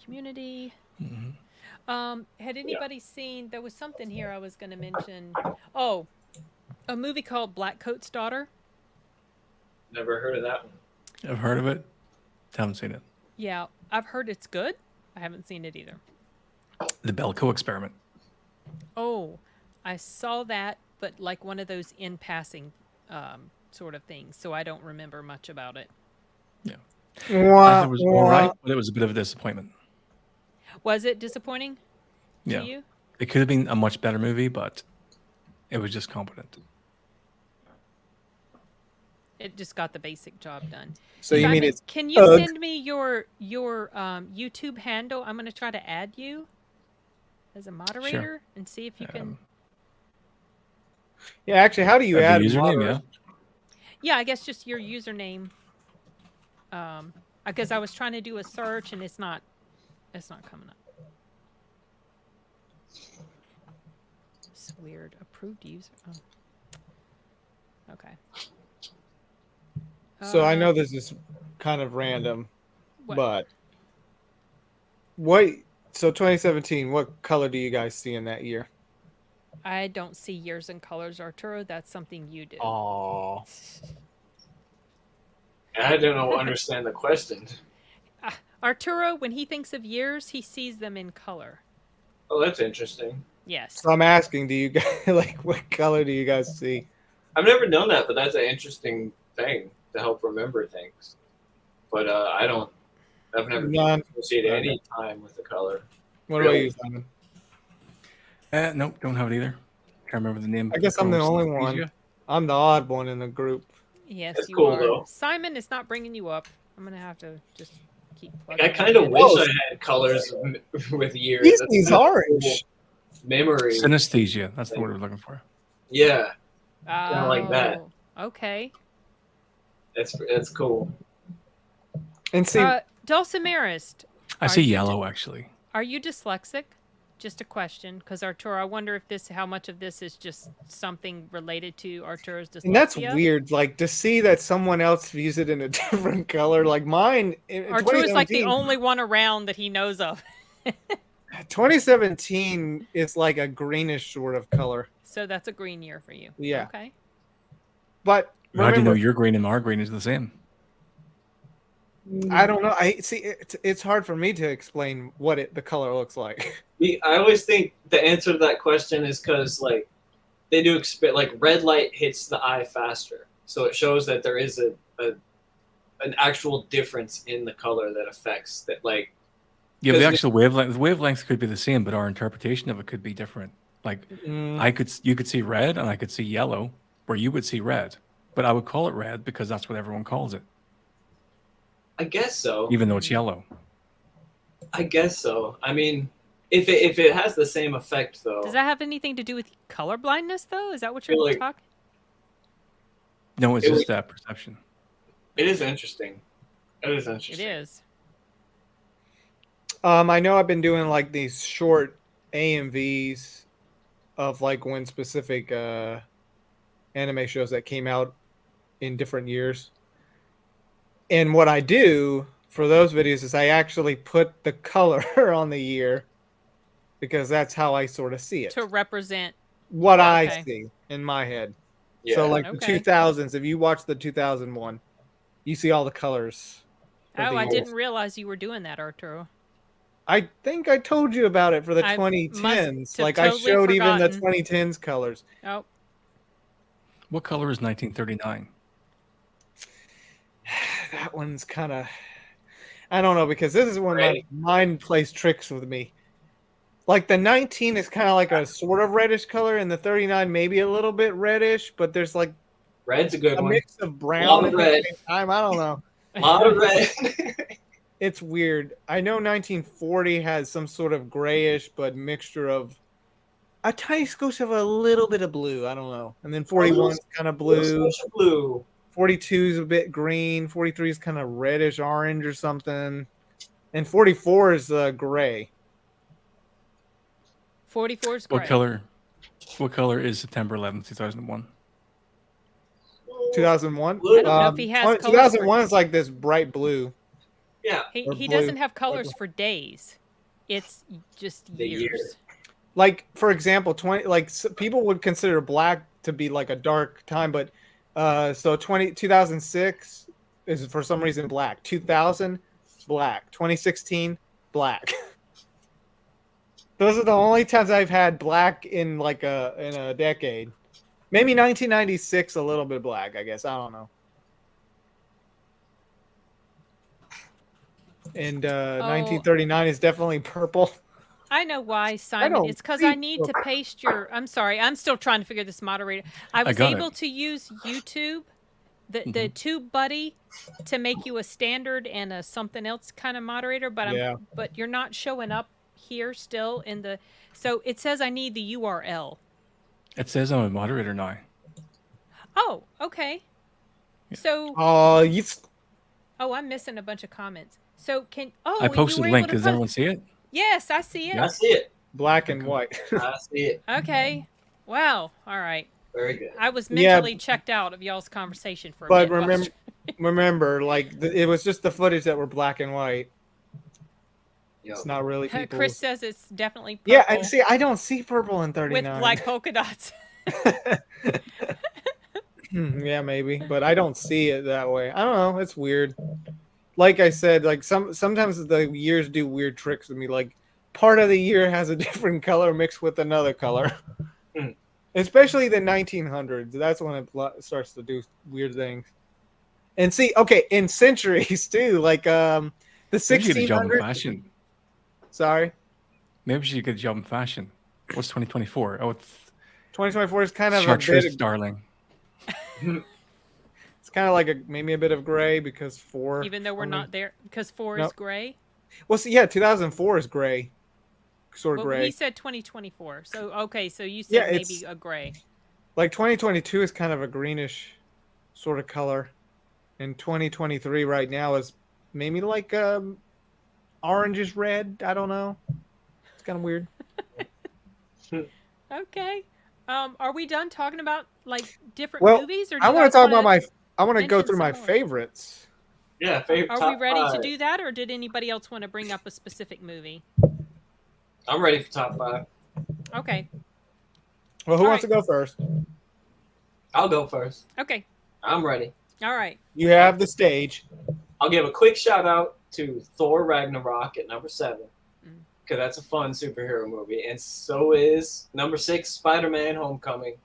Community. Mhm. Had anybody seen? There was something here I was going to mention. Oh, a movie called Black Coat's Daughter. Never heard of that one. I've heard of it. Haven't seen it. Yeah, I've heard it's good. I haven't seen it either. The Belko Experiment. Oh, I saw that, but like one of those in passing sort of things. So I don't remember much about it. I thought it was all right, but it was a bit of a disappointment. Was it disappointing to Yeah. you? It could have been a much better movie, but It was just competent. It just got the basic job done. So you mean Simon, it's can you Ugh. send me your YouTube handle? I'm going to try to add you as a moderator and see if you can. Yeah, actually, how do you The add username? moderators? Yeah, I guess just your username. Because I was trying to do a search and it's not coming up. It's weird. Approved user. Oh. Okay. So I know this is kind of random, What? but what? So 2017, what color do you guys see in that year? I don't see years and colors, Arturo. That's something you do. Oh, I don't understand the question. Arturo, when he thinks of years, he sees them in color. Oh, that's interesting. Yes. so I'm asking, do you guys like what color do you guys see? I've never done that, but that's an interesting thing to help remember things. But I've never None. associated any time with the color. What about you, Simon? Nope, don't have it either. Can't remember the name. I guess I'm the only Synesthesia. one. I'm the odd one in the group. Yes, That's you cool, are. though. Simon is not bringing you up. I'm going to have to just keep Like, plugging I kind of you in. wish Oh. I had colors with years. He's That's kind of orange. cool memory. Synesthesia. That's the word we're looking for. Yeah, Oh, like that. Okay. that's cool. And see, Dulcimerist, I Are see you yellow actually. are you dyslexic? Just a question, because Arturo, I wonder if how much of this is just something related to Arturo's dyslexia. and that's weird. Like to see that someone else views it in a different color. Like mine. In Arturo's like the 2017 only one around that he knows of. 2017 is like a greenish sort of color. So that's a green year for you. Yeah. Okay. But How do you know remember, your green and our green is the same? I don't know. I see. It's hard for me to explain what the color looks like. I always think the answer to that question is because like they do like red light hits the eye faster, so it shows that there is an actual difference in the color that affects that. Like Yeah, the Because actual wavelengths could be the same, but our interpretation of it could be different. Like you could see red and I could see yellow, where you would see red, but I would call it red because that's what everyone calls it, I guess so. even though it's yellow. I guess so. I mean, if it has the same effect though, Does that have anything to do with color blindness, though? Is that what you're feel like- talking? No, it's It just would- that perception. it is interesting. It is It interesting. is. I know I've been doing like these short AMVs of like when specific anime shows that came out in different years. And what I do for those videos is I actually put the color on the year because that's how I sort of see it. To represent. What I Okay. see in my head. Yeah. So like Okay. the 2000s, if you watch the 2001, you see all the colors. of Oh, the I years. didn't realize you were doing that, Arturo. I think I told you about it for the I 2010s. must have Like I totally showed even the forgotten. 2010s colors. Oh, What color is 1939? That one's kind of, I don't know, because this is when my Right. mind plays tricks with me. Like the 19 is kind of like a sort of reddish color, and the 39 maybe a little bit reddish, but there's like Red's a good a one. mix of brown Lot of at the red. same time. I don't know. A lot of red. It's weird. I know 1940 has some sort of grayish, but mixture of a tiny skosh of a little bit of blue. I don't know. And then 41 is kind of blue. Special blue. 42 is a bit green. 43 is kind of reddish orange or something. And 44 is gray. 44 is great. What color is September 11th, 2001? 2001. I don't know if he has colors 2001 is like this bright blue. Yeah. He or he blue. doesn't have colors for days. It's just The years. year. Like for example, 20 like people would consider black to be like a dark time, but so 2006 is for some reason black. 2000 black. 2016 black. Those are the only times I've had black in like in a decade. Maybe 1996 a little bit black, I guess. I don't know. And 1939 is definitely purple. I know why, Simon. don't It's because see I need to paste your. I'm sorry. I'm still trying to figure this moderator. I was got it. able to use YouTube, the Tube Buddy, to make you a standard and a something else kind of moderator. But but you're not showing up here still in the. So it says I need the URL. It says I'm a moderator now. Oh, okay. So. Oh, you. Oh, I'm missing a bunch of comments. So can I posted a link. Does everyone see it? Yes, I see it. I see it. Black and white. I see it. Okay. Wow. All right. Very good. I was mentally checked out of y'all's conversation for a But minute. remember, like it was just the footage that were black and white. Yep. It's not really people. Chris says it's definitely purple. Yeah, and see, I don't see purple in 39. With black polka dots. Yeah, maybe, but I don't see it that way. I don't know. It's weird. Like I said, like sometimes the years do weird tricks with me. Like part of the year has a different color mixed with another color. Especially the 1900s. That's when it starts to do weird things. And see, okay, in centuries too, like the 1600s. Maybe you get a job in fashion. Sorry. Maybe you get a job in fashion. What's 2024? Oh, it's 2024 is kind of chartreuse, darling. It's kind of like maybe a bit of gray because 4. Even though we're not there, because 4 is gray. Well, see, yeah, 2004 is gray, sort of gray. He said 2024, so okay, so you said maybe a gray. Like 2022 is kind of a greenish sort of color, and 2023 right now is maybe like orangish red. I don't know. It's kind of weird. Okay. Are we done talking about like different movies, or do I want to talk about I want to go through my favorites. Yeah, favorite. Are we ready to do that, or did anybody else want to bring up a specific movie? I'm ready for top 5. Okay. Well, who wants to go first? I'll go first. Okay. I'm ready. All right. You have the stage. I'll give a quick shout out to Thor Ragnarok at number 7. Because that's a fun superhero movie. And so is number 6, Spider-Man Homecoming.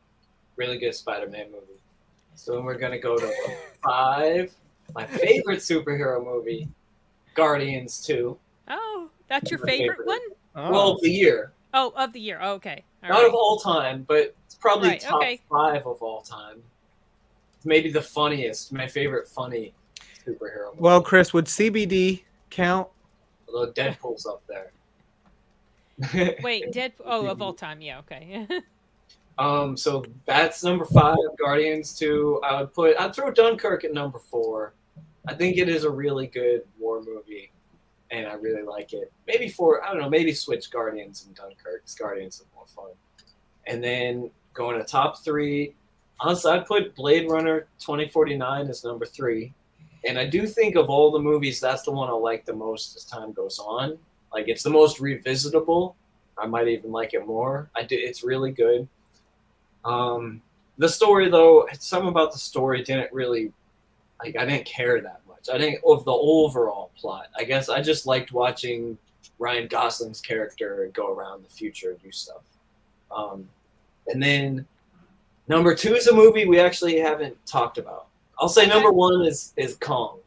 Really good Spider-Man movie. So then we're going to go to 5. My favorite superhero movie, Guardians 2. Oh, that's your favorite one? Oh. Well, of the year. Oh, of the year. Oh, okay. Not of all time, but it's probably top 5 of all time. Maybe the funniest. My favorite funny superhero movie. Well, Chris, would CBD count? Although Deadpool's up there. Wait, Deadpool. Oh, of all time. Yeah, okay. So that's number 5, Guardians 2. I'd throw Dunkirk at number 4. I think it is a really good war movie, and I really like it. Maybe maybe switch Guardians and Dunkirk. Guardians is more fun. And then going to top 3, honestly, I'd put Blade Runner 2049 as number 3. And I do think of all the movies, that's the one I like the most as time goes on. Like, it's the most revisitable. I might even like it more. It's really good. The story, though, something about the story didn't really, I didn't care that much. I think of the overall plot. I guess I just liked watching Ryan Gosling's character go around the future and do stuff. And then number 2 is a movie we actually haven't talked about. I'll say number 1 is Kong.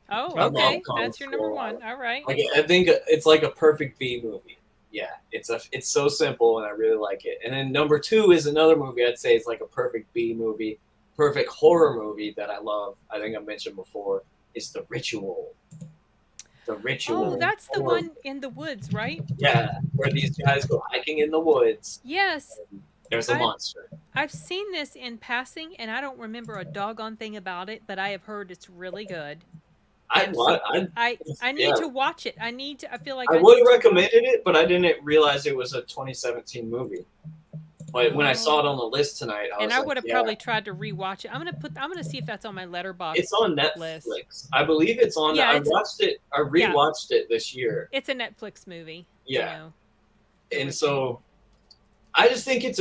Oh, okay. That's your number 1. All right. I think it's like a perfect B movie. Yeah, it's so simple, and I really like it. And then number 2 is another movie I'd say is like a perfect B movie, perfect horror movie that I love. I think I mentioned before is The Ritual. The Ritual. Oh, that's the one in the woods, right? Yeah, where these guys go hiking in the woods. Yes. There's a monster. I've seen this in passing, and I don't remember a doggone thing about it, but I have heard it's really good. I need to watch it. I feel like I would have recommended it, but I didn't realize it was a 2017 movie. But when I saw it on the list tonight, I would have probably tried to rewatch it. I'm gonna see if that's on my Letterboxd. It's on Netflix. List. I believe it's on. Yeah, I watched it. I rewatched it this year. It's a Netflix movie. Yeah, and so I just think it's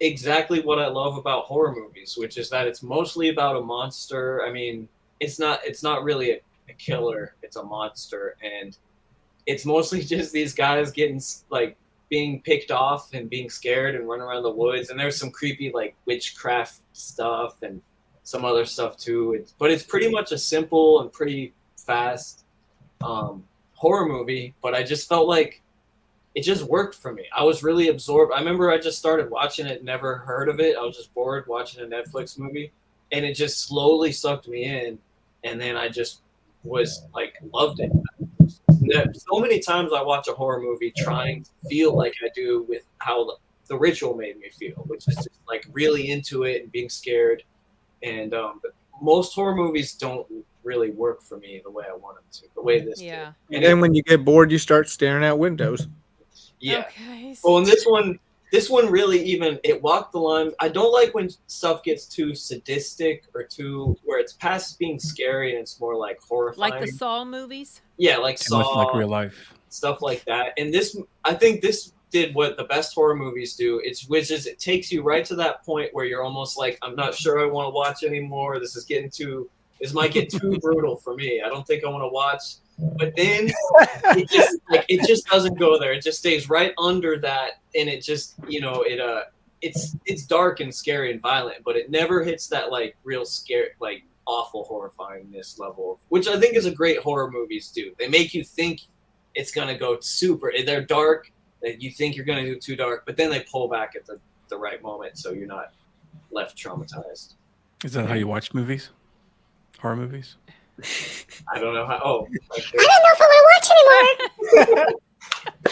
exactly what I love about horror movies, which is that it's mostly about a monster. I mean, it's not really a killer, it's a monster, and it's mostly just these guys getting being picked off and being scared and running around the woods, and there's some creepy witchcraft stuff and some other stuff too. But it's pretty much a simple and pretty fast horror movie, but I just felt like it just worked for me. I was really absorbed. I remember I just started watching it, never heard of it. I was just bored watching a Netflix movie, and it just slowly sucked me in, and then I just was like loved it. So many times I watch a horror movie trying to feel like I do with how the Ritual made me feel, which is just like really into it and being scared. And but most horror movies don't really work for me the way I want them to, the way this did. Yeah. And then when you get bored, you start staring at windows. Yeah. Okay. Well, and this one really even it walked the line. I don't like when stuff gets too sadistic or too where it's past being scary and it's more like horrifying. Like the Saw movies? Yeah, like Too much Saw, like real life. stuff like that. And this, I think this did what the best horror movies do. Which is it takes you right to that point where you're almost like, I'm not sure I want to watch anymore. This might get too brutal for me. I don't think I want to watch. But then it just doesn't go there. It just stays right under that, and it just it's dark and scary and violent, but it never hits that like real scary, like awful horrifyingness level, which I think is a great horror movies do. They make you think it's gonna go super. They're dark. That you think you're gonna do too dark, but then they pull back at the right moment, so you're not left traumatized. Is that how you watch movies? Horror movies? I don't know how. Oh, like I don't know if I want to watch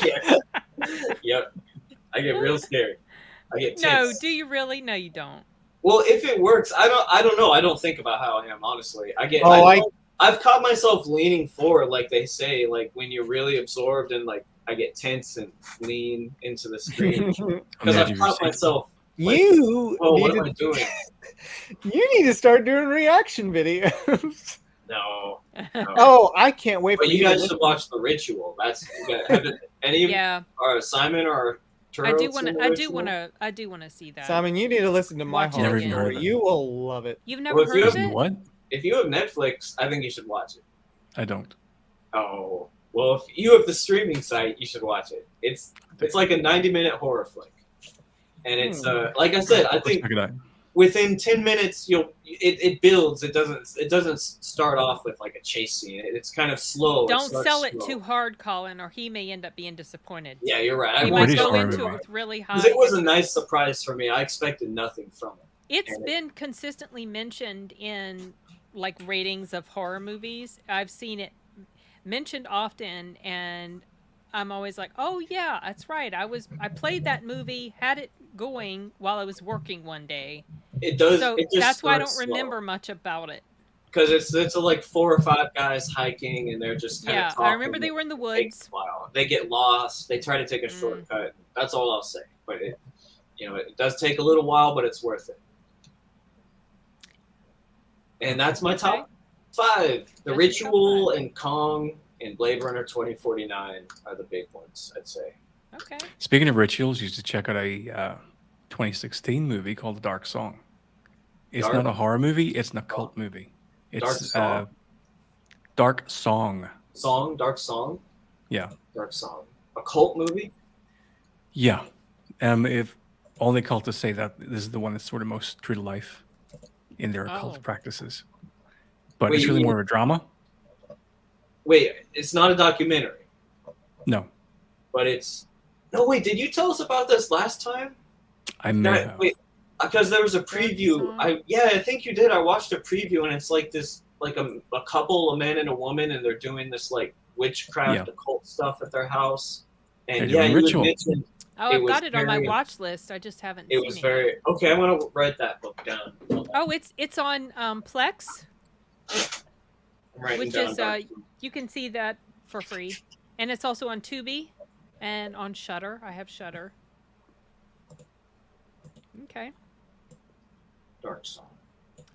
anymore. yeah. Yep. I get real scared. I get tense. No, do you really? No, you don't. Well, if it works, I don't know. I don't think about how I am, honestly. I've caught myself leaning forward, like they say, like when you're really absorbed and like I get tense and lean into the screen because I've caught myself. Like, what am I doing? You need to start doing reaction videos. No. Oh, I can't wait for But you guys should watch The Ritual. That's any of or Simon or I do want to see that. Simon, you need to listen to my Watch it horror again. story. You will love it. You've never heard of it? What? If you have Netflix, I think you should watch it. I don't. Oh, well, if you have the streaming site, you should watch it. It's like a 90-minute horror flick, and it's like I said, I think within 10 minutes it builds. It doesn't start off with like a chase scene. It's kind of slow. Don't sell it too hard, Colin, or he may end up being disappointed. Yeah, you're right. He might go into it with really high. It was a nice surprise for me. I expected nothing from it. It's been consistently mentioned in like ratings of horror movies. I've seen it mentioned often, and I'm always like, oh yeah, that's right. I played that movie, had it going while I was working one day. It does. So it just that's why I don't starts remember much about it. Because it's like 4 or 5 guys hiking, and they're just kind of talking. I remember they were in the woods. Wow, they get lost. They try to take a shortcut. That's all I'll say. But it does take a little while, but it's worth it. And that's my top 5. The Ritual and Kong and Blade Runner 2049 are the big ones, I'd say. Okay. Speaking of rituals, you should check out a 2016 movie called The Dark Song. It's not a horror movie. It's an occult movie. It's Dark Song. Dark Song? Yeah. Dark Song. A cult movie? Yeah. If all the occultists say that this is the one that's sort of most true to life in their occult practices. But it's really more of a drama. Wait, it's not a documentary? No. But it's... No, wait, did you tell us about this last time? I may have. Wait, because there was a preview. I think you did. I watched a preview, and it's like this, like a couple, a man and a woman, and they're doing this like witchcraft, occult stuff at their house. And you ritual. mentioned. I've got it on my watch list. I just haven't seen it. It was very okay. I'm gonna write that book down. Oh, it's on Plex, which is you can see that for free, and it's also on Tubi and on Shudder. I have Shudder. Okay. Dark Song.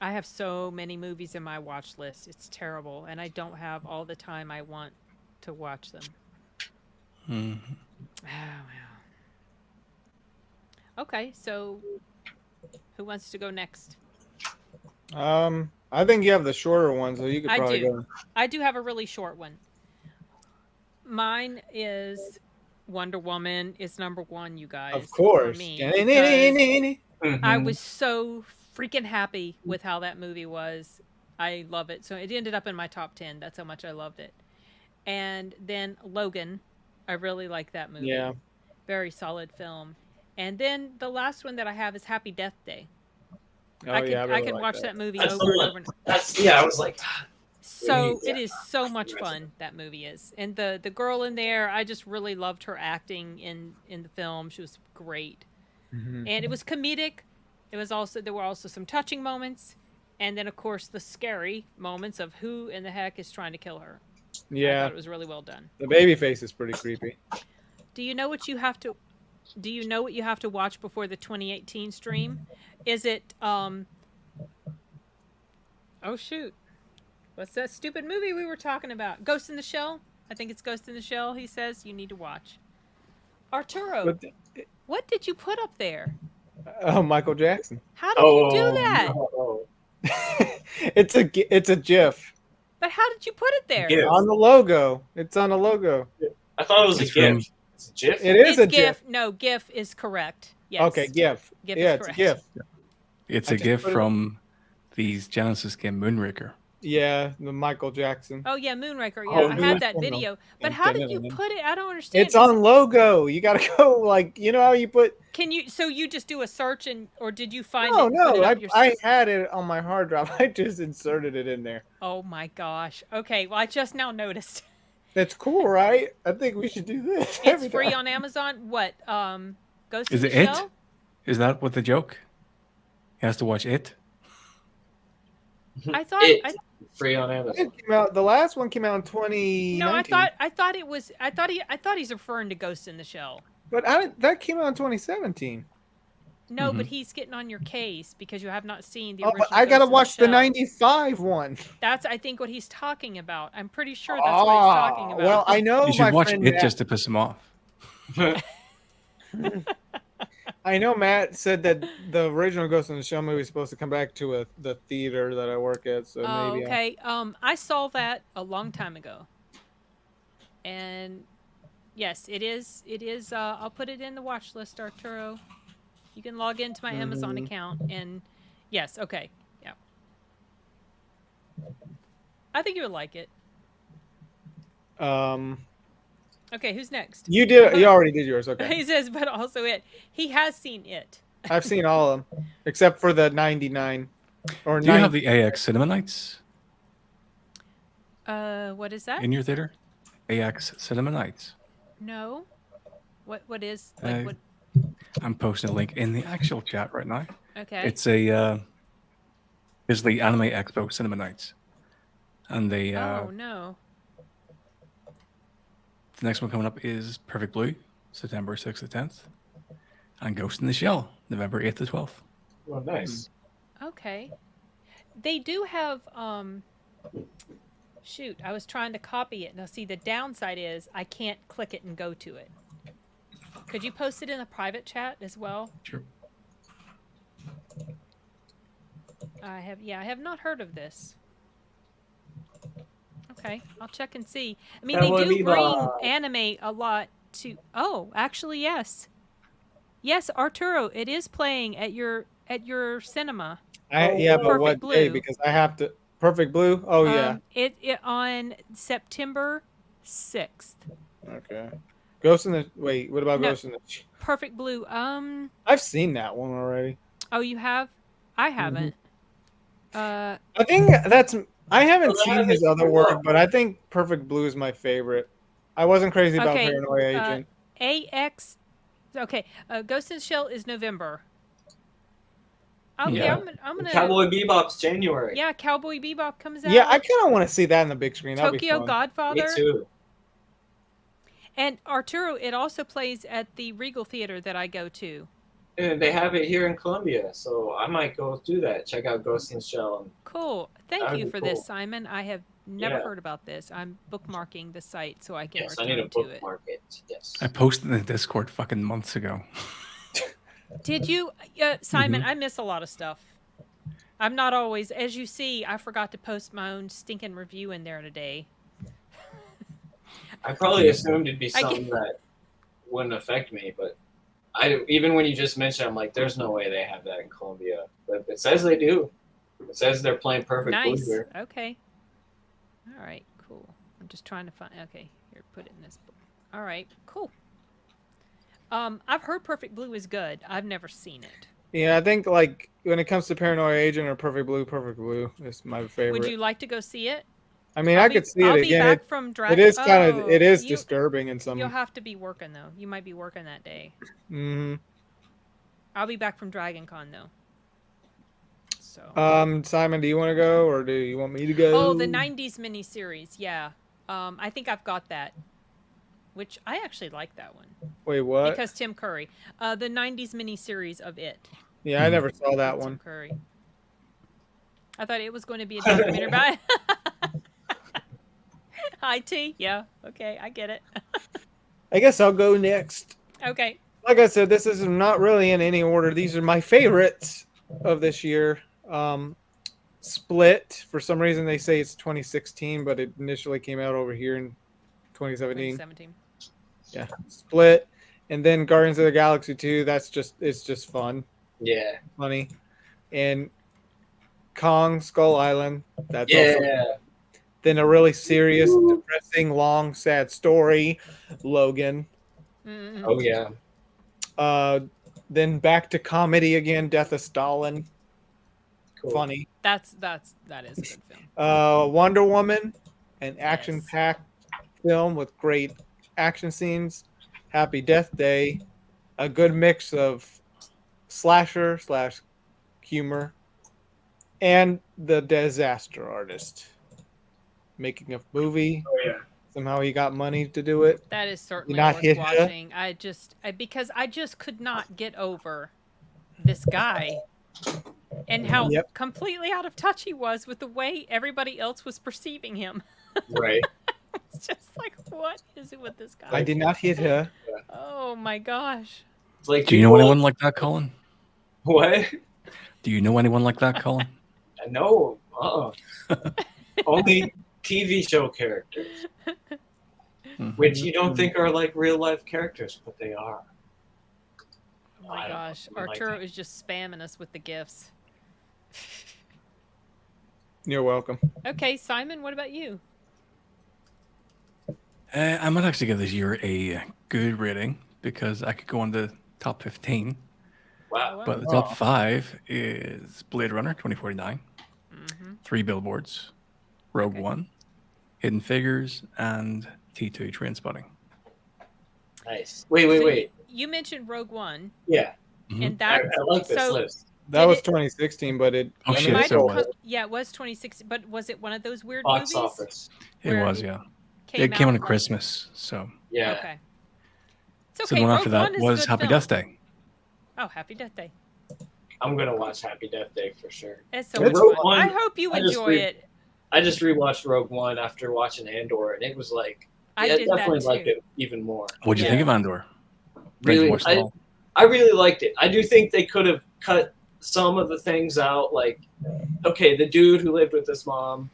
I have so many movies in my watch list. It's terrible, and I don't have all the time I want to watch them. Mm-hmm. Oh, wow. Okay, so who wants to go next? I think you have the shorter one, so you could probably go. I do have a really short one. Mine is Wonder Woman is #1, you guys. Of course. For me, Mm-hmm. I was so freaking happy with how that movie was. I love it. So it ended up in my top 10. That's how much I loved it. And then Logan I really like that movie. Yeah. Very solid film. And then the last one that I have is Happy Death Day. Oh I yeah, I really could like watch that. that movie That's the over and one. over. I was like, So Yeah. it is so much fun, that movie is. And the girl in there, I just really loved her acting in the film. She was great. Mhm. And it was comedic. There were also some touching moments, and then of course the scary moments of who in the heck is trying to kill her. I Yeah, thought it was really well done. the baby face is pretty creepy. Do you know what you have to watch before the 2018 stream? Is it oh shoot. What's that stupid movie we were talking about? Ghost in the Shell? I think it's Ghost in the Shell, he says you need to watch. Arturo, But what did you put up there? oh, Michael Jackson. How did you do that? No. It's a GIF But how did you put it there? GIF. on the logo. It's on the logo. I thought it was a It's from- GIF. It's a GIF. It is It's a GIF. No, GIF is correct. Yes. Okay, GIF. GIF Yeah, is it's a correct. GIF. It's I a just gift put it- from the Genesis game Moonraker. Yeah, the Michael Jackson. Oh yeah, Moonraker. Oh, Yeah, I had that Moonraker. video. But how did you put it? I don't understand. It's on logo. You gotta go like you know how you put. Can you? So you just do a search or did you find No, it? and put no, it up yourself? I had it on my hard drive. I just inserted it in there. Oh my gosh. Okay. Well, I just now noticed. That's cool, right? I think we should do this. It's every free time. on Amazon. What? Ghost Is in it the it? Shell? Is that what the joke? He has to watch it. I thought. It. Free on Amazon. It came out. The last one came out in 2019. No, I thought it was. I thought he's referring to Ghost in the Shell. But that came out in 2017. No, but he's getting on your case because you have not seen the Oh, original. but I gotta Ghost in watch the Shell. 95 one. That's, I think, what he's talking about. I'm pretty sure that's what he's talking about. Well, I know You should my watch friend it Matt, just to piss him off. I know Matt said that the original Ghost in the Shell movie is supposed to come back to the theater that I work at. So Oh, maybe. okay. I saw that a long time ago, and yes, it is. It is. I'll put it in the watch list, Arturo. You can log into my Amazon account, and yes, okay, yeah. I think you would like it. Okay, who's next? You did. You already did yours. Okay. He says, but also it. He has seen it. I've seen all of them except for the 99 or Do you 9. have the AX Cinema Nights What is that? in your theater? AX Cinema Nights. No. What is like what? I'm posting a link in the actual chat right now. Okay. It's it's the Anime Expo Cinema Nights, and they oh no. the next one coming up is Perfect Blue, September 6th to 10th, and Ghost in the Shell, November 8th to 12th. Oh, nice. Okay. They do have shoot, I was trying to copy it. Now see, the downside is I can't click it and go to it. Could you post it in a private chat as well? Sure. I have not heard of this. Okay, I'll check and see. I mean, they do bring anime a lot to. Oh, actually, yes. Yes, Arturo, it is playing at your cinema. Yeah, but Perfect what Blue. day? Because I have to. Perfect Blue. Oh yeah. It on September 6th. Okay. Ghost in the Wait. What about No. Ghost in the? Perfect Blue. I've seen that one already. Oh, you have? I haven't. I think that's. I haven't Well, seen that his is other cool. work, but I think Perfect Blue is my favorite. I wasn't crazy about Okay, Paranoia Agent. AX. Okay, Ghost in the Shell is November. Okay, Yeah. I'm gonna. Cowboy Bebop's January. Yeah, Cowboy Bebop comes out. Yeah, I kind of want to see that in the big screen. That'd be Tokyo fun. Godfather. Me too. And Arturo, it also plays at the Regal Theater that I go to. And they have it here in Columbia, so I might go do that. Check out Ghost in the Shell. Cool. Thank That'd you be for cool. this, Simon. I have never Yeah. heard about this. I'm bookmarking the site so I can Yes, I return need to to it. bookmark it. Yes. I posted in the Discord fucking months ago. Did you, Simon? Mhm. I miss a lot of stuff. I'm not always, as you see, I forgot to post my own stinking review in there today. I probably assumed it'd be I something that wouldn't affect me, but even when you just mentioned, I'm like, there's no way they have that in Columbia. But it says they do. It says they're playing Perfect Blue Nice. here. Okay. All right. Cool. I'm just trying to find. Okay. Here, put it in this book. All right, cool. I've heard Perfect Blue is good. I've never seen it. Yeah, I think like when it comes to Paranoia Agent or Perfect Blue is my favorite. Would you like to go see it? I mean, I could see it I'll be again. back from It is kind of it is you, disturbing in some. You'll have to be working though. You might be working that day. Mm-hmm. I'll be back from Dragon Con though. So. Simon, do you want to go or do you want me to go? Oh, the '90s miniseries. Yeah. I think I've got that. Which I actually like that one. Wait, what? Because Tim Curry. The '90s miniseries of It. Yeah, I never saw that one. Tim Curry. I thought it was going to be a documentary about IT. Yeah. Okay, I get it. I guess I'll go next. Okay. Like I said, this is not really in any order. These are my favorites of this year. Split. For some reason, they say it's 2016, but it initially came out over here in 2017. 2017. Yeah, Split, and then Guardians of the Galaxy 2. It's just fun. Yeah. Funny, and Kong Skull Island. That's Yeah. also. Then a really serious, depressing, long, sad story, Logan. Mm-hmm. Oh yeah. Then back to comedy again, Death of Stalin. Cool. Funny. That is a good film. Wonder Woman, an action-packed film with great action scenes. Happy Death Day, a good mix of slasher / humor, and The Disaster Artist, making a movie. Oh yeah. Somehow he got money to do it. That is certainly Not worth hit ya? watching. Because I just could not get over this guy and how Yep. completely out of touch he was with the way everybody else was perceiving him. Right. It's just like, what is it with this guy? I did not hit her. Oh my gosh. It's like, Do you know anyone like that, Colin? What? Do you know anyone like that, Colin? No. Only TV show characters, which you don't think are like real life characters, but they are. Oh my gosh. Arturo is just spamming us with the gifts. You're welcome. Okay, Simon, what about you? I might actually give this year a good rating because I could go on the top 15. Wow. But the top 5 is Blade Runner 2049, Mm-hmm. 3 Billboards, Rogue One, Hidden Figures, and T2 Trainspotting. Nice. Wait. You mentioned Rogue One, Yeah. Mhm. and that I like this list. That Did was it- 2016, but it. Oh, I mean, shit, might so have it was. come- yeah, it was 2016, but was it one of those weird Box movies? office. It Where was, it yeah. Came It came out on at like- Christmas, so. Yeah. Okay. It's So okay. the one Rogue after that One is a was good Happy film. Death Day. Oh, Happy Death Day. I'm gonna watch Happy Death Day for sure. It's so It's much Rogue fun. One, I hope you I just enjoy read- it. I just rewatched Rogue One after watching Andor, and it was like I yeah, did definitely that liked too. it even more. What'd you Yeah. think of Andor? Did you Really, watch it all? I really liked it. I do think they could have cut some of the things out. Like, okay, the dude who lived with his mom,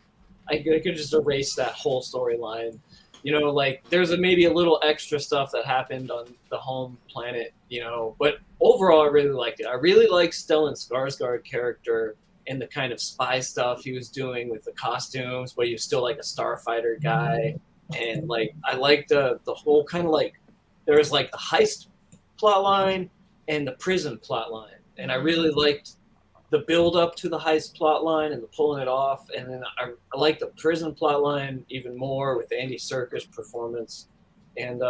I could just erase that whole storyline. You know, like there's maybe a little extra stuff that happened on the home planet. You know, but overall, I really liked it. I really liked Stellan Skarsgård character and the kind of spy stuff he was doing with the costumes, but he was still like a starfighter guy. And like I liked the whole kind of like there was like the heist plot line and the prison plot line. And I really liked the build up to the heist plot line and the pulling it off. And then I liked the prison plot line even more with Andy Serkis performance and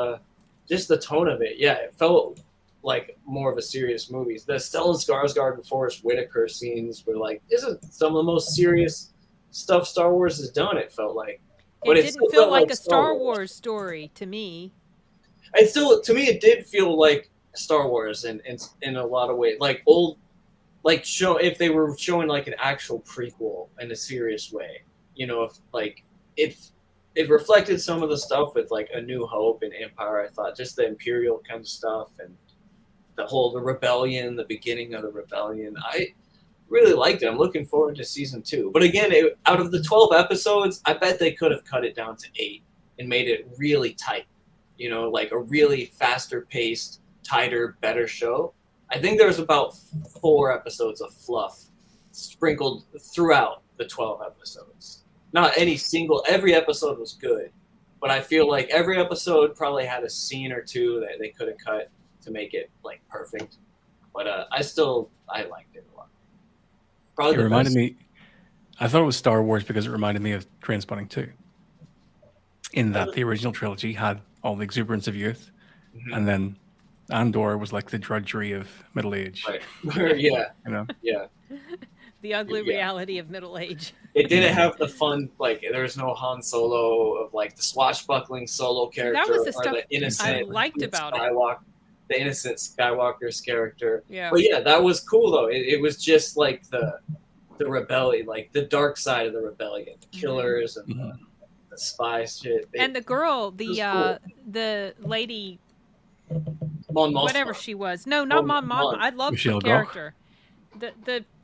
just the tone of it. Yeah, it felt like more of a serious movie. The Stellan Skarsgård and Forrest Whitaker scenes were like, this is some of the most serious stuff Star Wars has done, it felt like. It But it didn't still feel felt like like a Star Star Wars. Wars story to me. And still, to me, it did feel like Star Wars in a lot of ways, like old, like show if they were showing like an actual prequel in a serious way, you know, if like it reflected some of the stuff with like A New Hope and Empire. I thought just the Imperial kind of stuff and the rebellion, the beginning of the rebellion. I really liked it. I'm looking forward to season 2. But again, out of the 12 episodes, I bet they could have cut it down to 8 and made it really tight. You know, like a really faster paced, tighter, better show. I think there's about 4 episodes of fluff sprinkled throughout the 12 episodes. Not any single, every episode was good, But I feel like every episode probably had a scene or two that they could have cut to make it like perfect. But I liked it a lot. Probably It the reminded best. me. I thought it was Star Wars because it reminded me of Trainspotting 2. In that the original trilogy had all the exuberance of youth, Mhm. and then Andor was like the drudgery of middle age. Right. Yeah. You know, Yeah. The ugly Yeah. reality of middle age. It didn't have the fun, like there was no Han Solo of like the swashbuckling solo character was the or stuff the innocent I liked about it. the innocent Skywalker's character. Yeah. But yeah, that was cool though. It was just like the rebellion, like the dark side of the rebellion, the killers and the spy shit. And the girl, was cool. the lady, Mon Mothma. whatever she was. No, not Mon Mothma. I loved Michelle her Goch? character.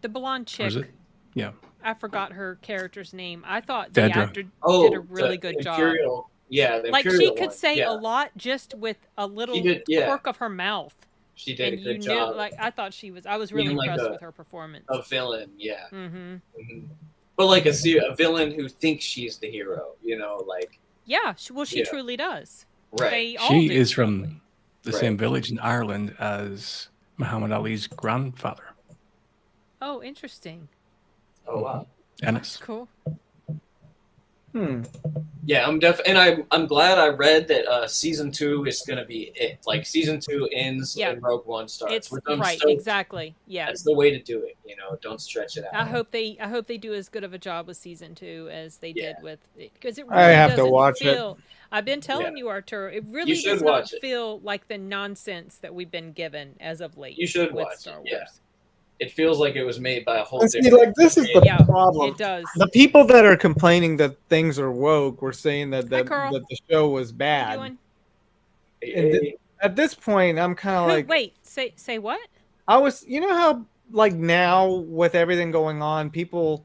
The blonde or is chick. it? Yeah. I forgot her character's name. I thought Dedra. the actor Oh, did a really good job. Imperial. Yeah, the Like Imperial she could one. say Yeah. a lot just with a little yeah. quirk of her mouth. She did And a you good knew, job. like, I thought I was really Being like impressed with her performance. A villain, yeah. Mm-hmm. But like a villain who thinks she's the hero, you know, like Yeah, she Yeah. truly does. right. They all She do, is probably. from the Right. same village in Ireland as Muhammad Ali's grandfather, Oh, interesting. Oh wow. Ennis. Cool. Yeah, I'm glad I read that season 2 is gonna be it. Like season 2 ends Yeah. and Rogue One starts. It's which I'm right, stoked. exactly. Yeah. That's the way to do it, you know, don't stretch it out. I hope they do as good of a job with season 2 as they Yeah. did with it, because it I really have to doesn't watch it. feel. I've been telling you, Arturo, it really should does not watch it. feel like the nonsense that we've been given as of late. You should with watch Star it, Wars. yeah. It feels like it was made by a whole And see, different like this is the Yeah, problem. it does. The people that are complaining that things are woke were saying that Hi, Carl. that the show was How you bad. doing? And at this point, I'm kind of like, Wait, say what? I was, you know how like now with everything going on, people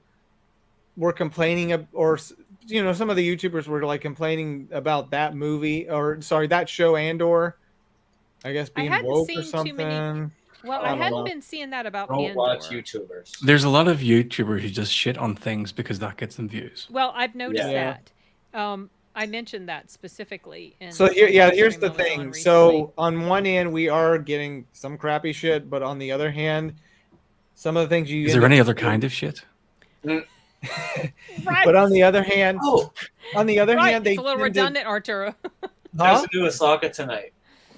were complaining or you know some of the YouTubers were like complaining about that movie or sorry that show Andor, I guess being hadn't woke seen or too something. many- Well, I I don't hadn't know. been seeing that about Don't Andor. watch YouTubers. There's a lot of YouTubers who just shit on things because that gets them views. Well, I've noticed Yeah. that. I mentioned that specifically. So here, yeah, the here's stream the I was on thing. recently. So on one end, we are getting some crappy shit, but on the other hand, some of the things you Is there any other kind of shit? Right. But on the other hand, Oh, Right, they it's a little tend to- redundant, Arturo. there's Huh? a new Ahsoka tonight.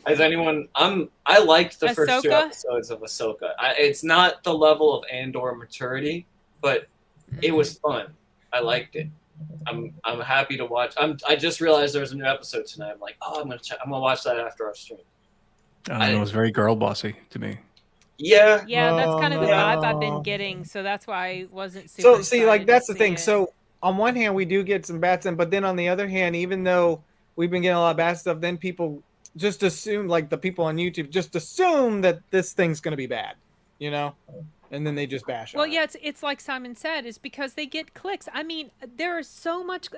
Has anyone? I liked the first 2 Ahsoka? episodes of Ahsoka. It's not the level of Andor maturity, but it was fun. I liked it. I'm happy to watch. I just realized there's a new episode tonight. I'm like, oh, I'm gonna watch that after our stream. I don't know. It was very girl bossy to me. Yeah, Yeah, that's kind of the vibe I've no. been getting, so that's why I wasn't super So see, like excited to that's the see thing. it. So on one hand, we do get some bad stuff, but then on the other hand, even though we've been getting a lot of bad stuff, then people just assume, like the people on YouTube, just assume that this thing's gonna be bad, you know, and then they just bash. Well, on yeah, it. it's like Simon said, is because they get clicks. I mean, there is so much.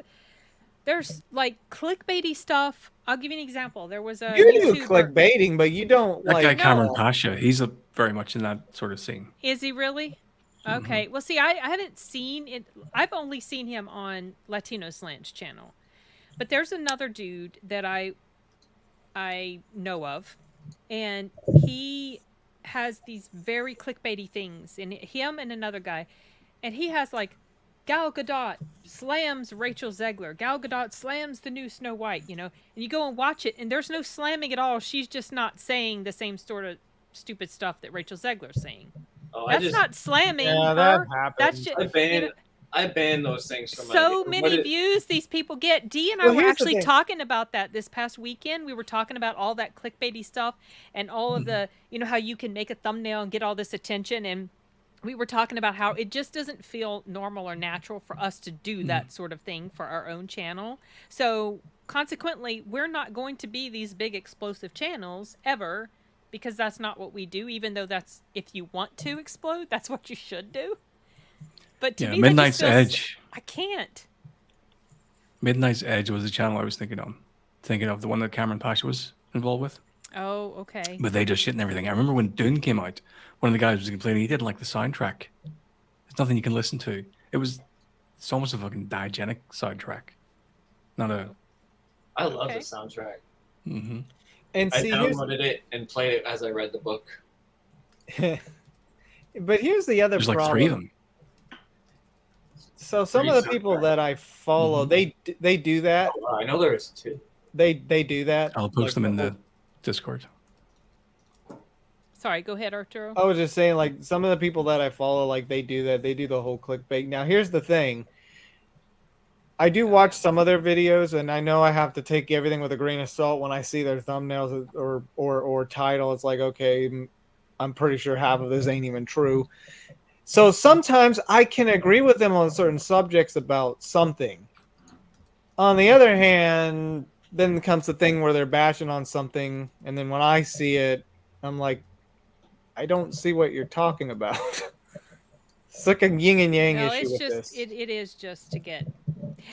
There's like clickbaity stuff. I'll give you an example. There was a You do YouTuber. clickbaiting, but you don't That like. guy Cameron no. Pasha, he's very much in that sort of scene. Is he really? Mm-hmm. Okay. Well, see, I haven't seen it. I've only seen him on Latino Slant's channel. But there's another dude that I know of, and he has these very clickbaity things, and him and another guy, and he has like Gal Gadot slams Rachel Zegler. Gal Gadot slams the new Snow White, you know, and you go and watch it, and there's no slamming at all. She's just not saying the same sort of stupid stuff that Rachel Zegler's saying. oh, That's not slamming Yeah, that her. happens. That's just I banned those things from so my many views these people get. Dee and I Well, were here's the actually thing. talking about that this past weekend. We were talking about all that clickbaity stuff and all of the, you know, how you can make a thumbnail and get all this attention. And we were talking about how it just doesn't feel normal or natural for us to do that sort of thing for our own channel. So consequently, we're not going to be these big explosive channels ever, because that's not what we do, even though that's, if you want to explode, that's what you should do. But to Yeah, me, that just Midnight's feels- Edge. I can't. Midnight's Edge was the channel I was thinking of, the one that Cameron Pasha was involved with. Oh, okay. But they just shit and everything. I remember when Dune came out, one of the guys was complaining he didn't like the soundtrack. There's nothing you can listen to. It's almost a fucking diegetic soundtrack. Not a I love the Okay. soundtrack. Mm-hmm. And I see, here's, downloaded it and played it as I read the book. but here's the other There's like 3 of problem. them. So some of the people that I follow, Mhm. they do that. Oh, wow, I know there was 2. They do that. I'll post Like, them in the Discord. Sorry, go ahead, Arturo. I was just saying, like, some of the people that I follow, like, they do that. They do the whole clickbait. Now, here's the thing. I do watch some of their videos, and I know I have to take everything with a grain of salt when I see their thumbnails or title. It's like, okay, I'm pretty sure half of this ain't even true. So sometimes I can agree with them on certain subjects about something. On the other hand, then comes the thing where they're bashing on something, and then when I see it, I'm like, I don't see what you're talking about. It's like a yin and yang No, issue it's with just this. it is just to get.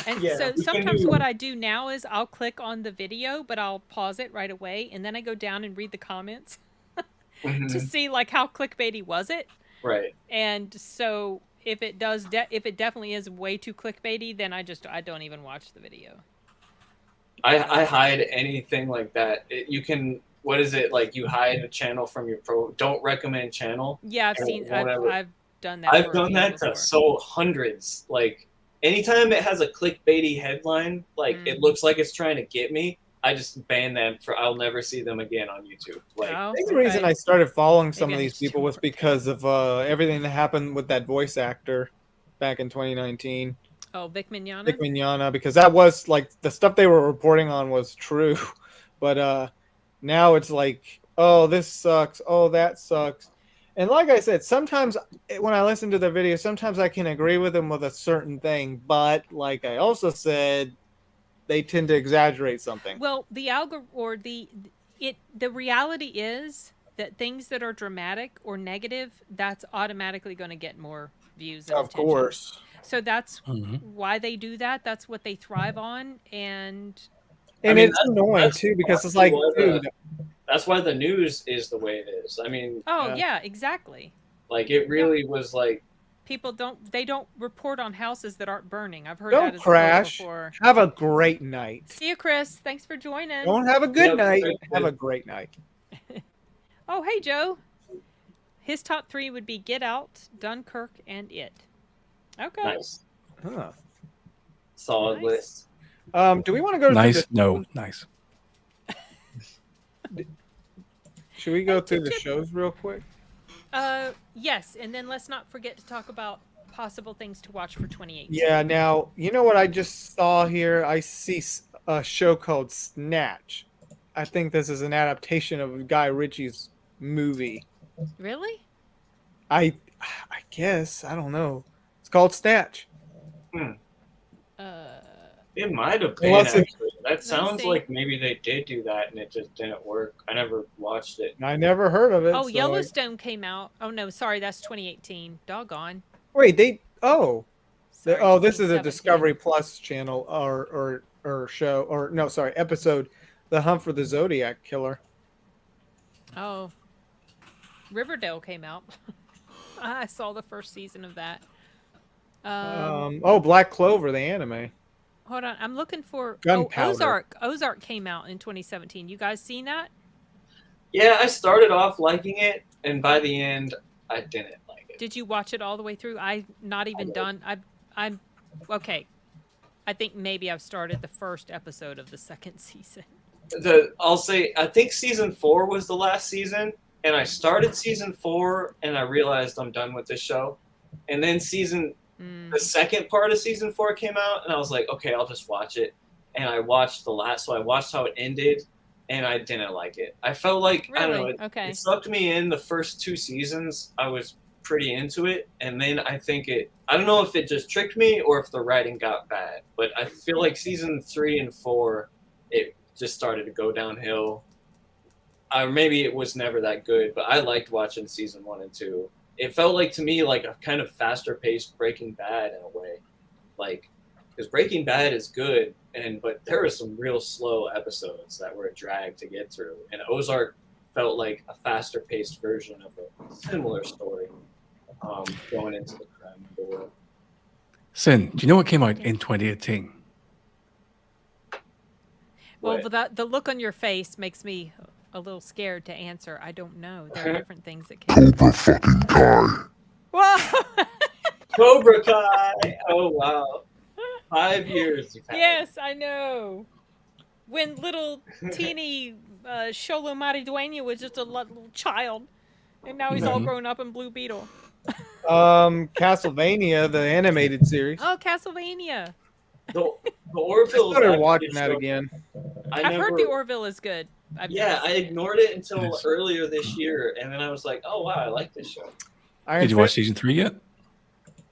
And Yeah. so You can sometimes do- what I do now is I'll click on the video, but I'll pause it right away, and then I go down and read the comments Mhm. to see like how clickbaity was it. Right. And so if it does, if it definitely is way too clickbaity, then I don't even watch the video. I hide anything like that. You can, what is it, like you hide a channel from your don't recommend channel. Yeah, And whatever. I've done that. I've for a done few that to before. so hundreds. Like anytime it has a clickbaity headline, like it looks like it's trying to get me, I just ban them I'll never see them again on YouTube. Like Oh, I think the reason okay. I started following some Maybe of I these need to people was work. because of everything that happened with that voice actor back in 2019, Oh, Vic Mignogna. Vic Mignogna, because that was like the stuff they were reporting on was true, but now it's like, oh, this sucks, oh, that sucks, and like I said, sometimes when I listen to their videos, sometimes I can agree with them with a certain thing, but like I also said, they tend to exaggerate something. Well, the the reality is that things that are dramatic or negative, that's automatically going to get more views and Of attention. course. So that's Mhm. why they do that. That's what they thrive on. And And mean, it's annoying that's too because it's honestly like, why dude, that's why the news is the way it is. I mean, oh Yeah. yeah, exactly. like it really was like People don't report on houses that aren't burning. I've heard that don't as a crash. quote before. Have a great night. See you, Chris. Thanks for joining. Don't have a good Yep, night. great, Have good. a great night. Oh, hey, Joe. His top 3 would be Get Out, Dunkirk, and It. Okay. nice, Huh. solid Nice. list. Do we want to go Nice. through No. Nice. should we go Hey, through the Chip. shows real quick? Yes, and then let's not forget to talk about possible things to watch for 2018. Yeah, now, you know what I just saw here? I see a show called Snatch. I think this is an adaptation of Guy Ritchie's movie. Really? I guess, I don't know. It's called Snatch. It might have been Unless it- actually. That sounds see. like maybe they did do that and it just didn't work. I never watched it. I never heard of it. Oh, so Yellowstone came out. Oh no, sorry, that's 2018. Doggone. Wait, this Sorry, is a 2017. Discovery Plus channel or show or no, sorry, episode, The Hunt for the Zodiac Killer. Oh, Riverdale came out. I saw the first season of that. Black Clover, the anime. Hold on, I'm looking for Gunpowder. Ozark. Ozark came out in 2017. You guys seen that? Yeah, I started off liking it, and by the end, I didn't like it. Did you watch it all the way through? I'm not even done. I'm okay. I think maybe I've started the first episode of the second season. I'll say I think season 4 was the last season, and I started season 4, and I realized I'm done with this show. And then the second part of season 4 came out, and I was like, okay, I'll just watch it. And I watched so I watched how it ended, and I didn't like it. I felt like I don't know. Really? Okay. It sucked me in the first 2 seasons. I was pretty into it, and then I think I don't know if it just tricked me or if the writing got bad, but I feel like season 3 and 4, it just started to go downhill. Maybe it was never that good, but I liked watching season 1 and 2. It felt like to me like a kind of faster paced Breaking Bad in a way, like because Breaking Bad is good, but there were some real slow episodes that were a drag to get through, and Ozark felt like a faster paced version of a similar story, going into the crime world. Sin, do you know what came out in 2018? Well, What? the look on your face makes me a little scared to answer. I don't know. There are different things that can. Cobra fucking Kai. Whoa! Cobra Kai. Oh wow, 5 years you've had. Yes, I know. When little teeny Sholo Maridueña was just a little child, and now he's all Mhm. grown up in Blue Beetle. Castlevania, the animated series. Oh, Castlevania! The I Orville is started actually watching a that show again. I've heard the Orville is good. I've Yeah, never I seen it. ignored it until Yes. earlier this year, and then I was like, "Oh wow, I like this show." Iron Did you watch Fist. season 3 yet?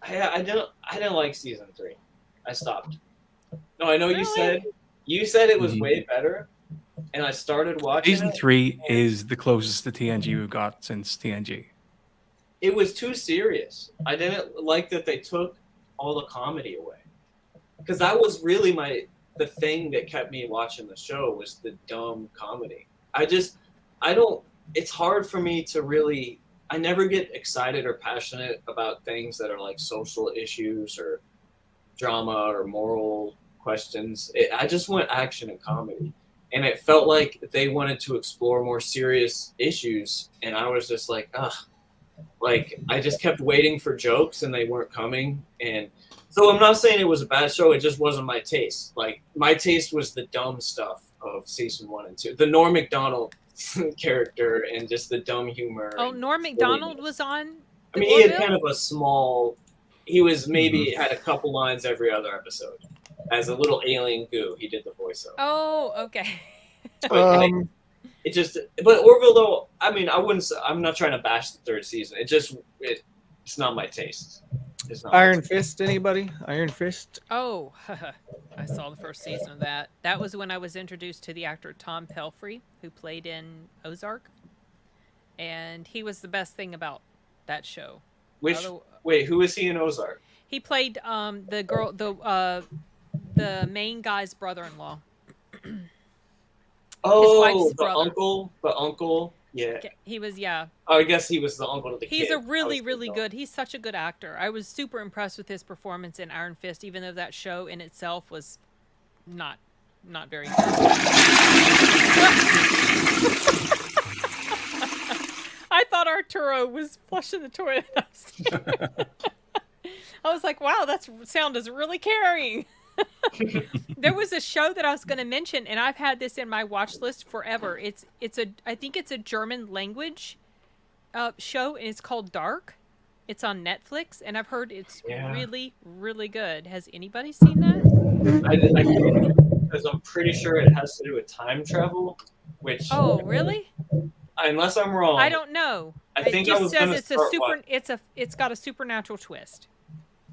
I didn't like season 3. I stopped. No, I know Really? you said it was Mhm. way better, and I started watching Season it. 3 is the closest to TNG we've got since TNG. It was too serious. I didn't like that they took all the comedy away, because that was really the thing that kept me watching the show was the dumb comedy. I don't. It's hard for me to really. I never get excited or passionate about things that are like social issues or drama or moral questions. I just want action and comedy. And it felt like they wanted to explore more serious issues. And I was just like, ugh. Like, I just kept waiting for jokes and they weren't coming. And so I'm not saying it was a bad show. It just wasn't my taste. Like, my taste was the dumb stuff of season 1 and 2. The Norm Macdonald character and just the dumb humor. Oh, and Norm Macdonald was on. I The mean, he had Orville? kind of a small. He was maybe had a couple lines every other episode. As a little alien goo, he did the voiceover. Oh, okay. It just, but Orville though. I mean, I wouldn't. I'm not trying to bash the 3rd season. It's not my taste. It's not. Iron Fist. Anybody? Iron Fist. Oh, I saw the first season of that. That was when I was introduced to the actor Tom Pelphrey, who played in Ozark, and he was the best thing about that show. Wait, who is he in Ozark? He played the main guy's brother-in-law. Oh, wife's the brother. uncle. Yeah. He was Oh, I guess he was the uncle to the kid. He's a I was really thinking, good. He's such a good actor. I was super impressed with his performance in Iron Fist, even though that show in itself was not very good. I thought Arturo was flushing the toilet. I was like, wow, that sound is really carrying. There was a show that I was going to mention, and I've had this in my watch list forever. I think it's a German language show, and it's called Dark. It's on Netflix, and I've heard it's really, really good. Has anybody seen that? I can't, because I'm pretty sure it has to do with time travel, which. Oh, really? Unless I'm wrong. I don't know. I think it just I was says gonna it's a start super. It's got a supernatural twist.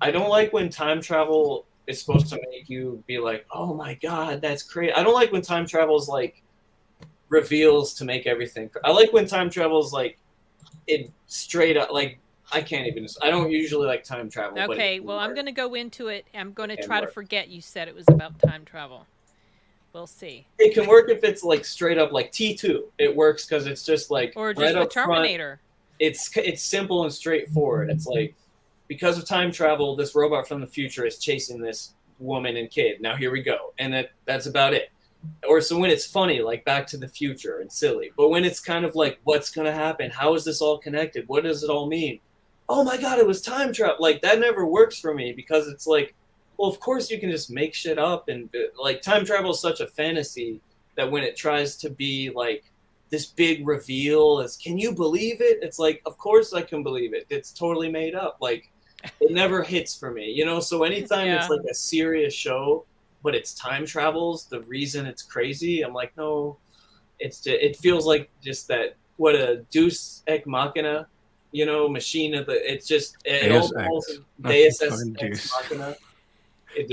I don't like when time travel is supposed to make you be like, "Oh my god, that's crazy." I don't like when time travel is like reveals to make everything. I like when time travel is like it straight up. Like I can't even. I don't usually like time travel. Okay, but well, I'm going to go into it. I'm going to Can try to work. forget you said it was about time travel. We'll see. It can work if it's like straight up like T2. It works because it's just like Or just right with up front. Terminator. It's simple and straightforward. It's like because of time travel, this robot from the future is chasing this woman and kid. Now here we go, and that's about it. Or so when it's funny, like Back to the Future and silly, but when it's kind of like what's gonna happen? How is this all connected? What does it all mean? Oh my god, it was time travel. Like that never works for me because it's like, well, of course you can just make shit up and like time travel is such a fantasy that when it tries to be like this big reveal is can you believe it? It's like, of course I can believe it. It's totally made up. Like it never hits for me, you know? So anytime it's like a serious show, but it's time travels, the reason it's crazy, I'm like, no, it feels like just that, what a deus ex machina, you know, machine of the, it's just, Deus ex machina. It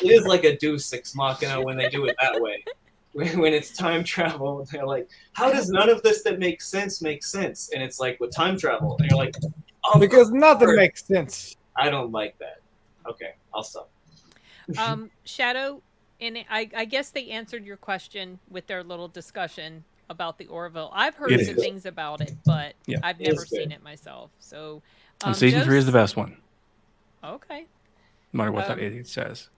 is like a deus ex machina when they do it that way. When it's time travel, they're like, how does none of this that makes sense make sense? And it's like with time travel, and you're like, oh, because nothing makes sense. I don't like that. Okay, I'll stop. Shadow, and I guess they answered your question with their little discussion about the Orville. I've heard good things about it, but I've never seen it myself. So and season 3 is the best one. Okay. no matter what that idiot says.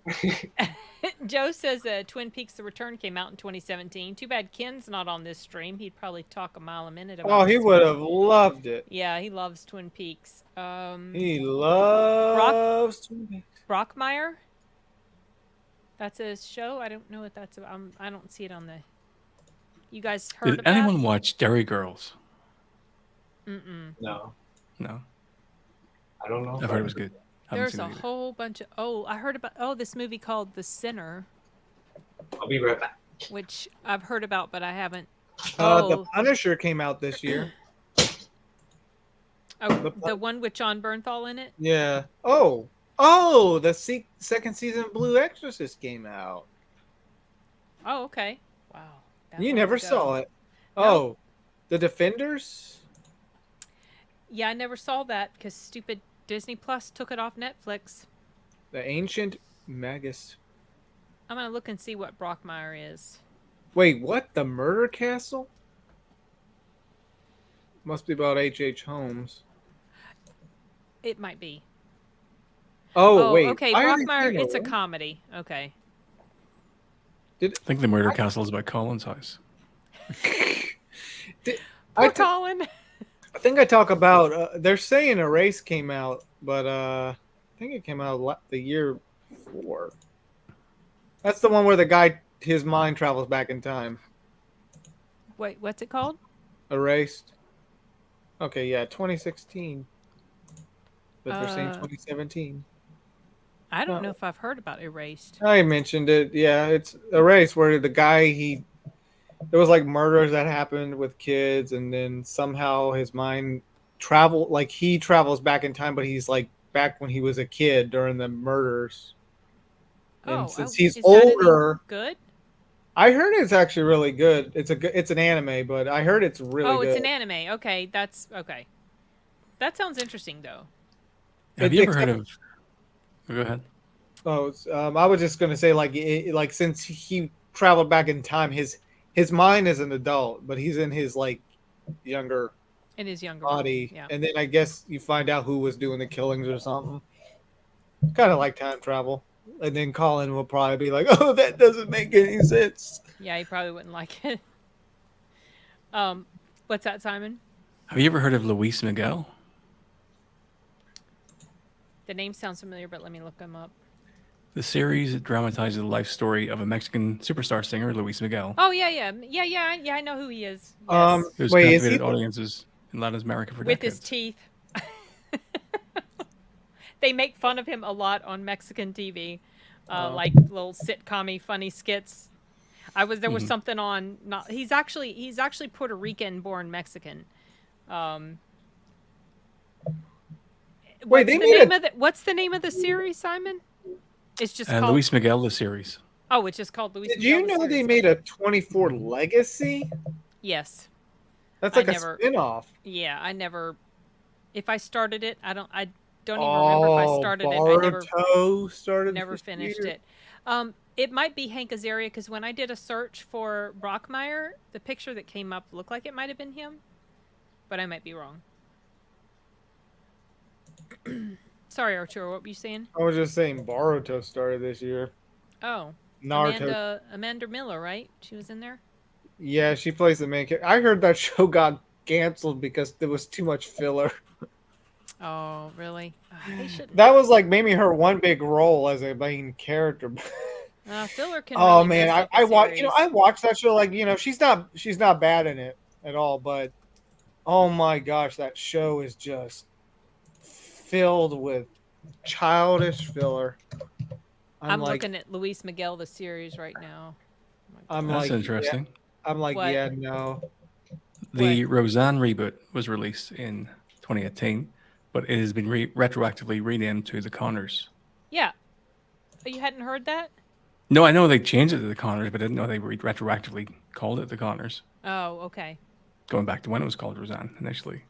Joe says Twin Peaks: The Return came out in 2017. Too bad Ken's not on this stream. He'd probably talk a mile a minute about. Oh, he this would movie. have loved it. Yeah, he loves Twin Peaks. He loves Twin Peaks. Brockmire. That's a show. I don't know what that's about. I don't see it on the. You guys heard Did of that? anyone watch Derry Girls? No, No. I don't know. I've heard it was good. Haven't There's seen a it either. whole bunch of. I heard about. This movie called The Sinner, I'll be right back. which I've heard about, but I haven't. The Punisher came out this year. The one with John Bernthal in it. Yeah. The second season of Blue Exorcist came out. Oh, okay. Wow. That You long never ago. saw it. No. Oh, The Defenders. Yeah, I never saw that because stupid Disney Plus took it off Netflix. The Ancient Magus. I'm gonna look and see what Brockmire is. Wait, what? The Murder Castle? Must be about H.H. Holmes. It might be. Oh, wait. Okay, I already Brockmire. seen It's a one. comedy. Okay. I think the Murder Castle is by Colin's house. Poor Colin. I think I talk about. They're saying Erase came out, but I think it came out the year before. That's the one where the guy, his mind travels back in time. Wait, what's it called? Erased. Okay, yeah, 2016. But they're saying 2017. I don't know if I've heard about Erased. I mentioned it. Yeah, it's Erased, where the guy there was like murders that happened with kids, and then somehow his mind he travels back in time, but he's like back when he was a kid during the murders. And since he's is that any older, good? I heard it's actually really good. It's an anime, but I heard it's really good. Oh, it's an anime. Okay, that's okay. That sounds interesting, though. Have you ever heard of? Go ahead. Oh, I was just gonna say like since he traveled back in time, his mind is an adult, but he's in his like younger In his younger body, yeah. and then I guess you find out who was doing the killings or something. Kind of like time travel, and then Colin will probably be like, "Oh, that doesn't make any sense." Yeah, he probably wouldn't like it. What's that, Simon? Have you ever heard of Luis Miguel? The name sounds familiar, but let me look him up. The series dramatizes the life story of a Mexican superstar singer, Luis Miguel. Oh yeah. I know who he is. Yes. It was Wait, is captivated he audiences in Latin America for With decades. his teeth. They make fun of him a lot on Mexican TV, like little sitcom-y funny skits. There was something on. He's actually Puerto Rican born Mexican. Wait, What's the name of the series, Simon? It's just called Luis Miguel, the series. Oh, it's just called Luis. Did you know they made a 24 Legacy? Yes. That's like a spin-off. Yeah, I never. If I started it, I don't even remember if I started it. I never finished it. It might be Hank Azaria because when I did a search for Brockmire, the picture that came up looked like it might have been him, but I might be wrong. Sorry, Arturo, what were you saying? I was just saying Boruto started this year. Oh, Naruto. Amanda Miller, right? She was in there. Yeah, she plays the main character. I heard that show got canceled because there was too much filler. Oh, really? They shouldn't. That was like maybe her one big role as a main character. Filler can. Oh really man, mess up I a watch. series. I watched that show. Like she's not bad in it at all. But oh my gosh, that show is just filled with childish filler. I'm looking at Luis Miguel, the series, right now. That's interesting. Yeah, I'm like, What? yeah, no. The Roseanne reboot was released in 2018, but it has been retroactively renamed to The Connors. Yeah. Oh, you hadn't heard that? No, I know they changed it to The Connors, but I didn't know they retroactively called it The Connors. Oh, okay. Going back to when it was called Roseanne initially.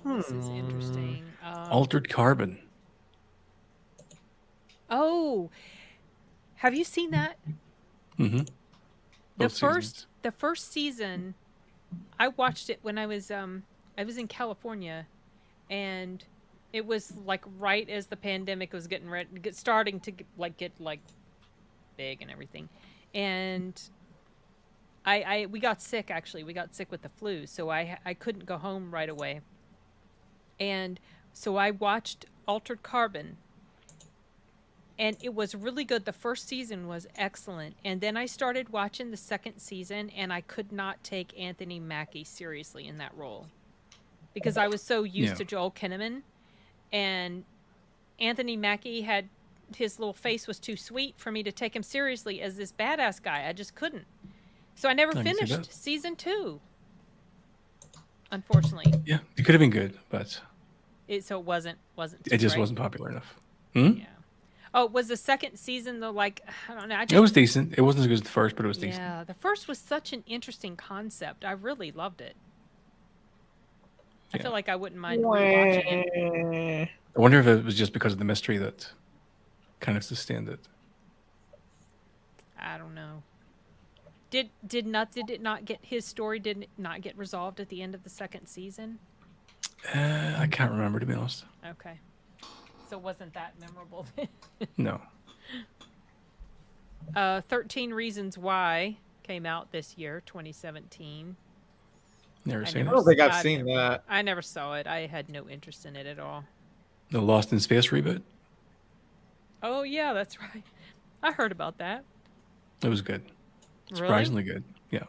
This is interesting. Altered Carbon. Oh, have you seen that? Mm-hmm. The first season, I watched it when I was in California, and It was like right as the pandemic was getting ready, starting to get big and everything, and we got sick. Actually, we got sick with the flu, so I couldn't go home right away, and so I watched Altered Carbon, and it was really good. The first season was excellent, and then I started watching the second season, and I could not take Anthony Mackie seriously in that role because I was so used to Joel Kinnaman, and Anthony Mackie had his little face was too sweet for me to take him seriously as this badass guy. I just couldn't. So I never finished season 2. Unfortunately. Yeah, it could have been good, but it wasn't. It just wasn't popular enough. Yeah. Oh, was the second season though? Like, I don't know. It was decent. It wasn't as good as the first, but it was decent. Yeah, the first was such an interesting concept. I really loved it. I feel like I wouldn't mind rewatching it. I wonder if it was just because of the mystery that kind of sustained it. I don't know. Did it not get his story? Did it not get resolved at the end of the second season? I can't remember, to be honest. Okay, so it wasn't that memorable. No. 13 Reasons Why came out this year, 2017. Never seen it. I don't think I've seen that. I never saw it. I had no interest in it at all. The Lost in Space reboot? Oh, yeah, that's right. I heard about that. It was good. Surprisingly good. Yeah.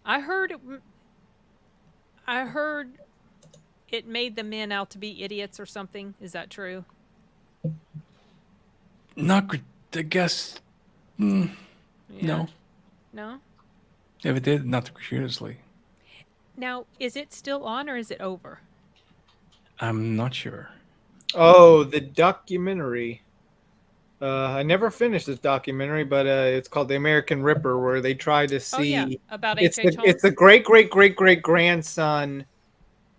I heard it made the men out to be idiots or something. Is that true? Not, I guess. No. No? If it did, not gratuitously. Now, is it still on or is it over? I'm not sure. Oh, the documentary. I never finished this documentary, but it's called The American Ripper, where they try to see about H.H. Holmes. It's the great grandson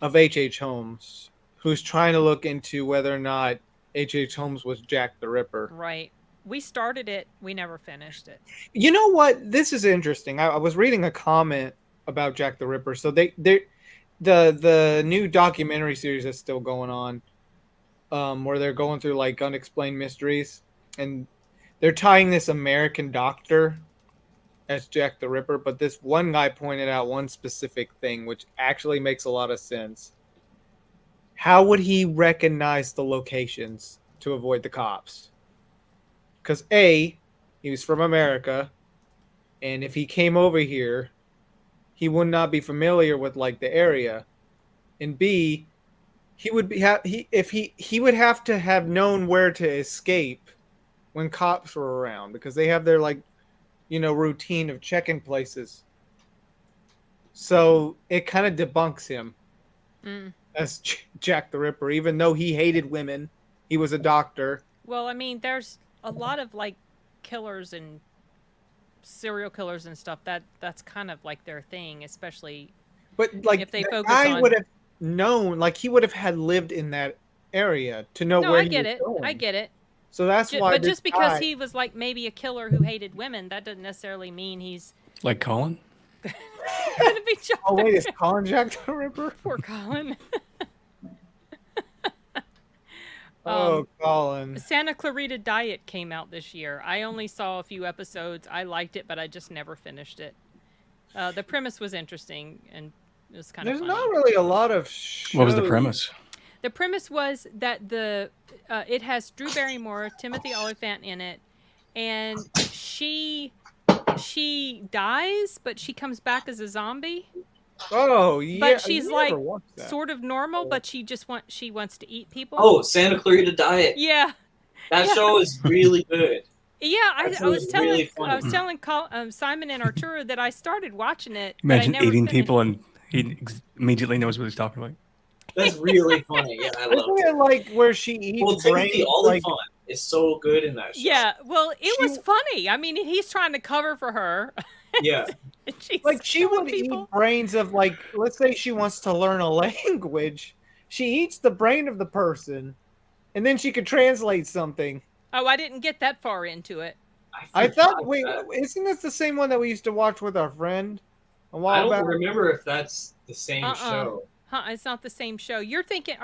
of H.H. Holmes, who's trying to look into whether or not H.H. Holmes was Jack the Ripper. Right. We started it. We never finished it. You know what? This is interesting. I was reading a comment about Jack the Ripper. So the new documentary series that's still going on, where they're going through like unexplained mysteries. And they're tying this American doctor as Jack the Ripper, but this one guy pointed out one specific thing, which actually makes a lot of sense. How would he recognize the locations to avoid the cops? Because A, he was from America, and if he came over here, he would not be familiar with like the area, and B, he would be he would have to have known where to escape when cops were around, because they have their like, routine of checking places. So it kind of debunks him as Jack the Ripper, even though he hated women. He was a doctor. Well, I mean, there's a lot of like killers and serial killers and stuff that's kind of like their thing, especially. But like, if they focus on, would have known, like he would have had lived in that area to know where. I get it. I get it. So that's why. But just because he was like maybe a killer who hated women, that doesn't necessarily mean he's like Colin. Gonna be Jack. Oh wait, is Colin Jack the Ripper? Poor Colin. Colin. Santa Clarita Diet came out this year. I only saw a few episodes. I liked it, but I just never finished it. The premise was interesting and it was kind of funny. There's not really a lot of shows. What was the premise? The premise was that it has Drew Barrymore, Timothy Olyphant in it, and she dies, but she comes back as a zombie. Oh yeah, but she's like sort of normal, but she wants to eat people. Oh, Santa Clarita Diet. Yeah, that show is really good. Yeah, I was telling Simon and Arturelia that I started watching it. Imagine eating people and he immediately knows what he's talking about. That's really funny. Yeah, I love it. Isn't it like where she eats Timothy Olyphant is so good in that show. Yeah, well, it was funny. I mean, he's trying to cover for her. Yeah. She would eat brains of, like, let's say she wants to learn a language. She eats the brain of the person, and then she could translate something. Oh, I didn't get that far into it. I thought, isn't this the same one that we used to watch with our friend a while back? I don't remember if that's the same show. It's not the same show. You're thinking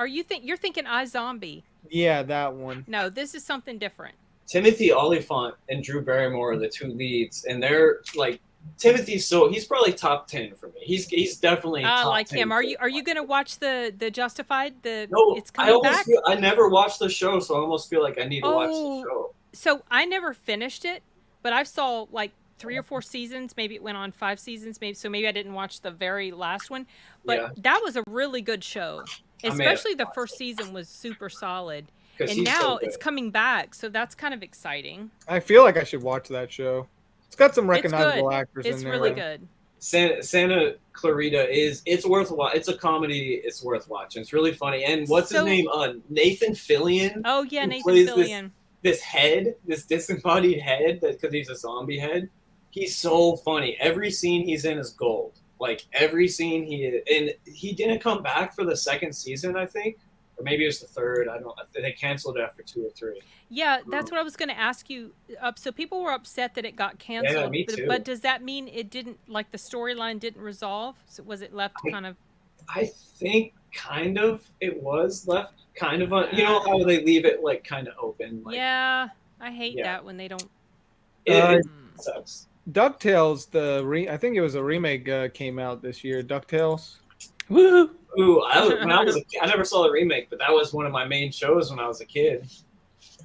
you're thinking iZombie. Yeah, that one. No, this is something different. Timothy Olyphant and Drew Barrymore are the two leads, and they're like Timothy's he's probably top 10 for me. He's definitely I top like 10 him. Are for you me. going to watch the Justified? No, It's coming back. I never watched the show, so I almost feel like I need to watch the show. So I never finished it, but I saw like 3 or 4 seasons. Maybe it went on 5 seasons. Maybe I didn't watch the very last one. But that was a really good show. Especially the first season was super solid. And now it's coming back, so that's kind of exciting. I feel like I should watch that show. It's got some recognizable actors in there. It's really good. Santa Clarita it's worth watching. It's a comedy. It's worth watching. It's really funny. And what's his name? Nathan Fillion. Oh yeah, Nathan Fillion. This head, this disembodied head, because he's a zombie head. He's so funny. Every scene he's in is gold. Like every scene he didn't come back for the second season, I think. Or maybe it was the third. I don't. They canceled it after 2 or 3. Yeah, that's what I was going to ask you. So people were upset that it got canceled. Yeah, me too. But does that mean it didn't, like the storyline didn't resolve? So was it left kind of? I think kind of it was left kind of on. You know how they leave it like kind of open. Like, yeah, I hate that when they don't. It sucks. DuckTales, I think it was a remake came out this year. DuckTales. Woo! Ooh, when I was a kid, I never saw the remake, but that was one of my main shows when I was a kid.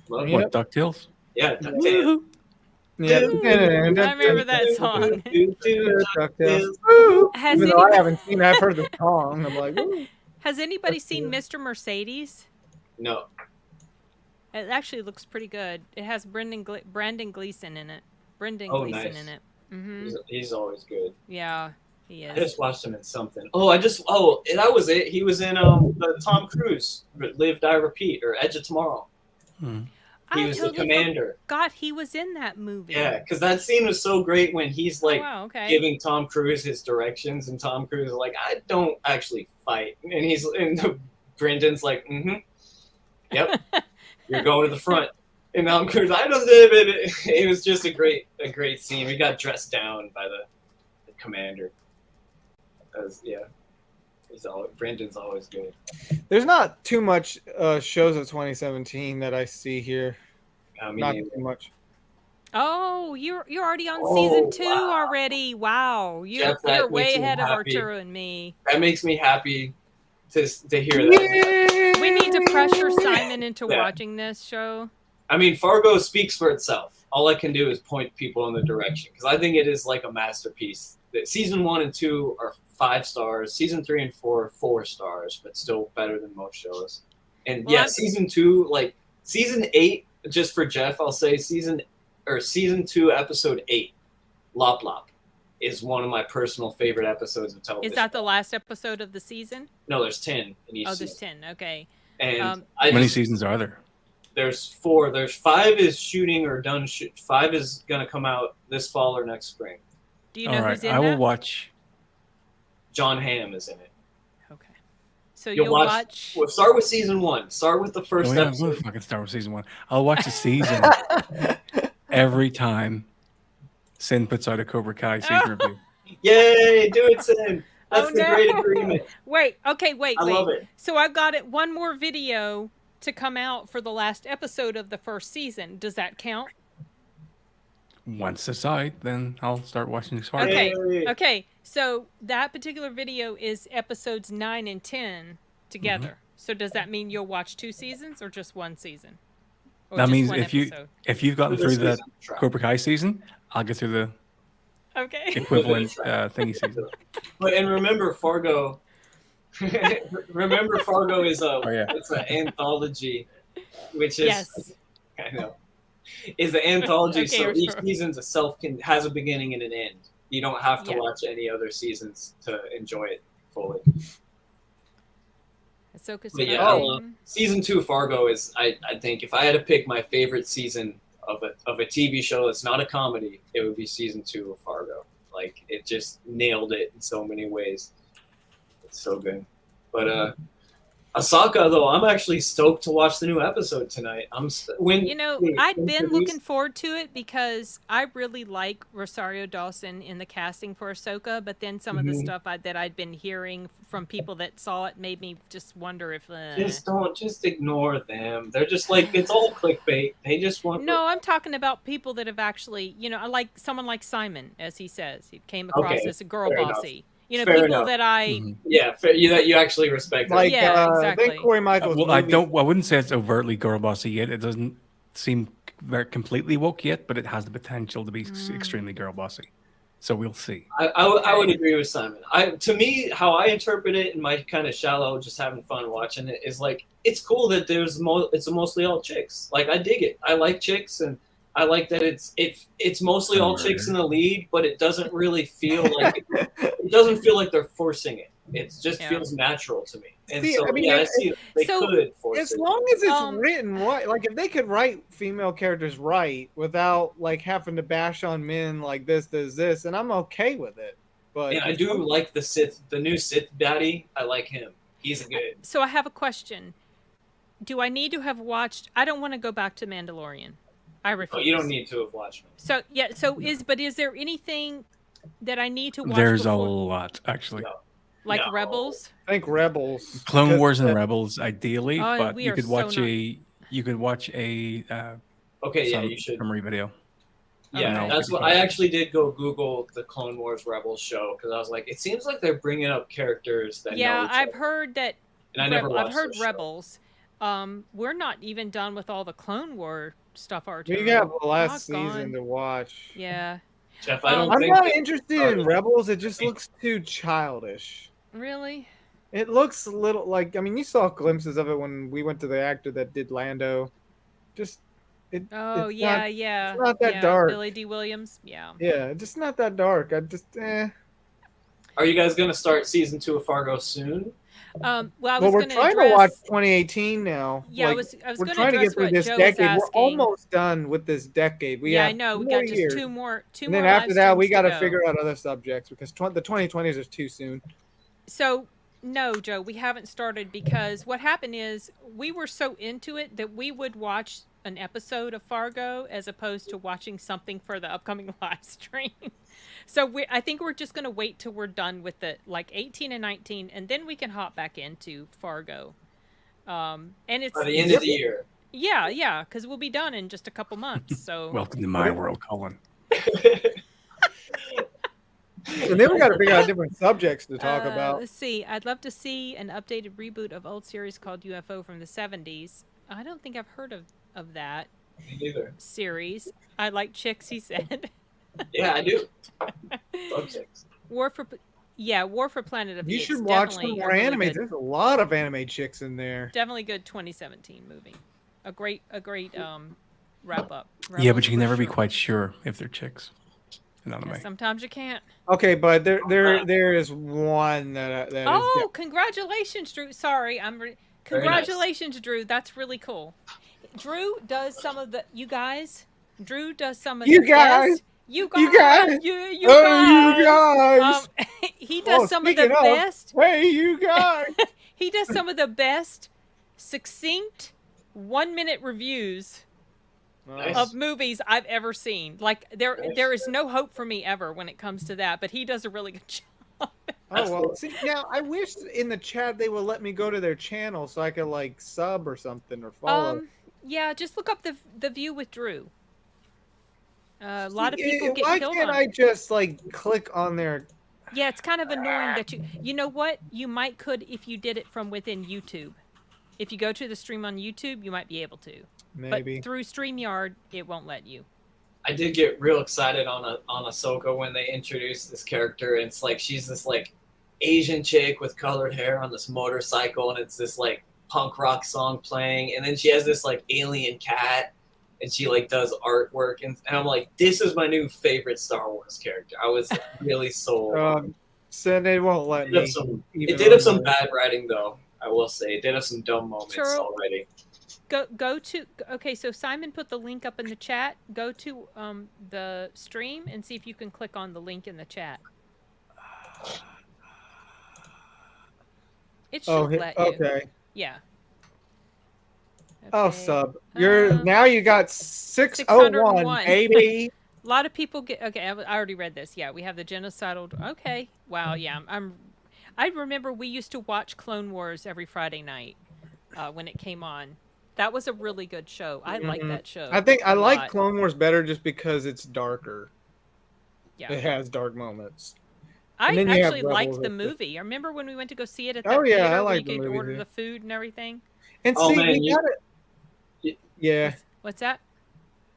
What, DuckTales? Yeah, DuckTales. Yeah, I remember that song. Even though I haven't seen it, I've heard the song. I'm like, ooh. Has anybody seen Mr. Mercedes? No. It actually looks pretty good. It has Brandon Gleeson in it. Brendan Oh, Gleeson nice. in it. Mm-hmm. He's always good. Yeah, he is. I just watched him in something. That was it. He was in the Tom Cruise Live, Die, Repeat or Edge of Tomorrow. He was the commander. God, he was in that movie. Yeah, because that scene was so great when he's like giving Tom Cruise his directions, and Tom Cruise is like, "I don't actually fight," and Brendan's like, "Yep, you're going to the front." And Tom Cruise, I don't. It was just a great scene. We got dressed down by the commander. Brendan's always good. There's not too much shows of 2017 that I see here. Not too much. Oh, you're already on season 2 already. Wow, you're way ahead of Arturo and me. That makes me happy to hear that. We need to pressure Simon into watching this show. I mean, Fargo speaks for itself. All I can do is point people in the direction because I think it is like a masterpiece. Season 1 and 2 are 5 stars. Season 3 and 4 are 4 stars, but still better than most shows. And season 2, like season 8, just for Jeff, I'll say season 2, episode 8, Lop Lop, is one of my personal favorite episodes of television. Is that the last episode of the season? No, there's 10 in each season. There's 10. Okay. And how many seasons are there? There's 4. There's 5 is shooting or done. 5 is going to come out this fall or next spring. Do you know who's in I will that? watch. John Hamm is in it. Okay. So you'll watch. Well, start with season 1. Start with the first episode. We'll fucking start with season 1. I'll watch the season every time Sin puts out a Cobra Kai season review. Yay! Do it, Sin. That's the great agreement. Wait. I love it. So I've got one more video to come out for the last episode of the first season. Does that count? Once it's out, then I'll start watching Fargo. Okay. So that particular video is episodes 9 and 10 together. Mm-hmm. So does that mean you'll watch 2 seasons or just 1 season? Or that means episode? if you've gotten through the Cobra Kai season, I'll get through the equivalent thingy season. But remember, Fargo. Fargo is it's an anthology, which is I know is an anthology. So each season's has a beginning and an end. You don't have to watch any other seasons to enjoy it fully. Season 2 Fargo is I think if I had to pick my favorite season of a TV show that's not a comedy, it would be season 2 of Fargo. Like it just nailed it in so many ways. It's so good. But Ahsoka, though, I'm actually stoked to watch the new episode tonight. You know, I'd been looking forward to it because I really like Rosario Dawson in the casting for Ahsoka, but then some of the stuff that I'd been hearing from people that saw it made me just wonder if... Just ignore them. They're just like, it's all clickbait. They just want... No, I'm talking about people that have actually, you know, like someone like Simon, as he says. He came across as a girl bossy. You know, Fair people enough. that I... Yeah, that you actually respect. Like, Yeah, I exactly. think Corey Michaels. Well, I wouldn't say it's overtly girl bossy yet. It doesn't seem very completely woke yet, but it has the potential to be extremely girl bossy. So we'll see. I would agree with Simon. To me, how I interpret it in my kind of shallow, just having fun watching it, is like, it's cool that it's mostly all chicks. Like, I dig it. I like chicks, and I like that it's mostly all chicks in the lead, but it doesn't really feel like it doesn't feel like they're forcing it. It just feels natural to me. And See, so, I mean, I see they could force it. As long as it's written right, like if they could write female characters right without like having to bash on men like this, and I'm okay with it. But yeah, I do like the new Sith baddie. I like him. He's good. So I have a question. Do I need to have watched... I don't want to go back to Mandalorian. I refuse. Oh, you don't need to have watched me. So yeah, is there anything that I need to watch? There's a lot, actually. No. Like Rebels? I think Rebels, Clone Wars and Rebels, ideally, Oh, but we you are could so watch not- you could watch a Okay, yeah, you should. summary video. Yeah, Okay. that's what I actually did. Go Google the Clone Wars Rebels show because I was like, it seems like they're bringing up characters that know Yeah, each I've other. heard that. And I never watched I've heard the show. Rebels. We're not even done with all the Clone War stuff. we have the last season to watch. Yeah. Jeff, I don't I'm think not that- interested in Rebels. It just looks too childish. Really? It looks a little like, I mean, you saw glimpses of it when we went to the actor that did Lando. Just Oh it's yeah, not, yeah. It's not that yeah. dark. Billy D. Williams. Yeah. Yeah, just not that dark. I just Are you guys gonna start season 2 of Fargo soon? Well, I was Well, we're gonna trying address... to watch 2018 now. Yeah, Like, I was we're going trying to get through what this Joe decade. was We're asking. almost done with this decade. We Yeah, have I know. We 2 more got just years. two more. And then after that, we got got to figure out other subjects because the 2020s is too soon. So, no, Joe, we haven't started because what happened is we were so into it that we would watch an episode of Fargo as opposed to watching something for the upcoming live stream. So I think we're just going to wait till we're done with the 18 and 19, and then we can hop back into Fargo. And it's By the end of the year. Yeah, because we'll be done in just a couple months. So Welcome to my world, Colin. And then we got to figure out different subjects to talk about. Let's see. I'd love to see an updated reboot of old series called UFO from the 70s. I don't think I've heard of that Me neither. series. I like chicks, he said. Yeah, I do. Love chicks. War for Planet of the You Apes. should watch some Definitely more a really anime. good- There's a lot of anime chicks in there. Definitely good 2017 movie. A great wrap up. Yeah, but you can for never be sure. quite sure if they're chicks in anime. Yeah, sometimes you can't. Okay, but there is one that is. Oh, congratulations, Drew. Sorry, congratulations, Drew. That's really cool. Drew does some of the you guys. Drew does some of You the guys. best. You You guys. guys. You Oh, you guys. guys. He does some of the speaking of, best. Hey, you guys. He does some of the best, succinct, 1-minute reviews Nice. of movies I've ever seen. Like there is no hope for me ever when it comes to that, but he does a really good job. Oh well, see now I wish in the chat they would let me go to their channel so I could like sub or something or follow. Yeah, just look up the view with Drew. A lot of people get Why killed can't on I it. just like click on their? Yeah, it's kind of annoying that you know what? You could if you did it from within YouTube. If you go to the stream on YouTube, you might be able to. Maybe. But through StreamYard, it won't let you. I did get real excited on Ahsoka when they introduced this character. And it's like she's this like Asian chick with colored hair on this motorcycle, and it's this like punk rock song playing, and then she has this like alien cat, and she like does artwork, and I'm like, this is my new favorite Star Wars character. I was really sold. So they won't let It did me. have some, even it did have on some the- bad writing though. I will say it did have some dumb moments Churl. already. Go to okay. So Simon put the link up in the chat. Go to the stream and see if you can click on the link in the chat. It should let you. Okay. Yeah. Oh, Okay. sub. Now you got 601, 601. baby. A lot of people get okay. I already read this. Yeah, we have the genocidal. Okay, wow. Yeah, I remember we used to watch Clone Wars every Friday night when it came on. That was a really good show. I like that show. I think I a like lot. Clone Wars better just because it's darker. Yeah, It has dark moments. I And then you have actually Rebels liked the with movie. I remember when we went to go see it at Oh that yeah, I theater where you like the could movie order too. the food and everything. And Oh, see, man, we got it. Yeah. What's that?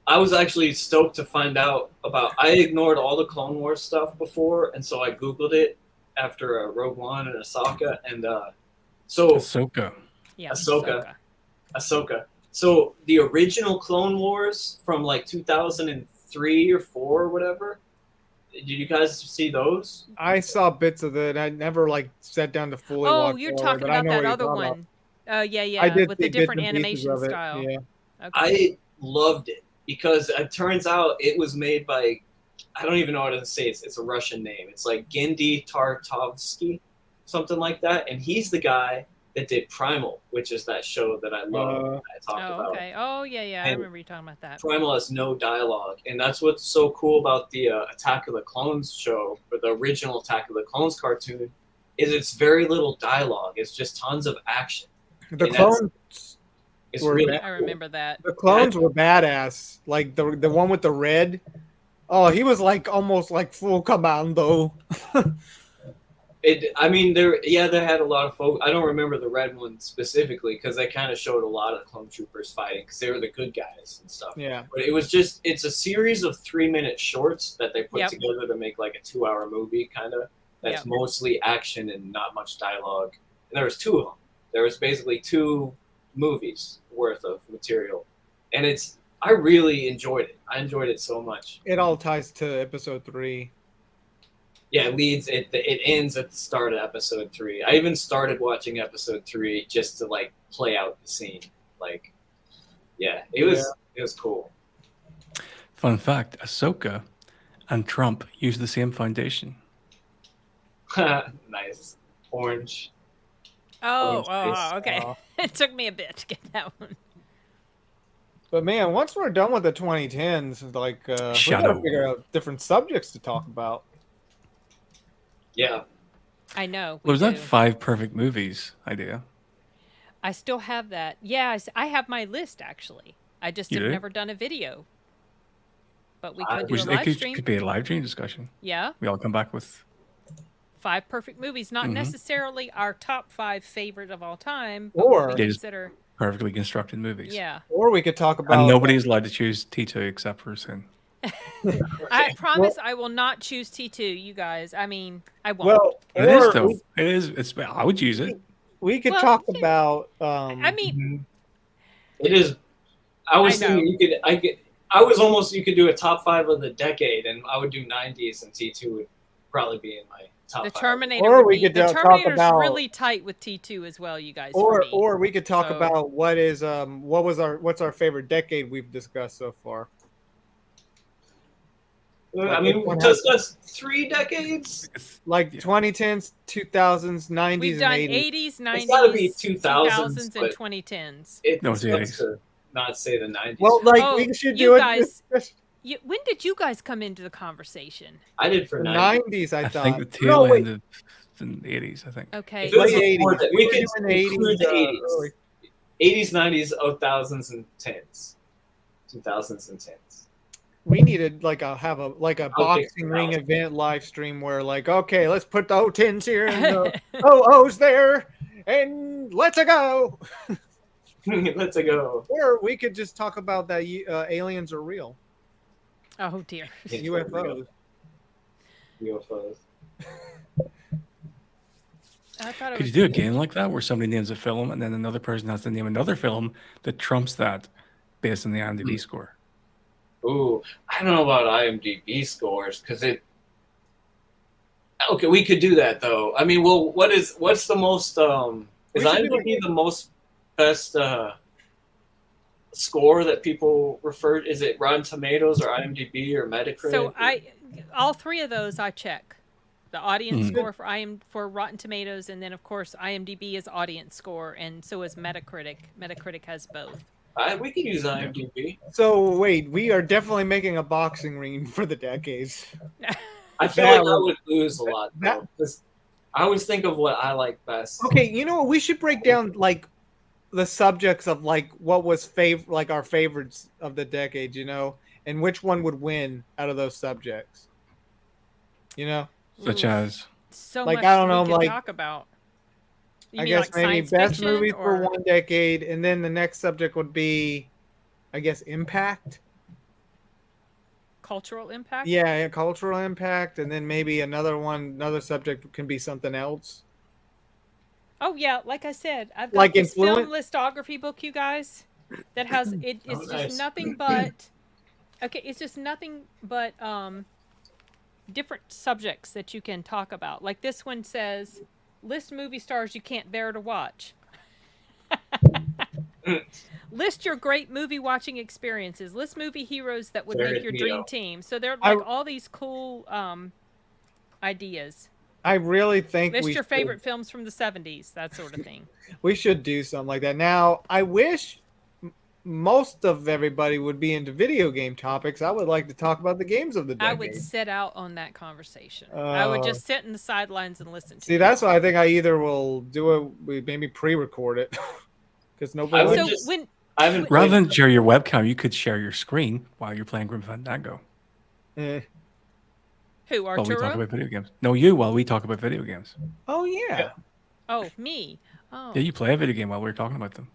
I was actually stoked to find out about. I ignored all the Clone Wars stuff before, and so I googled it after Rogue One and Ahsoka, and so Ahsoka. Yeah, Ahsoka. So the original Clone Wars from like 2003 or 4 or whatever. Did you guys see those? I saw bits of it. I never like sat down to fully watch Oh, you're all of it, talking but I about know that what you're other talking about. one. Yeah, I did with see the different bits and pieces animation of it. style. Yeah. Okay. I loved it because it turns out it was made by, I don't even know how to say it. It's a Russian name. It's like Gendy Tartakovsky, something like that. And he's the guy that did Primal, which is that show that I love. I talked Oh, about. okay. Oh, yeah. I And remember you talking about that. Primal has no dialogue, and that's what's so cool about the Attack of the Clones show, or the original Attack of the Clones cartoon, is it's very little dialogue. It's just tons of action. The And clones It's were really bad. I remember that. The clones were badass. Like the one with the red. Oh, he was like almost like full commando. I mean, they had a lot of folk. I don't remember the red one specifically because they kind of showed a lot of clone troopers fighting because they were the good guys and stuff. Yeah. But it was just, it's a series of 3-minute shorts that they put Yep. together to make like a 2-hour movie kind of. That's Yep. mostly action and not much dialogue. And there was 2 of them. There was basically 2 movies worth of material, and I really enjoyed it. I enjoyed it so much. It all ties to episode 3. Yeah, it ends at the start of episode 3. I even started watching episode 3 just to like play out the scene. Like, yeah, it was cool. Fun fact: Ahsoka and Trump use the same foundation. Nice. Orange. Oh, Orange face. okay. It took me a bit to get that one. But man, once we're done with the 2010s, like we gotta Shadow. figure out different subjects to talk about. Yeah. I know. Well, was that do. 5 perfect movies idea? I still have that. Yeah, I have my list actually. I just You have do? never done a video. But we could do a It live could stream. be a live stream discussion. Yeah, We all come back with 5 perfect movies. Not Mhm. necessarily our top 5 favorite of all time, but Or- what we Yeah, just- consider. perfectly constructed movies. Yeah, Or we could talk about And nobody's allowed to choose T2 except for Sin. I promise I will not choose T2. You guys, I mean, I won't. well, It is or though. It is. It's. I would use it. we could Well, talk yeah. about I mean, It is. I was I know. thinking I was almost, you could do a top 5 of the decade, and I would do 90s, and T2 would probably be in my top the 5. Terminator. Or would we be, could the talk Terminator's about- really tight with T2 as well. You guys. for me. or we could talk So- about what's our favorite decade we've discussed so far. I mean, we've discussed 3 decades. Like Yeah. 2010s, 2000s, 90s, We've and done 80s. 80s, 90s, gotta be 2000s, 2000s, but- and 2010s. It's the best 80s. to not say the 90s. Well, like Oh, we should you do it. guys- When did you guys come into the conversation? I did for The 90s. 90s, I I thought. think the tail No, wait. end of the 80s. I think. Okay. If it was Late before 80s. that, we We were could doing the include the 80s, 80s. early. 80s, 90s, 2000s, and 10s. 2000s and 10s. We needed like a boxing fix ring it. event live stream where like, okay, let's put the O10s here and the OOs there, and let's go. Let's go. Or we could just talk about that aliens are real. Oh dear. UFOs. UFOs. I thought it Could was you do a game like that where somebody names a film and then another person has to name another film that trumps that based on the IMDb score? Ooh, I don't know about IMDb scores because it. Okay, we could do that though. I mean, well, what's the most? Is We should do IMDb the most best score that people refer? Is it Rotten Tomatoes or IMDb or Metacritic? So all 3 of those I check. The audience Mhm. score for Rotten Tomatoes, and then of course IMDb is audience score, and so is Metacritic. Metacritic has both. We could use IMDb. So wait, we are definitely making a boxing ring for the decades. I feel That like I would- would lose a lot though, because I always think of what I like best. Okay, you know what? We should break down like the subjects of like what was like our favorites of the decade, you know, and which one would win out of those subjects. You know, Such Oof. as So like, much I don't we know, could like, talk about. You I mean guess like maybe science best fiction movies for or one decade, and then the next subject would be, I guess, impact. cultural impact? Yeah, cultural impact, and then maybe another subject can be something else. Oh yeah, like I said, I've got Like this film influence? listography book, you guys, that has it's Oh, just nice. nothing but it's just nothing but different subjects that you can talk about. Like this one says, list movie stars you can't bear to watch. List your great movie watching experiences. List movie heroes that would make your dream Tarantino. team. So they're I- like all these cool ideas. I really think List we your should- favorite films from the 70s, that sort of thing. we should do something like that. Now, I wish most of everybody would be into video game topics. I would like to talk about the games of the decade. I would sit out on that conversation. I would just sit in the sidelines and listen to See, it. that's why I think I either will do it, we maybe pre-record it, because nobody. I would So just- when I haven't rather played- than share your webcam, you could share your screen while you're playing Grim Fandango. who While we talk Arturo? about video games. No, you while we talk about video games. Oh yeah. Oh, me. Oh. Yeah, you play a video game while we're talking about them.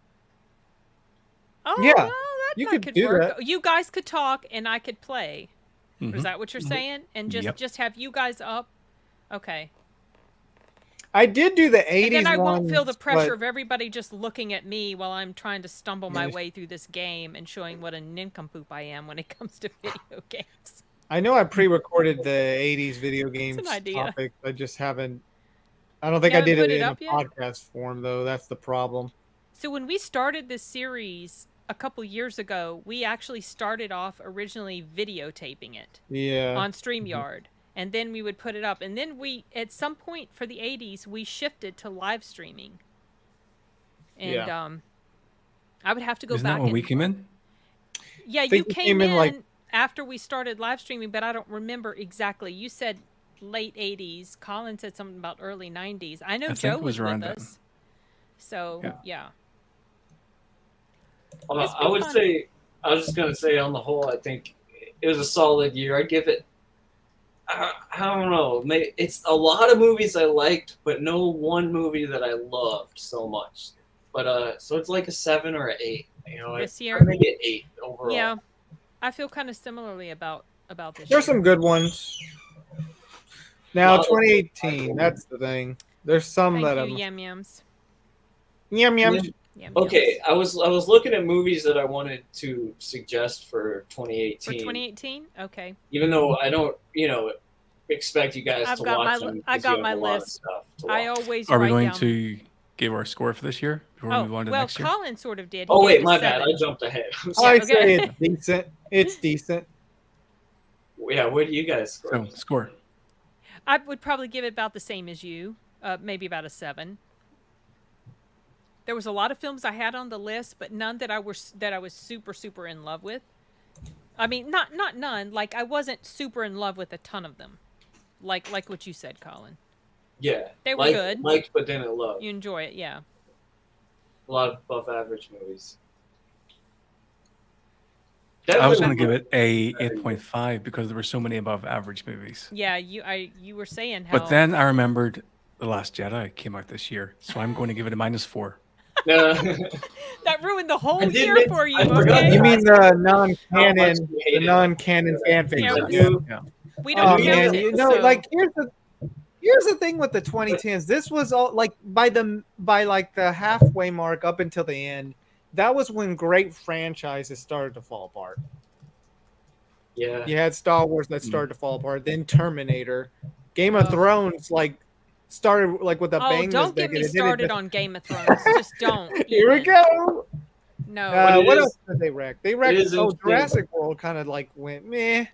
Oh, Yeah, well, you that could could do work. that. You guys could talk and I could play. Is Mhm. that what you're saying? And just Yep. just have you guys up. Okay. I did do the And '80s then I won't feel the ones, pressure but- of everybody just looking at me while I'm trying to stumble my Yes. way through this game and showing what a nincompoop I am when it comes to video games. I know I pre-recorded the '80s video games idea. topic. I just haven't. I don't think You I did haven't it put it in a up yet? podcast form, though. That's the problem. So when we started this series a couple years ago, we actually started off originally videotaping it Yeah. on StreamYard. And then we would put it up. And then we, at some point for the 80s, we shifted to live streaming. And Yeah. I would have to go Isn't back that when and... we came in? Yeah, you think you came came in, in like- after we started live streaming, but I don't remember exactly. You said late 80s. Colin said something about early 90s. I know I think Joe it was was around with then. us. So, Yeah. yeah. It's I been would fun. say, I was just gonna say, on the whole, I think it was a solid year. I'd give it. I don't know. It's a lot of movies I liked, but no one movie that I loved so much. But so it's like a 7 or an 8. You know, This year? I'm gonna get 8 overall. Yeah. I feel kind of similarly about this There's year. some good ones. Now, Lot of- 2018. That's the thing. There's some Thank that you, I'm. Yum Yums. Yum yum. Yum Okay, Yums. I was looking at movies that I wanted to suggest for For 2018. 2018? Okay. Even though I don't, expect you guys I've to got watch my- them. I 'cause got you my have a lot of list. stuff to I watch. always Are we write going down... to give our score for this year before we move on to well, next year? Colin sort of did. He Oh gave wait, us my bad. 7. I jumped ahead. I'm I sorry. say okay. it's decent. It's decent. Yeah, where do you guys score? So, score. I would probably give it about the same as you, maybe about a 7. There was a lot of films I had on the list, but none that I was super in love with. I mean, not none. Like I wasn't super in love with a ton of them, like what you said, Colin. Yeah, They were good. Liked, but didn't love. You enjoy it, yeah. A lot of above average movies. I was going to Definitely- give it a 8.5 because there were so many above average movies. Yeah, you were saying how. But then I remembered The Last Jedi came out this year, so I'm going to give it a -4. No. that ruined the whole I did year miss- for you. I forgot Okay, You mean the How much non-canon, you the hated it. non-canon fanfic? Yeah, dude? Yeah. we Oh don't count man, it. you know, so- like here's the thing with the 2010s. This was all like by like the halfway mark up until the end. That was when great franchises started to fall apart. Yeah. You had Star Wars that started to fall apart, then Terminator, Game of Thrones like started like with a Oh, bang. don't get me started on Game of Thrones. Just don't. Here we even. go. No. But it What is- else did they wreck? They wrecked. is Oh, interesting. Jurassic World kind of like went meh.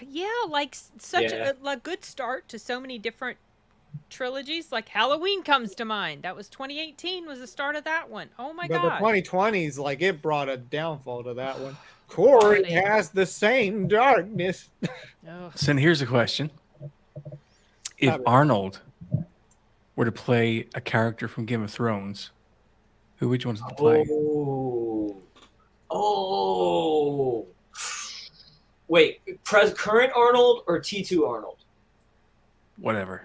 Yeah, like such Yeah. a good start to so many different trilogies. Like Halloween comes to mind. That was 2018 was the start of that one. Oh my But the gosh. 2020s, like it brought a downfall to that one. Corey Quality. has the same darkness. Oh. So then here's a question: if Stop it. Arnold were to play a character from Game of Thrones, who would you want him to play? Oh. Wait, current Arnold or T2 Arnold? Whatever.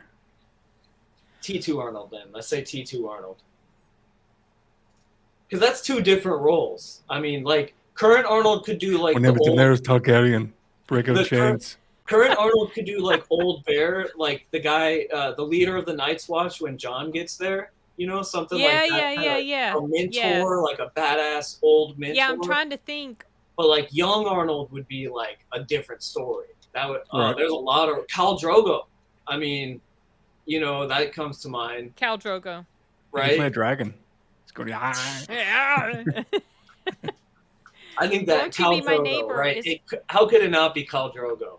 T2 Arnold then. Let's say T2 Arnold. Because that's two different roles. I mean, like, current Arnold could do, like, When the they were old... Daenerys Targaryen, break out The chains. Current Arnold could do, like, Old Bear, like the guy, the leader of the Night's Watch when John gets there. You know, something Yeah, like that. yeah. A mentor, Yeah. like a badass old mentor. Yeah, I'm trying to think. But, like, young Arnold would be, like, a different story. That would... Right. There's a lot of... Khal Drogo. I mean, you know, that comes to mind. Khal Drogo. He can play a Right? dragon. It's going to Yeah. I think that Won't You Khal Be My Drogo, Neighbor right? is- How could it not be Khal Drogo?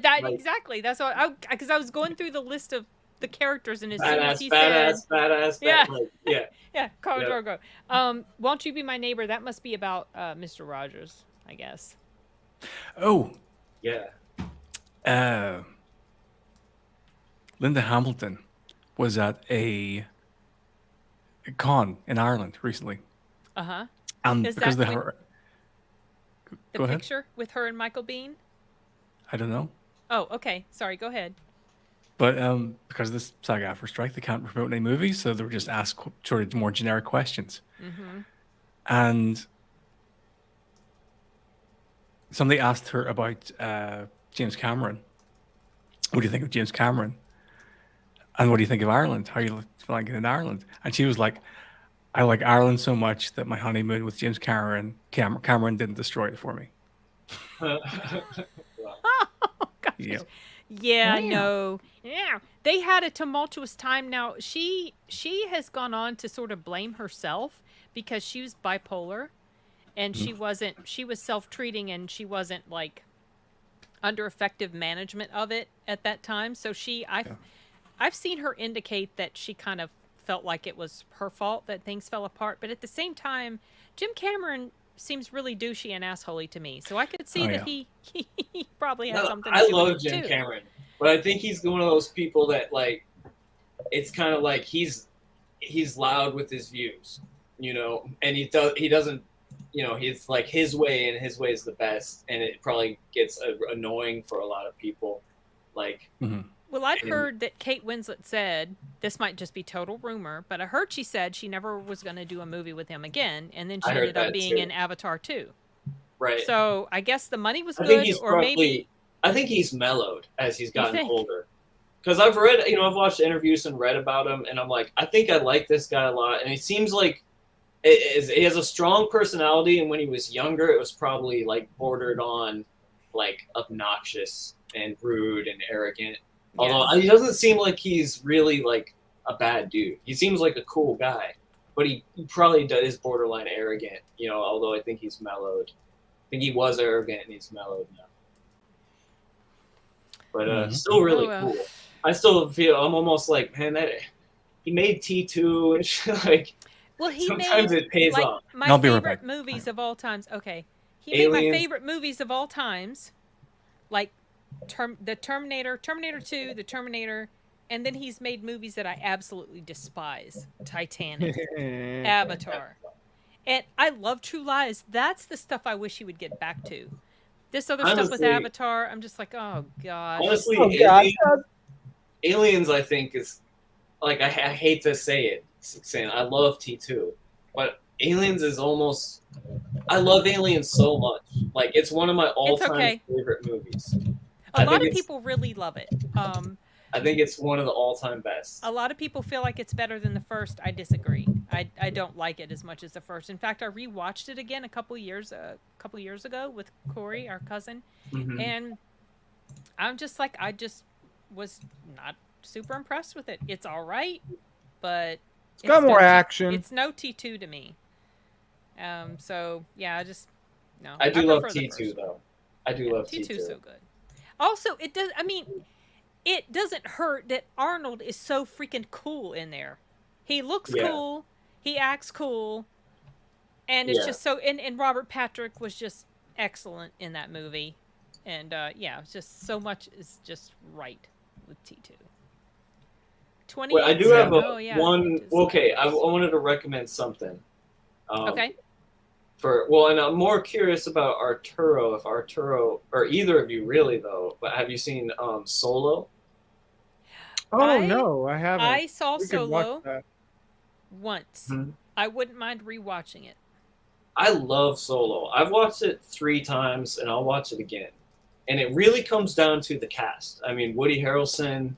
That Like- exactly. That's what because I was going through the list of the characters and as soon as Badass, he badass. Yeah. Like, yeah. yeah, Khal Yeah. Drogo. Won't You Be My Neighbor? That must be about Mr. Rogers, I guess. Oh, Yeah. Linda Hamilton was at a con in Ireland recently. Uh-huh. And Is because that of when- her... The Go ahead. picture with her and Michael Biehn? I don't know. Oh, okay. Sorry, go ahead. But because of this SAG-AFTRA strike, they can't promote any movies, so they were just asked sort of more generic questions. Mm-hmm. And somebody asked her about James Cameron. What do you think of James Cameron? And what do you think of Ireland? How are you feeling in Ireland? And she was like, I like Ireland so much that my honeymoon with James Cameron didn't destroy it for me. Oh, gosh. Yeah. Yeah, Wow. no. Yeah. They had a tumultuous time. Now, she has gone on to sort of blame herself because she was bipolar and she was self-treating and she wasn't like under effective management of it at that time. So I've seen her indicate that she kind of felt like it was her fault that things fell apart, but at the same time, Jim Cameron seems really douchey and assholey to me. So I could see that he probably had something to I do love with it Jim too. Cameron, but I think he's one of those people that like it's kind of like he's loud with his views, you know, and he doesn't, you know, he's like his way and his way is the best, and it probably gets annoying for a lot of people. Like, Well, I'd heard that Kate Winslet said, this might just be total rumor, but I heard she said she never was going to do a movie with him again, and then she I heard ended up that being too. in Avatar 2. right? So I guess the money was I think good, he's or probably. maybe I think he's mellowed as he's gotten think? older. Because I've read, you know, I've watched interviews and read about him, and I'm like, I think I like this guy a lot, and he seems like he has a strong personality. And when he was younger, it was probably like bordered on like obnoxious and rude and arrogant. Although he doesn't seem like he's really like a bad dude. He seems like a cool guy, but he probably is borderline arrogant. You know, although I think he's mellowed. I think he was arrogant and he's mellowed now. But still really cool. I still feel I'm almost like, man, that he made T2 and shit, like. well, he Sometimes made it pays like off. my I'll be right favorite back. movies of all times. Okay, he made my Aliens. favorite movies of all times, like the Terminator, Terminator 2, the Terminator, and then he's made movies that I absolutely despise: Titanic, Avatar, and I love True Lies. That's the stuff I wish he would get back to. This other stuff with Honestly- Avatar, I'm just like, oh gosh. Honestly, Oh, God. Aliens, I think is like I hate to say it, saying I love T2, but Aliens is almost. I love Aliens so much. Like it's one of my all-time okay. favorite movies. A I lot think of it's- people really love it. I think it's one of the all-time best. A lot of people feel like it's better than the first. I disagree. I don't like it as much as the first. In fact, I rewatched it again a couple years ago with Corey, our cousin, Mhm. and I'm just like, I just was not super impressed with it. It's all right, but It's got more action. It's no T2 to me. So yeah, I just no. I do love prefer the T2 first one. though. I do love T2 T2. so good. Also, it does. I mean, it doesn't hurt that Arnold is so freaking cool in there. He looks Yeah. cool. He acts cool. And it's Yeah. just so. And Robert Patrick was just excellent in that movie. And yeah, it's just so much is just right with T2. Well, I do 2018. have a Oh, yeah. one. Okay, I wanted to recommend something. Okay. And I'm more curious about Arturo. If Arturo, or either of you really though, but have you seen Solo? Oh no, I haven't. I saw We could watch Solo that. once. Mhm. I wouldn't mind rewatching it. I love Solo. I've watched it 3 times, and I'll watch it again. And it really comes down to the cast. I mean, Woody Harrelson,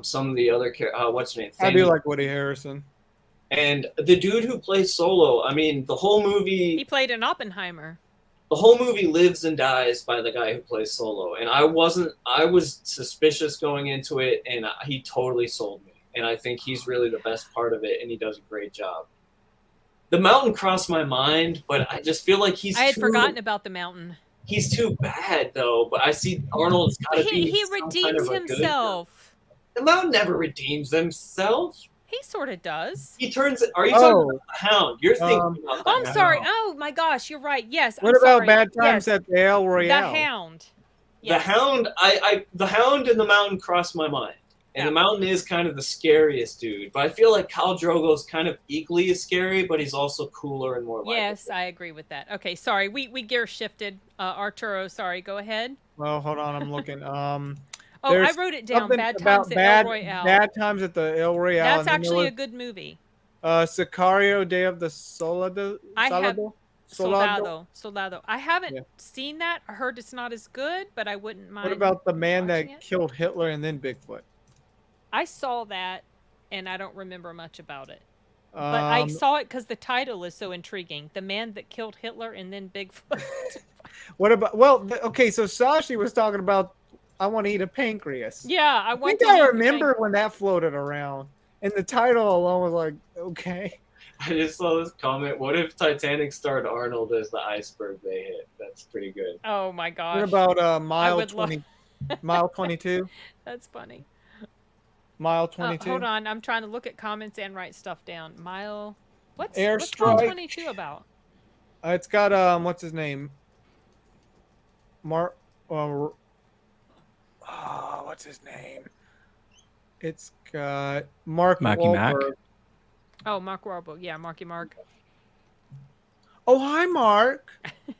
some of the other what's his name? I do like Woody Harrison. And the dude who plays Solo. I mean, the whole movie. He played in Oppenheimer. The whole movie lives and dies by the guy who plays Solo. And I was suspicious going into it, and he totally sold me. And I think he's really the best part of it, and he does a great job. The mountain crossed my mind, but I just feel like I had forgotten about the mountain. He's too bad, though. But I see Arnold's got to be. He redeems himself. The mountain never redeems himself. He sort of does. He turns. Are you talking about the Hound? You're thinking about the I'm Hound. sorry. Oh my gosh, you're right. Yes. What I'm about sorry. Bad Times Yes. at the El Royale? The Hound. Yes. The Hound. The Hound and the Mountain crossed my mind. And the Mountain is kind of the scariest dude, but I feel like Khal Drogo's kind of equally as scary, but he's also cooler and more likable. Yes, I agree with that. Okay, sorry, we gear shifted. Arturo, sorry, go ahead. Well, hold on, I'm looking. Oh, I wrote it down. Bad Times at El Royale. Bad Times at the El Royale. That's actually a good movie. Sicario, Day of the Soldado. Soldado. I haven't seen that. I heard it's not as good, but I wouldn't mind. What about The Man That Killed Hitler and Then Bigfoot? I saw that, and I don't remember much about it. But I saw it because the title is so intriguing. The Man That Killed Hitler and Then Bigfoot. What about? Well, okay. So Sashi was talking about. I want to eat a pancreas. Yeah, I want. I remember when that floated around, and the title alone was like, okay. I just saw this comment. What if Titanic starred Arnold as the iceberg they hit? That's pretty good. Oh my gosh. What about Mile 20? Mile 22. That's funny. Mile 22. Hold on, I'm trying to look at comments and write stuff down. What's Airstrike. Mile 22 about? It's got what's his name? What's his name? It's got Mark Wahlberg. Oh, Mark Wahlberg. Yeah, Marky Mark. Oh, hi, Mark.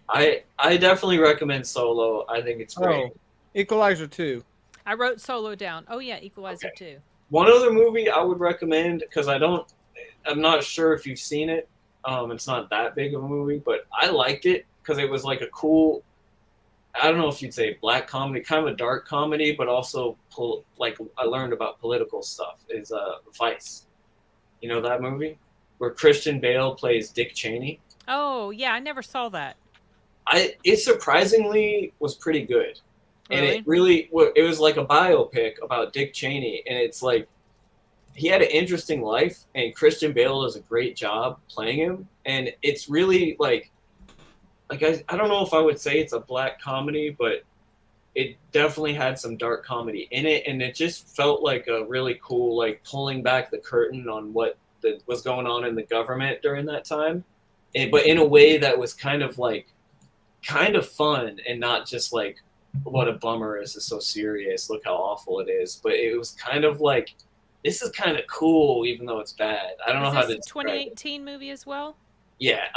I definitely recommend Solo. I think it's great. Equalizer 2. I wrote Solo down. Oh yeah, Equalizer 2. One other movie I would recommend, because I'm not sure if you've seen it. It's not that big of a movie, but I liked it because it was like a cool, I don't know if you'd say black comedy, kind of a dark comedy, but also like I learned about political stuff, is Vice. You know that movie? Where Christian Bale plays Dick Cheney? Oh, yeah, I never saw that. It surprisingly was pretty good. And Really? it was like a biopic about Dick Cheney, and it's like he had an interesting life, and Christian Bale does a great job playing him, and it's really like I don't know if I would say it's a black comedy, but it definitely had some dark comedy in it, and it just felt like a really cool, like pulling back the curtain on what was going on in the government during that time, but in a way that was kind of fun and not just like, what a bummer, this is so serious, look how awful it is. But it was kind of like, this is kind of cool even though it's bad. I don't know how to describe 2018 movie as well? Yeah,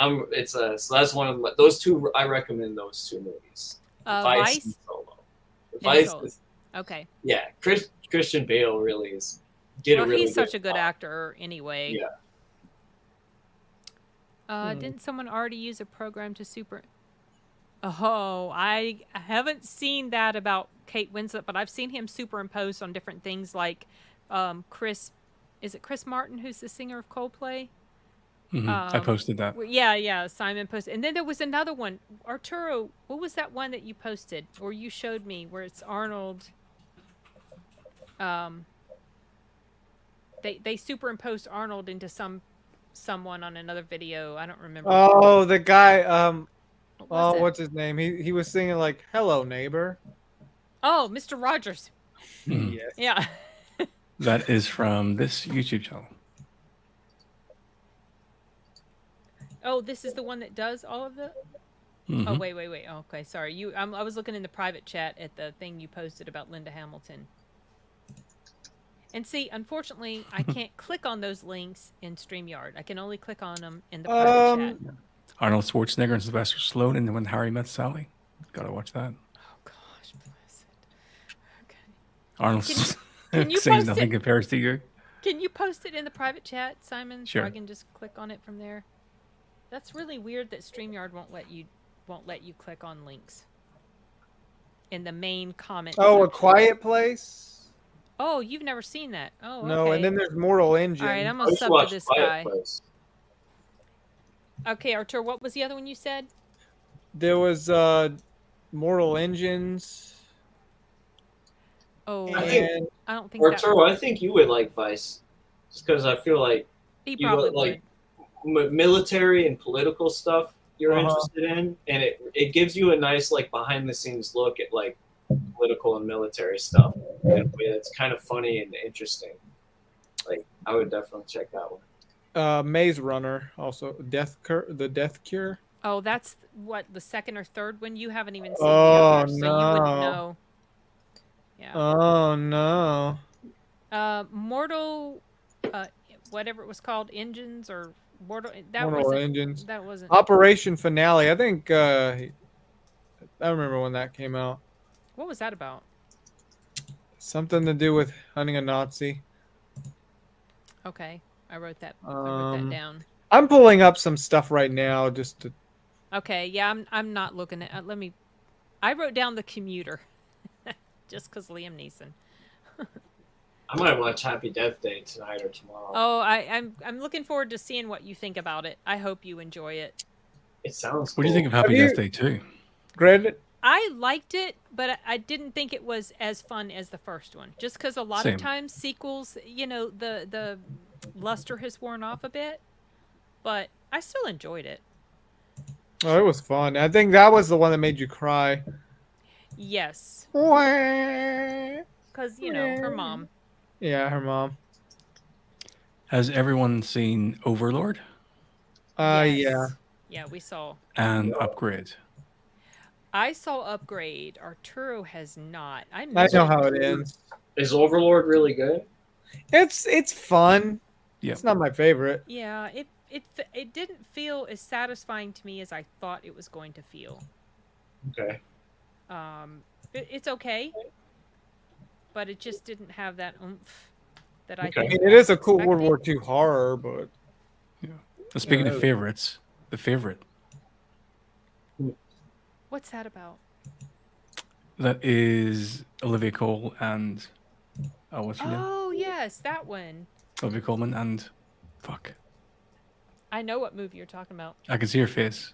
so that's one of those two. I recommend those two movies. Vice and Solo. Solo. Okay. Yeah, Christian Bale really did a really he's such good a good job. actor anyway. Yeah. Didn't someone already use a program to Oh, I haven't seen that about Kate Winslet, but I've seen him superimposed on different things like Chris Martin, who's the singer of Coldplay? Mm-hmm. I posted that. Yeah, Simon posted. And then there was another one. Arturo, what was that one that you posted or you showed me where it's Arnold? They superimposed Arnold into someone on another video. I don't remember. Oh, the guy what's his name? He was singing like "Hello, Neighbor." Oh, Mr. Rogers. Mhm. Yes. Yeah. That is from this YouTube channel. Oh, this is the one that does all of the. Mhm. Oh, wait. Oh, okay, sorry. I was looking in the private chat at the thing you posted about Linda Hamilton. And see, unfortunately, I can't click on those links in StreamYard. I can only click on them in the private chat. Arnold Schwarzenegger and Sylvester Stallone in When Harry Met Sally. Gotta watch that. Oh gosh, bless it. Okay. Arnold Can you saying post nothing it? compares to you. Can you post it in the private chat, Simon? So I Sure. can just click on it from there. That's really weird that StreamYard won't let you click on links in the main comment. Oh, A section. Quiet Place. Oh, you've never seen that. Oh, okay. No, and then there's Mortal Engine. All right, I'm I gonna used to sub to watch this Quiet guy. Place. Okay, Artur, what was the other one you said? There was Mortal Engines. Oh, I think- And I don't think that. Arturo, I think you would like Vice, just because I feel like He you probably like would. military and political stuff you're Uh-huh. interested in, and it gives you a nice like behind the scenes look at like political and military stuff in a way that's kind of funny and interesting. Like I would definitely check that one. Maze Runner, also The Death Cure. Oh, that's what, the second or third one? You haven't even seen Oh, the others, so you wouldn't no. know. Yeah. Oh no. Mortal, whatever it was called, Engines or Mortal. That Mortal wasn't. Engines. That wasn't. Operation Finale. I think I remember when that came out. What was that about? Something to do with hunting a Nazi. Okay, I wrote that down. I'm pulling up some stuff right now just to. Okay, yeah, I'm not looking at. Let me. I wrote down The Commuter, just because Liam Neeson. I might watch Happy Death Day tonight or tomorrow. Oh, I'm looking forward to seeing what you think about it. I hope you enjoy it. It sounds. What do you think of Have Happy you- Death Day 2? Granted, I liked it, but I didn't think it was as fun as the first one. Just because a lot Same. of times sequels, the luster has worn off a bit, but I still enjoyed it. oh, it was fun. I think that was the one that made you cry. Yes, Yeah, because her mom. her mom. Has everyone seen Overlord Yes. Yeah. Yeah, we saw. and Upgrade? I saw Upgrade. Arturo has not. I I know how it ends. Is Overlord really good? It's fun. Yeah. It's not my favorite. Yeah, it didn't feel as satisfying to me as I thought it was going to feel. Okay. It's okay, but it just didn't have that oomph that I Okay. I think mean, it is a cool expected. World War II horror, but Speaking Yeah, of favorites, The Favorite. What's that about? That is Olivia Cole and what's her name? Oh yes, that one. Olivia Colman and fuck. I know what movie you're talking about. I can see her face.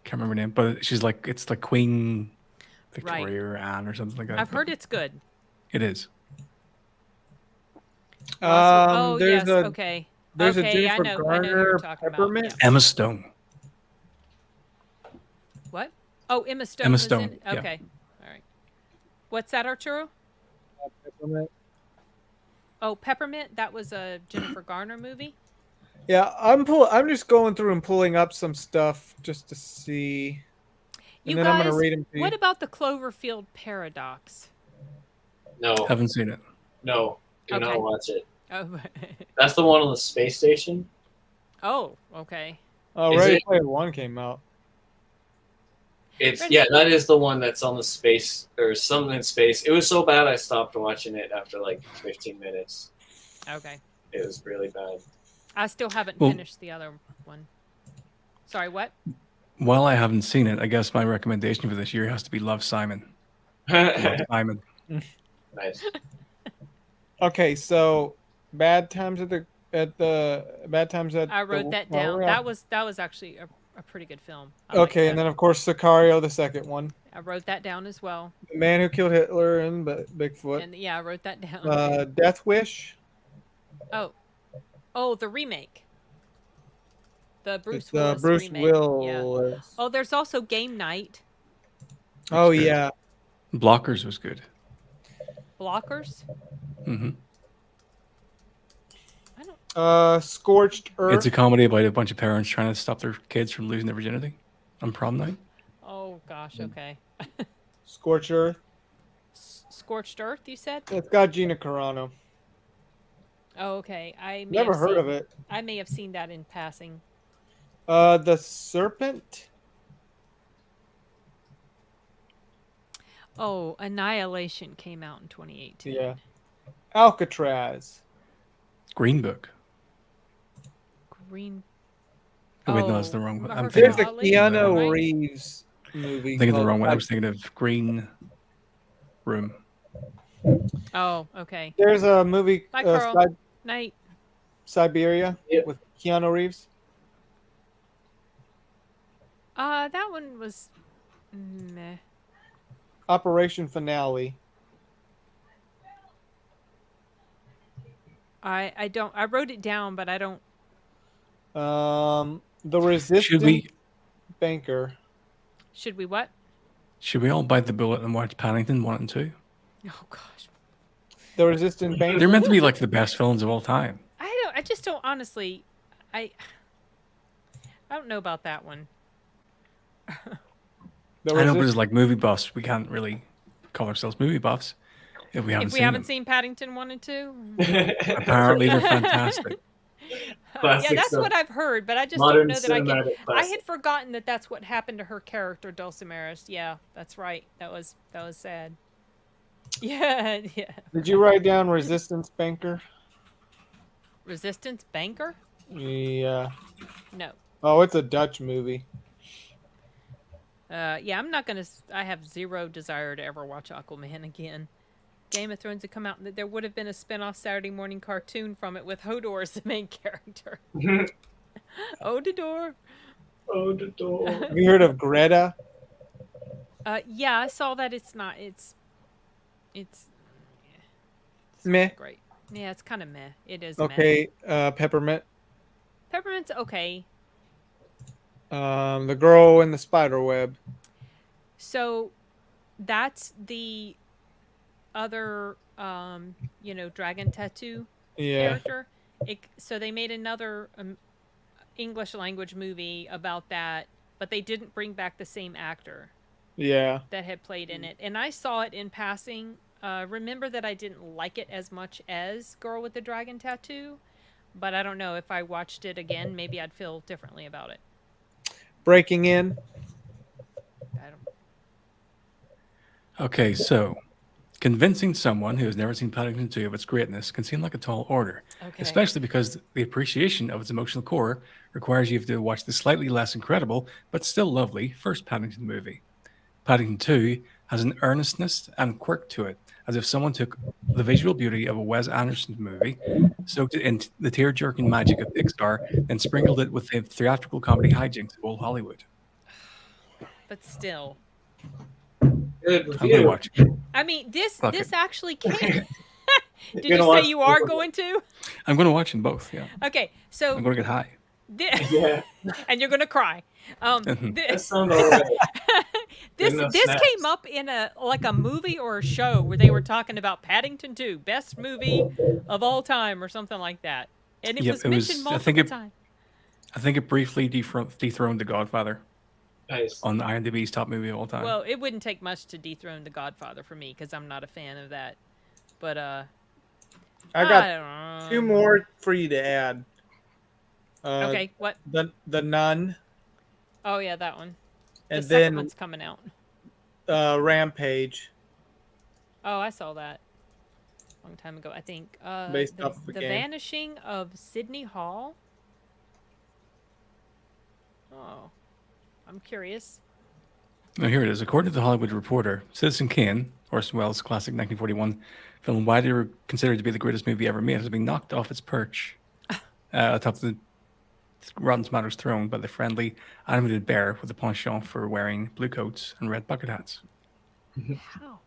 Can't remember her name, but it's like Queen Victoria or Anne or something like that. I've heard it's good. It is. Oh there's yes, a okay. there's Okay, a I Jennifer know who you're Garner talking about, Peppermint. yeah. Emma Stone. What? Oh, Emma Stone. Emma was Stone, in. yeah. Okay, all right. What's that, Arturo? Peppermint. Oh, Peppermint. That was a Jennifer Garner movie. Yeah, I'm just going through and pulling up some stuff just to see. And You then guys, I'm gonna read them to you. what about the Cloverfield Paradox? No. Haven't seen it. No. Do Okay. not watch it. Oh, That's the one on the space station. oh, okay. Oh, Is Ready it- Player One came out. It's Ready- that is the one that's on the space or something in space. It was so bad I stopped watching it after like 15 minutes. Okay. It was really bad. I still haven't Well- finished the other one. Sorry, what? While I haven't seen it, I guess my recommendation for this year has to be Love Simon. Love Simon. Nice. Okay, so Bad Times at the Bad Times at. I wrote that down. That was actually a pretty good film. I liked Okay, and that. then of course Sicario, the second one. I wrote that down as well. The Man Who Killed Hitler and Bigfoot. And yeah, I wrote that down. Death Wish. Oh, the remake. The Bruce It's, Willis Bruce remake. Yeah. Willis. Oh, there's also Game Night. Oh That's good. yeah. Blockers was good. Blockers? Hmm. I don't. Scorched Earth. It's a comedy about a bunch of parents trying to stop their kids from losing their virginity on prom night. Oh gosh. Okay. Scorched Earth. Scorched Earth. You said? It's got Gina Carano. Oh, okay. I may Never have heard seen, of it. I may have seen that in passing. The Serpent. Oh, Annihilation came out in 2018. Yeah. Alcatraz. Green Book. Green. Oh, wait, no, that's the wrong one. I'm thinking There's a of, Keanu right? Reeves movie. I'm thinking of the called wrong one. I was thinking of Green Room. Oh, okay. There's a movie, Bye, Carl. Night. Siberia, Yep. with Keanu Reeves. That one was meh. Operation Finale. I don't. I wrote it down, but I don't. The Resistant Should we Banker. Should we what? should we all bite the bullet and watch Paddington 1 and 2? Oh gosh. The Resistant Banker. They're meant to be like the best films of all time. I just don't honestly. I don't know about that one. The I know, but Resist- as like movie buffs, we can't really call ourselves movie buffs if we haven't If we seen haven't them. seen Paddington 1 and 2. Apparently, they're fantastic. Yeah, Classics that's of what I've heard, but I just modern don't know that I can. cinematic I classics. had forgotten that that's what happened to her character, Dulcimeris. Yeah, that's right. That was sad. Yeah, yeah. Did you write down Resistance Banker? Resistance Banker? Yeah. No. Oh, it's a Dutch movie. Yeah, I'm not gonna. I have zero desire to ever watch Aquaman again. Game of Thrones had come out, and there would have been a spin-off Saturday morning cartoon from it with Hodor as the main character. Odador. Oh, the door. Have you heard of Greta? Yeah, I saw that. It's not. It's Meh. great. Yeah, it's kind of meh. It is. Okay. Peppermint. Peppermint's okay. The Girl in the Spider Web. So that's the other, dragon tattoo Yeah. character. So they made another English language movie about that, but they didn't bring back the same actor Yeah. that had played in it. And I saw it in passing. Remember that I didn't like it as much as Girl with the Dragon Tattoo, but I don't know if I watched it again, maybe I'd feel differently about it. Breaking In. I don't. Okay, so convincing someone who has never seen Paddington 2 of its greatness can seem like a tall order, Okay. especially because the appreciation of its emotional core requires you to watch the slightly less incredible but still lovely first Paddington movie. Paddington 2 has an earnestness and quirk to it, as if someone took the visual beauty of a Wes Anderson movie, soaked it in the tear-jerking magic of Pixar, and sprinkled it with the theatrical comedy hijinks of old Hollywood. But still. Good I'm going to review. watch it. I mean, this Fuck this it. actually came. Did gonna you say watch you are both. going to? I'm going to watch them both, yeah. Okay, so I'm going to get high. Yeah, and you're gonna cry. that sounds alright. This enough this snacks. came up in a movie or a show where they were talking about Paddington 2, best movie of all time or something like that, and it Yep, was it was- mentioned I multiple think it- times. I think it briefly dethroned The Godfather Nice. on IMDb's top movie of all time. Well, it wouldn't take much to dethrone The Godfather for me because I'm not a fan of that. But I got don't know. two more for you to add. Okay, what? The Nun, Oh yeah, that one. The and second then one's coming out. Rampage. Oh, I saw that a long time ago. I think. Based the, off of a the game. Vanishing of Sydney Hall. Oh, I'm curious. Now here it is. According to the Hollywood Reporter, Citizen Kane, Orson Welles' classic 1941 film, widely considered to be the greatest movie ever made, has been knocked off its perch atop the Rotten Tomatoes throne by the friendly animated bear with a penchant for wearing blue coats and red bucket hats.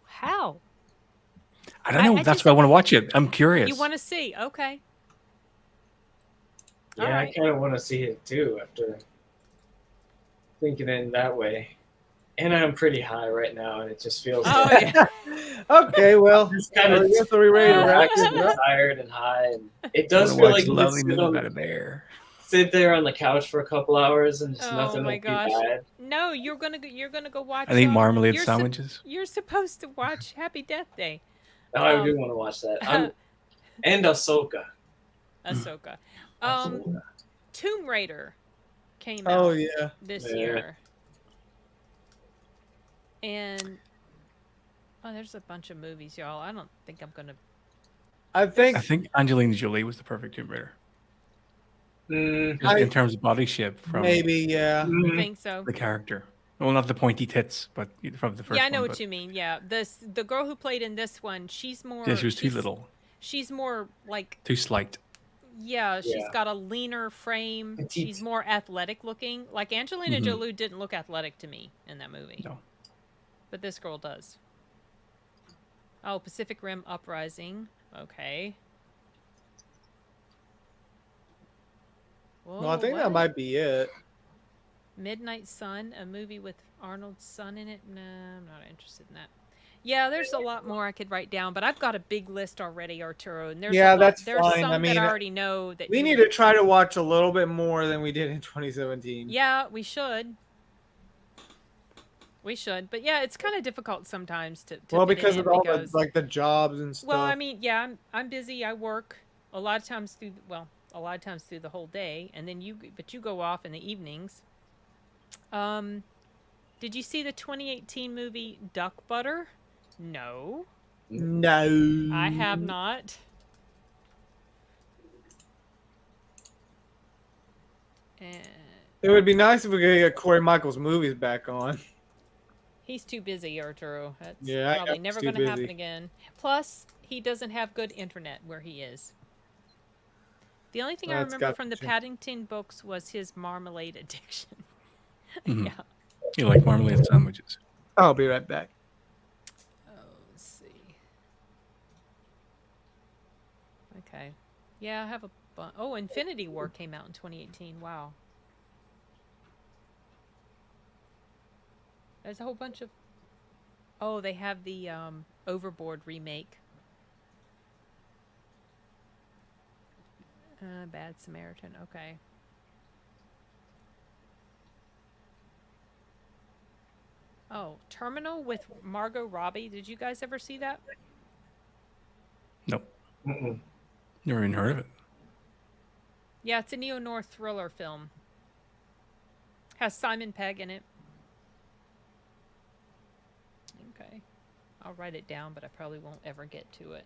How? I don't know. I That's just- why I want to watch it. I'm curious. You want to see? Okay. Yeah, Alright. I kind of want to see it too after thinking in that way. And I'm pretty high right now, and it just feels Oh like yeah. Okay, well, just kind of I guess are we ready to wrap relaxed this and up? tired and high, and it I does want to feel watch like you could lovely movie about a bear. sit there on the couch for a couple hours and just Oh nothing my will be gosh. bad. No, you're gonna go watch. I think marmalade you're sandwiches. you're supposed to watch Happy Death Day. Oh, I do want to watch that. And Ahsoka. Ahsoka. Ahsoka. Tomb Raider came Oh out yeah. this Yeah. year. And there's a bunch of movies, y'all. I don't think I'm gonna. I I think think Angelina Jolie was the perfect Tomb Raider. Mm, Just in terms of body shape from maybe, yeah. You mhm. think so? the character. Well, not the pointy tits, but from the first Yeah, I know one. what you mean. Yeah, the girl who played in this one, she's more. Yeah, she was too she's- little, She's more like. too slight. Yeah, she's Yeah. got a leaner frame. She's more athletic looking. Like Angelina Mhm. Jolie didn't look athletic to me in that movie. No. But this girl does. Oh, Pacific Rim Uprising. Okay. Whoa, Well, I think that what? might be it. Midnight Sun, a movie with Arnold's son in it. Nah, I'm not interested in that. Yeah, there's a lot more I could write down, but I've got a big list already, Arturo. And there's Yeah, a lot, that's there's fine. some I mean, that I already know that We you need would- to try to watch a little bit more than we did in 2017. Yeah, we should. We should, but yeah, it's kind of difficult sometimes to Well, fit it because in of all because, the like the jobs and stuff. well, I mean, yeah, I'm busy. I work a lot of times through a lot of times through the whole day, and then you go off in the evenings. Did you see the 2018 movie Duck Butter? No, no, I have not. And It would be nice if we could get Corey Michaels movies back on. he's too busy, Arturo. That's Yeah, I probably know, never he's too going to happen busy. again. Plus, he doesn't have good internet where he is. The only thing I That's remember got from the to- Paddington books was his marmalade addiction. Mhm. Yeah. You like marmalade sandwiches. I'll be right back. Oh, let's see. Okay. Yeah, I have a. Oh, Infinity War came out in 2018. Wow. There's a whole bunch of. Oh, they have the Overboard remake. Bad Samaritan. Okay. Oh, Terminal with Margot Robbie. Did you guys ever see that? Nope. Mm-mm. Never even heard of it. Yeah, it's a neo-noir thriller film. Has Simon Pegg in it. Okay. I'll write it down, but I probably won't ever get to it.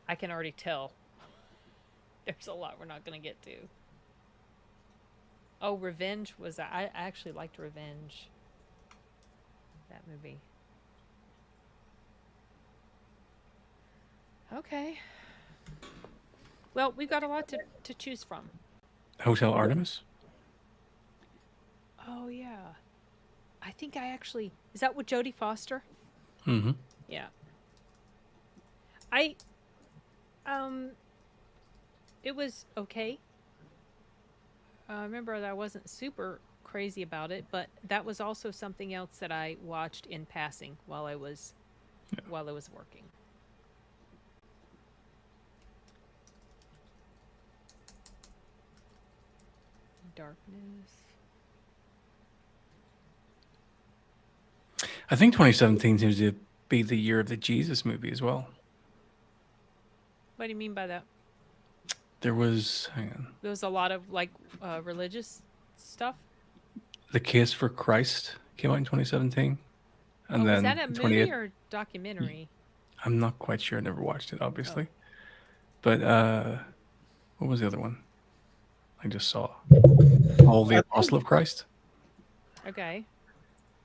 I can already tell. There's a lot we're not going to get to. Oh, Revenge was... I actually liked Revenge. That movie. Okay. Well, we've got a lot to choose from. Hotel Artemis? Oh, yeah. I think I actually... Is that with Jodie Foster? Mm-hmm. Yeah. It was okay. I remember that I wasn't super crazy about it, but that was also something else that I watched in passing while I was working. Darkness. I think 2017 seems to be the year of the Jesus movie as well. What do you mean by that? There was, hang on, There was a lot of like religious stuff. The Case for Christ came out in 2017. And Oh, then was that a in movie 28 or documentary? I'm not quite sure. I never watched it, obviously. But what was the other one? I just saw. All the Apostle of Christ. Okay.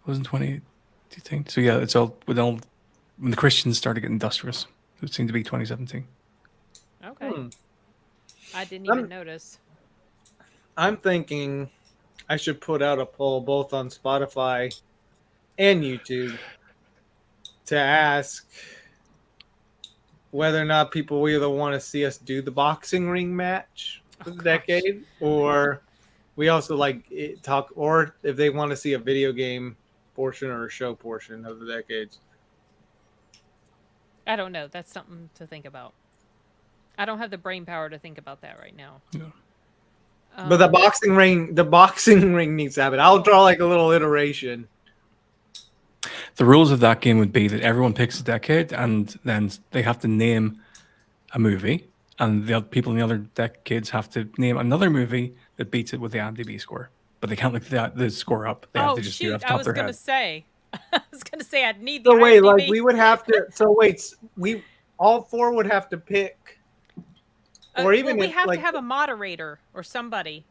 Wasn't 2018. So yeah, it's all when the Christians started getting industrious. It seemed to be 2017. Okay. I didn't even notice. I'm thinking I should put out a poll both on Spotify and YouTube to ask whether or not people will either want to see us do the boxing ring match for the decade, or we also like talk, or if they want to see a video game portion or a show portion of the decades. I don't know. That's something to think about. I don't have the brain power to think about that right now. Yeah. But the boxing ring needs to happen. I'll draw like a little iteration. The rules of that game would be that everyone picks a decade, and then they have to name a movie, and the people in the other decades have to name another movie that beats it with the IMDb score. But they can't look the score up. They have to just do it off the top I of was their gonna head. say. I was gonna say I'd need the So wait, IMDb. like we would have to. So wait, we all four would have to pick, or even we if, have like, to have a moderator or somebody.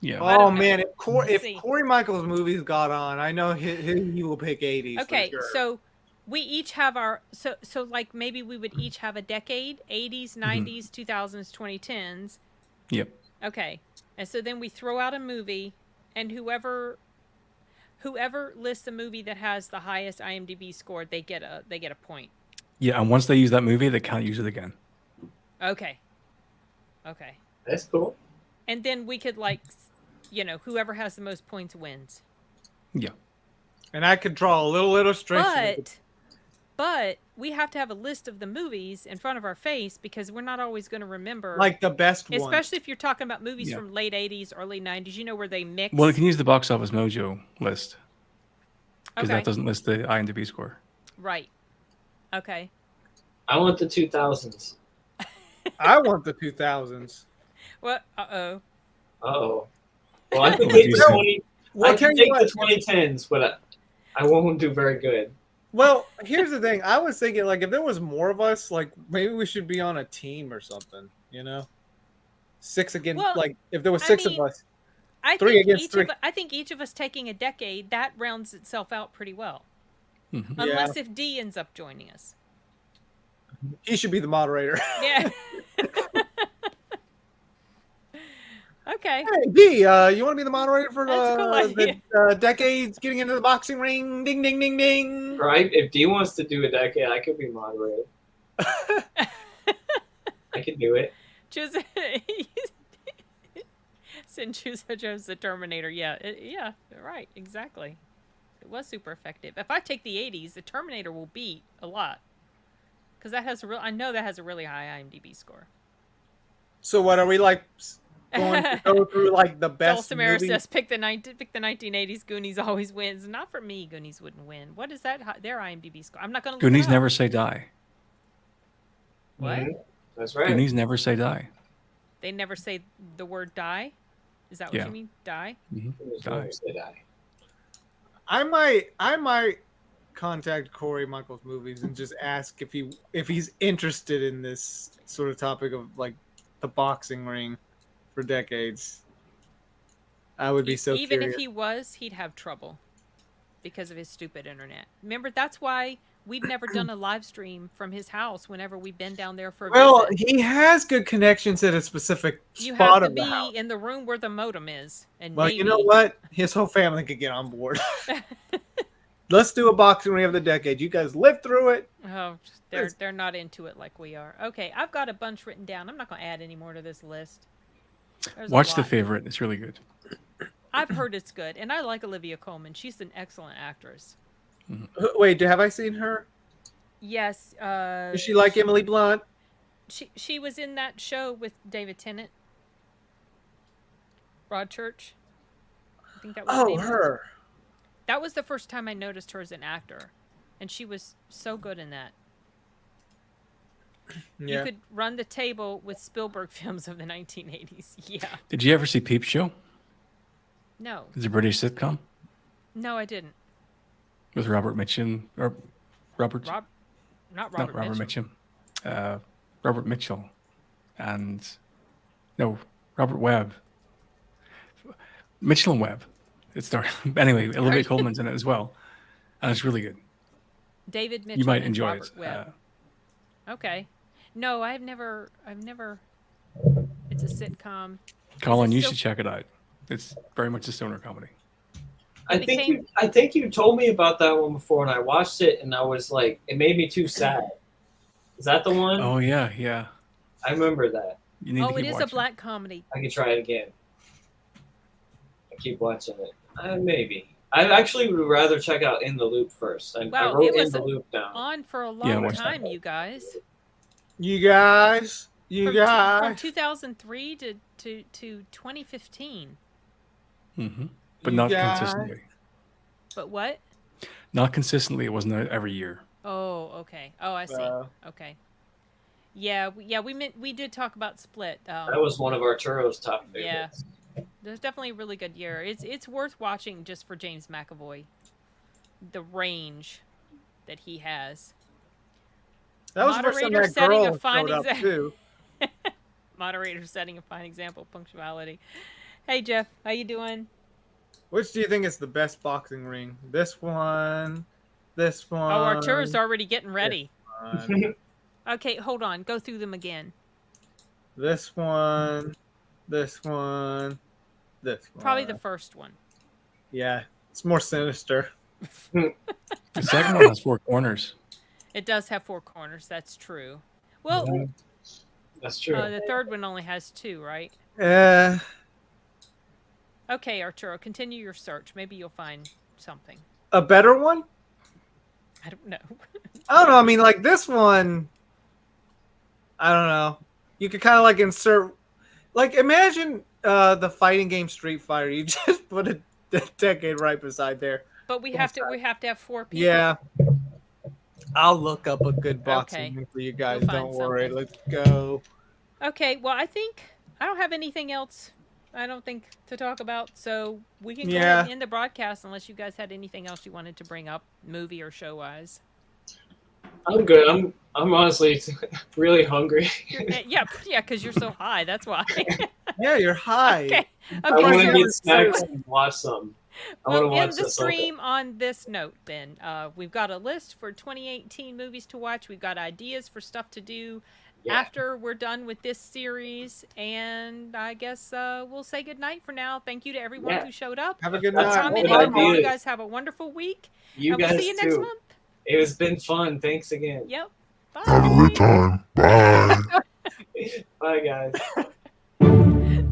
Yeah. I Oh don't know. man, if Let's see. Corey Michaels movies got on, I know he will pick 80s. Okay, for sure. so we each have our so like maybe we would each have a decade: 80s, 90s, 2000s, 2010s. Yep. Okay, and so then we throw out a movie, and whoever lists a movie that has the highest IMDb score, they get a point. Yeah, and once they use that movie, they can't use it again. Okay. That's cool. And then we could whoever has the most points wins. Yeah. And I could draw a little illustration. But we have to have a list of the movies in front of our face because we're not always going to remember. Like the best one. Especially if you're talking about movies from late 80s, early 90s, where they mix. Well, you can use the Box Office Mojo list because Okay. that doesn't list the IMDb score. Right. Okay. I want the 2000s. I want the 2000s. What? Uh-oh. Oh. Well, I can What take do you the say? 20. Well, I can tell you take the 2010s, but I won't do very good. Well, here's the thing. I was thinking, like, if there was more of us, like, maybe we should be on a team or something. You know, 6 again. Well, like, if there was I 6 mean, of us, I 3 think against 3. I think each of us taking a decade, that rounds itself out pretty well. Mhm. Unless if D ends up joining us. He should be the moderator. Yeah. Okay. Hey, D, you want to be the moderator for That's a cool idea. the decades getting into the boxing ring? Ding, ding, ding, ding. Right? If D wants to do a decade, I could be moderator. I can do it. Choose Choose as the Terminator. Yeah, yeah, right, exactly. It was super effective. If I take the 80s, the Terminator will beat a lot. Because I know that has a really high IMDb score. So what are we like going to go through like the best Samara movies? says pick the 1980s. Goonies always wins. Not for me. Goonies wouldn't win. What is that? Their IMDb score. I'm not going to. Goonies never say die. What? Mhm. That's right. Goonies never say die. They never say the word die. Is that what Yeah. you mean? Die. Goonies Die. never say die. I might contact Corey Michaels movies and just ask if he's interested in this sort of topic of like the boxing ring for decades. I would be so Even curious. if he was, he'd have trouble because of his stupid internet. Remember, that's why we've never done a live stream from his house whenever we've been down there for a Well, visit. he has good connections at a specific You spot have to of the be house. in the room where the modem is. And Well, maybe... you know what? His whole family could get on board. Let's do a boxing ring of the decade. You guys lived through it. Oh, they're not into it like we are. Okay, I've got a bunch written down. I'm not going to add any more to this list. There's a Watch The lot. Favorite. It's really good. I've heard it's good, and I like Olivia Colman. She's an excellent actress. Wait, have I seen her? Yes. Is she like Emily Blunt? She was in that show with David Tennant. Broadchurch. I think that was the Oh, name of it. her. That was the first time I noticed her as an actor, and she was so good in that. Yeah. You could run the table with Spielberg films of the 1980s. Yeah. Did you ever see Peep Show? No. It's a British sitcom No, I didn't. with Robert Mitchum or Robert Not not Robert Robert Mitchum. Mitchum, Robert Mitchell, and no Robert Webb, Mitchell and Webb. It's dark. Anyway, Olivia Colman's in it as well, and it's really good. David Mitchell. You might and enjoy Robert it. Webb. Okay. No, I've never. It's a sitcom. Colin, you still- should check it out. It's very much a stoner comedy. I think you told me about that one before, and I watched it, and I was like, it made me too sad. Is that the one? Oh yeah, yeah. I remember that. You need to Oh, keep it is a watching. black comedy. I can try it again. I keep watching it. Maybe. I actually would rather check out In the Loop first. I Wow, wrote it In was the Loop down. on for a Yeah, long watch time, you guys. You guys. From 2003 to 2015. Mm-hmm. But You not guys. consistently. But what? Not consistently. It wasn't every year. Oh, okay. Oh, I see. Okay. Yeah, we did talk about Split. That was one of Arturo's top favorites. Yeah. There's definitely a really good year. It's worth watching just for James McAvoy. The range that he has. That was the first time Moderator that setting girl a fine showed up too. Moderator setting a fine example of punctuality. Hey Jeff, how you doing? Which do you think is the best boxing ring? This one, this one. Oh, Arturo's already getting ready. One, Okay, hold on. Go through them again. this one, this one, this one. Probably the first one. Yeah, it's more sinister. The second one has 4 corners. It does have 4 corners. That's true. Well, that's true. The third one only has 2, right? Yeah. Okay, Arturo, continue your search. Maybe you'll find something. A better one? I don't know. I don't know. I mean, like this one. I don't know. You could kind of like insert, like imagine the fighting game Street Fighter. You just put a decade right beside there. But we have to have 4 people. Yeah. I'll look up a good boxing Okay. ring for you guys. You'll Don't find worry. something. Let's go. Okay, well, I think I don't have anything else, I don't think, to talk about. So we can go ahead and end the broadcast unless you guys had anything else you wanted to bring up, movie or show-wise. I'm good. I'm honestly really hungry. Yeah, because you're so high. That's why. Yeah, you're high. Okay. I want to so- get snacks and watch some. I want to We'll watch end the this. Okay. stream on this note then. We've got a list for 2018 movies to watch. We've got ideas for stuff to do after we're done with this series. And I guess we'll say goodnight for now. Thank you to everyone who showed up. Have a good That's night. Tom and good Nick, you idea. guys have a wonderful week. You and guys we'll see you next too. month. It has been fun. Thanks again. Yep. Bye. Have a good time. Bye. Bye, guys.